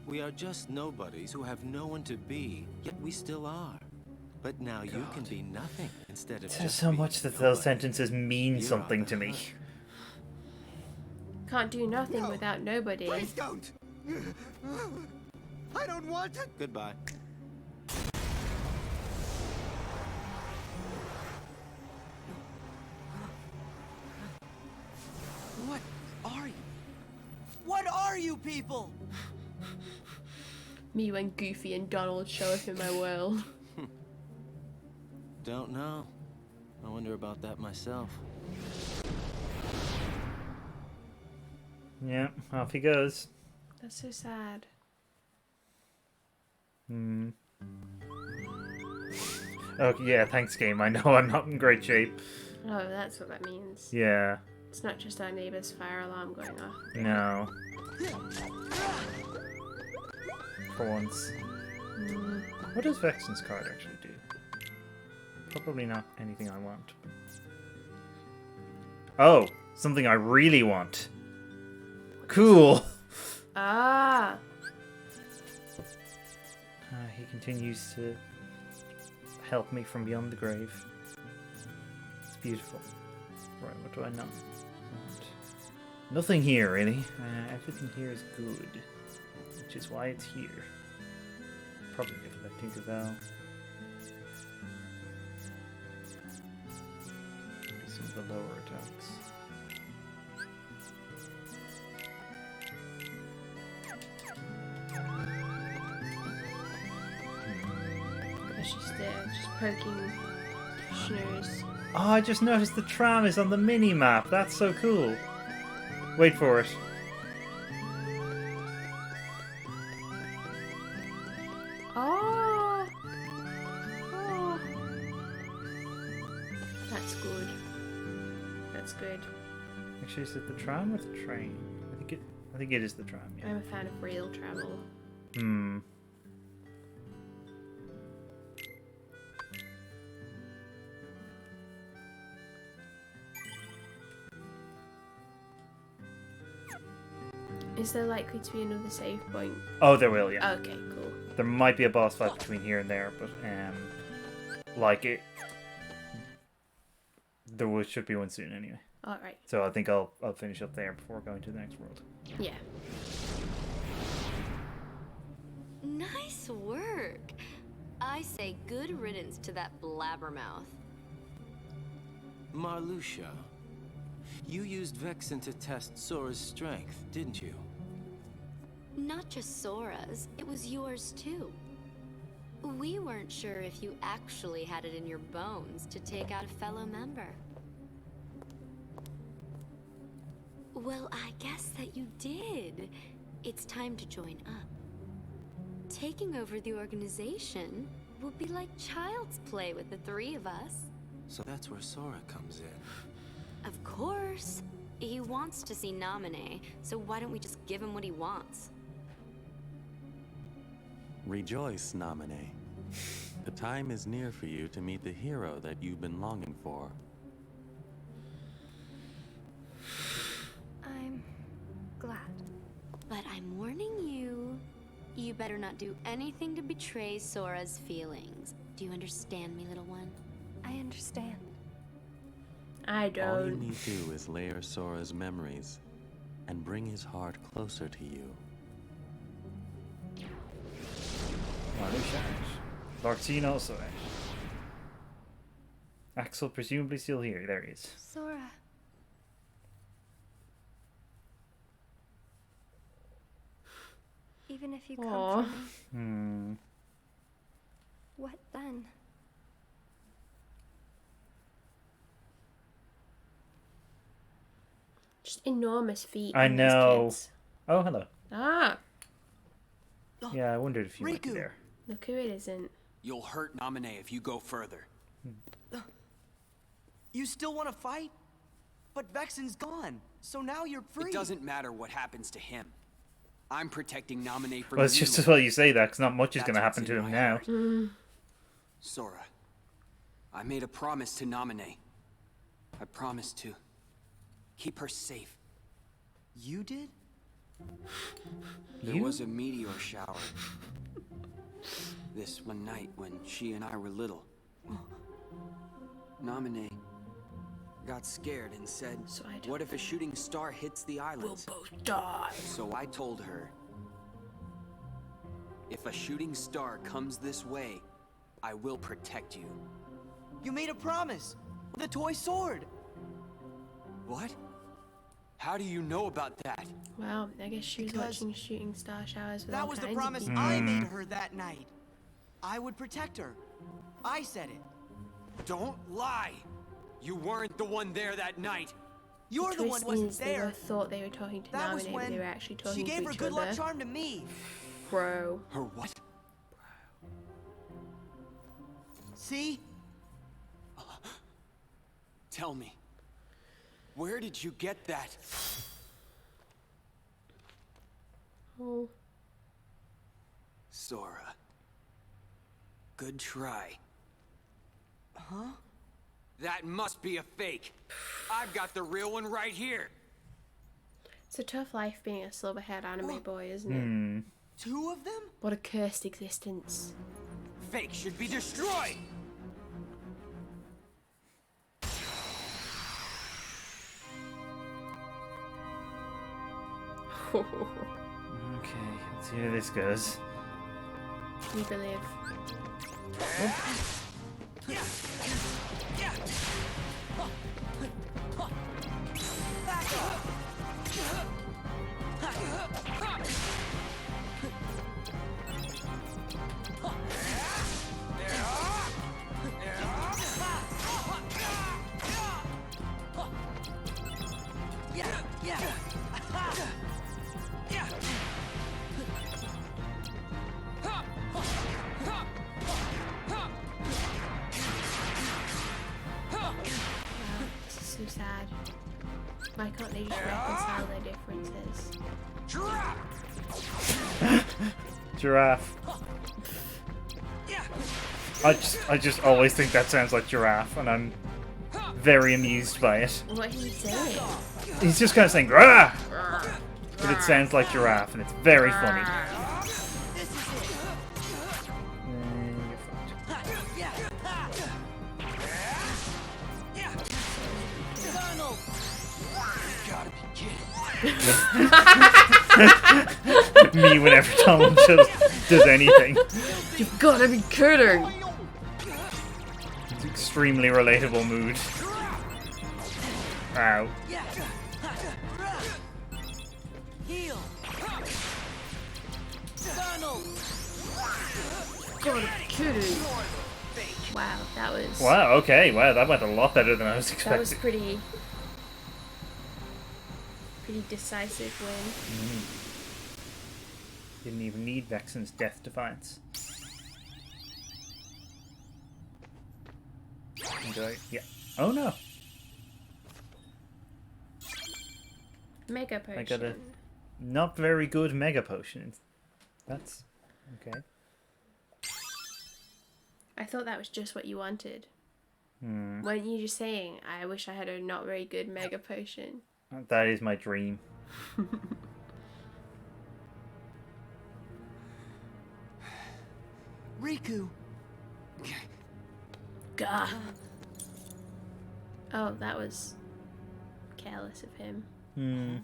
We are just nobodies who have no one to be, yet we still are. But now you can be nothing instead of There's just so being much that nobody. those sentences mean You're something on to the me. hook. Can't do nothing No. without nobody. Please don't. I don't want it. Goodbye. What are you? What are you people? Me when Goofy and Donald show up in my world. Don't know. I wonder about that myself. Yeah, off he goes. That's so sad. Okay, yeah, thanks, game. I know I'm not in great shape. Oh, that's what that means. Yeah, It's not just our neighbour's fire alarm going off. no. For once. What does Vexen's card actually do? Probably not anything I want. Oh, something I really want. Cool. Ah! He continues to help me from beyond the grave. It's beautiful. Right, what do I not want? Nothing here, really. Everything here is good, which is why it's here. Probably collecting the bell. Some of the lower attacks. She's there, just poking Schnurrs. Oh, I just noticed the tram is on the mini-map. That's so cool. Wait for it. Oh! Oh! That's good. That's good. Actually, is it the tram or the train? I think it is the tram, yeah. I'm a fan of rail travel. Hmm. Is there likely to be another save point? Oh, there will, yeah. Okay, cool. There might be a boss fight between here and there, but like it, should be one soon anyway. Alright. So I think I'll finish up there before going to the next world. Yeah. Nice work. I say good riddance to that blabbermouth. Marluxia, you used Vexen to test Sora's strength, didn't you? Not just Sora's, it was yours too. We weren't sure if you actually had it in your bones to take out a fellow member. Well, I guess that you did. It's time to join up. Taking over the organization will be like child's play with the three of us. So that's where Sora comes in. Of course. He wants to see Namine, so why don't we just give him what he wants? Rejoice, Namine. The time is near for you to meet the hero that you've been longing for. I'm glad. But I'm warning you. You better not do anything to betray Sora's feelings. Do you understand me, little one? I understand. I don't. All you need to do is layer Sora's memories and bring his heart closer to you. Lartine also. Axel presumably still here. There he is. Sora. Even if you come for me, what then? Just enormous feet. I in these know. kids. Oh, hello. Ah, Yeah, I wondered if you might be Riku. there. look who it isn't. You'll hurt Naminé if you go further. You still want to fight? But Vexen's gone, so now you're free. It doesn't matter what happens to him. I'm protecting Naminé from Well, it's you. just as well you say that, because not much is going to That's happen what's to in him my now. heart. Sora, I made a promise to Naminé. I promised to keep her safe. You did? There was a meteor shower. This one night when she and I were little. Naminé got scared and said, So I don't- what if a shooting star hits the We'll islands? both die. So I told her, if a shooting star comes this way, I will protect you. You made a promise. The toy sword. What? How do you know about that? Well, I guess she was Because watching shooting star showers with That all was the kinds of promise people. I made her that night. I would protect her. I said it. Don't lie! You weren't the one there that night. You're the one Twist who wasn't means they there. both thought they were talking to That was Naminé, but when they were actually she talking to gave her each good luck other. charm to me. Bro. Her what? See? Tell me. Where did you get that? Oh. Sora. Good try. Huh? That must be a fake. I've got the real one right here. It's a tough life being a silver-haired anime boy, isn't it? Two of them? What a cursed existence. Fake should be destroyed. Okay, let's see how this goes. You believe. This is so sad. Why can't they just reconcile their differences? Giraffe. I just always think that sounds like giraffe, and I'm very amused by it. What are you saying? He's just kind of saying "Rah!" but it sounds like giraffe, and it's very funny. You're fucked. Me whenever Tom does anything. You've gotta be kidding! It's an extremely relatable mood. Ow. Heal. Gotta be kidding! Wow, that was... Wow, okay, wow, that went a lot better than I was expecting. That was pretty decisive win. Didn't even need Vexen's death defiance. Enjoy. Yeah. Oh no! Mega potion. I got a not very good mega potion. That's okay. I thought that was just what you wanted. Hmm. Weren't you just saying, I wish I had a not very good mega potion? That is my dream. Riku! Gah. Oh, that was careless of him. Hmm.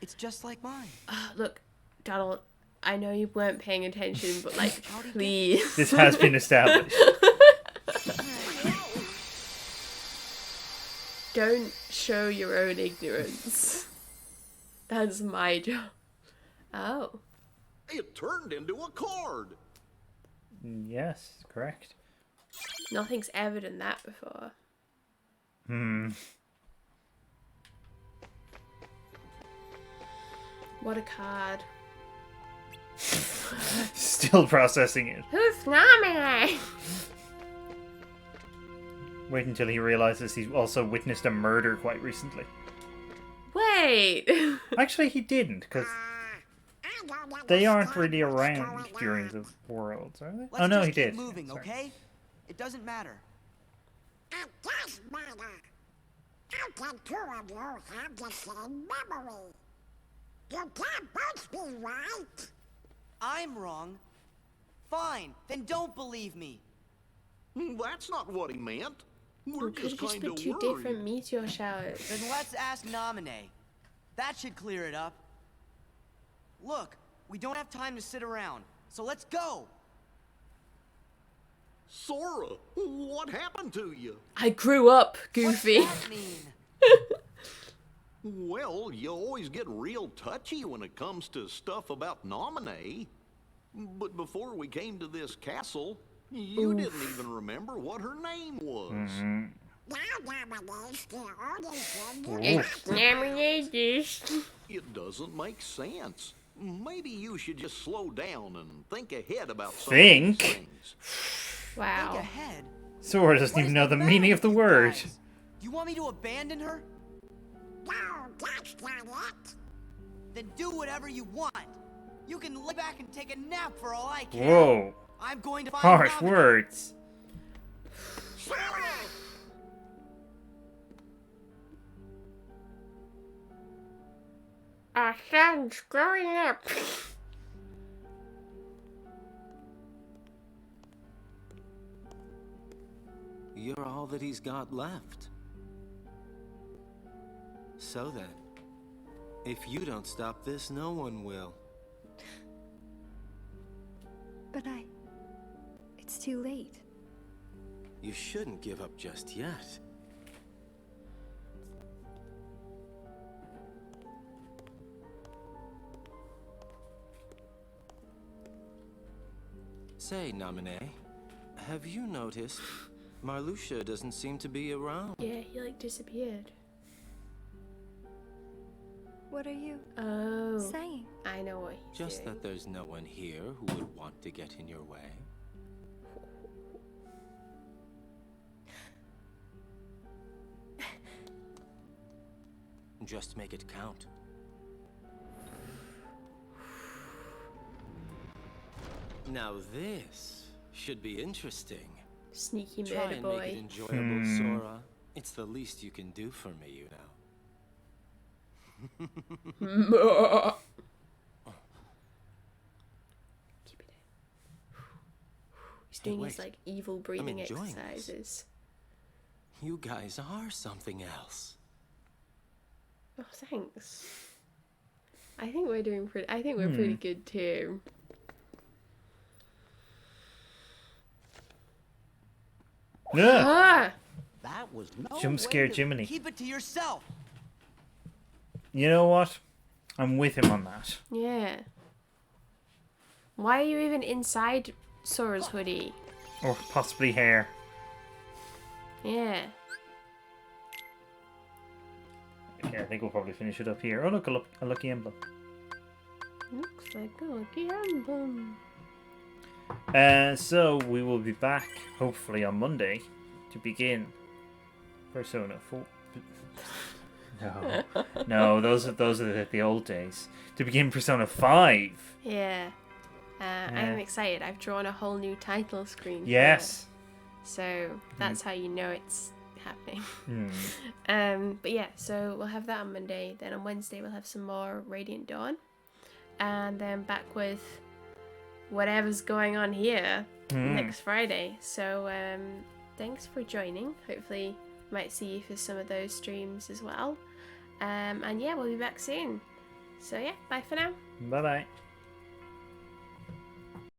It's just like mine. Look, Donald, I know you weren't paying attention, but like, please. This has been established. Don't show your own ignorance. That's my job. Oh. It turned into a card. Yes, correct. Nothing's ever done that before. Hmm. What a card. Still processing it. Who's nominated? Wait until he realizes he's also witnessed a murder quite recently. Wait. Actually, he didn't, because they aren't really around during the Worlds, are they? Let's Oh no, just he keep did. moving, Sorry. okay? It doesn't matter. It does matter. How can two of you have the same memory? You can't both be right. I'm wrong. Fine, then don't believe me. That's not what he meant. We're Could have just just kind been of two worried. different meteor showers. Then let's ask Naminé. That should clear it up. Look, we don't have time to sit around, so let's go! Sora, what happened to you? I grew up, Goofy. What's that mean? Well, you always get real touchy when it comes to stuff about Naminé. But before we came to this castle, you didn't even remember what her name was. Mm-hmm. It doesn't make sense. Maybe you should just slow down and think ahead about some of Think? these things. Wow. Think ahead. Sora doesn't even know the meaning of the word. Do you want me to abandon her? No, that's not it. Then do whatever you want. You can lay back and take a nap for all I care. Whoa. I'm going to find Harsh Naminé. words. Our son's growing up. You're all that he's got left. So then, if you don't stop this, no one will. But it's too late. You shouldn't give up just yet. Say, Naminé, have you noticed Marluxia doesn't seem to be around? Yeah, he like disappeared. What are you saying? I know what he's Just doing. that there's no one here who would want to get in your way. Just make it count. Now this should be interesting. Sneaky Try murder and boy. make it enjoyable, Sora. It's the least you can do for me, you know. Keep it in. He's doing his wait. like evil breathing enjoying this. exercises. You guys are something else. Oh, thanks. I think we're doing pretty. I think we're pretty good too. Yeah. Ah! That was no Jump scare way to- Jiminy. Keep it to yourself. You know what? I'm with him on that. Yeah. Why are you even inside Sora's hoodie? Or possibly hair. Yeah. Okay, I think we'll probably finish it up here. Oh, look, a lucky emblem. Looks like a lucky album. So we will be back, hopefully on Monday, to begin Persona 4. No, those are the old days. To begin Persona 5. Yeah. I'm excited. I've drawn a whole new title screen. Yes. So that's how you know it's happening. Mm. But yeah, so we'll have that on Monday. Then on Wednesday we'll have some more Radiant Dawn, and then back with whatever's going on here next Friday. So thanks for joining. Hopefully might see you for some of those streams as well. And yeah, we'll be back soon. So yeah, bye for now. Bye bye.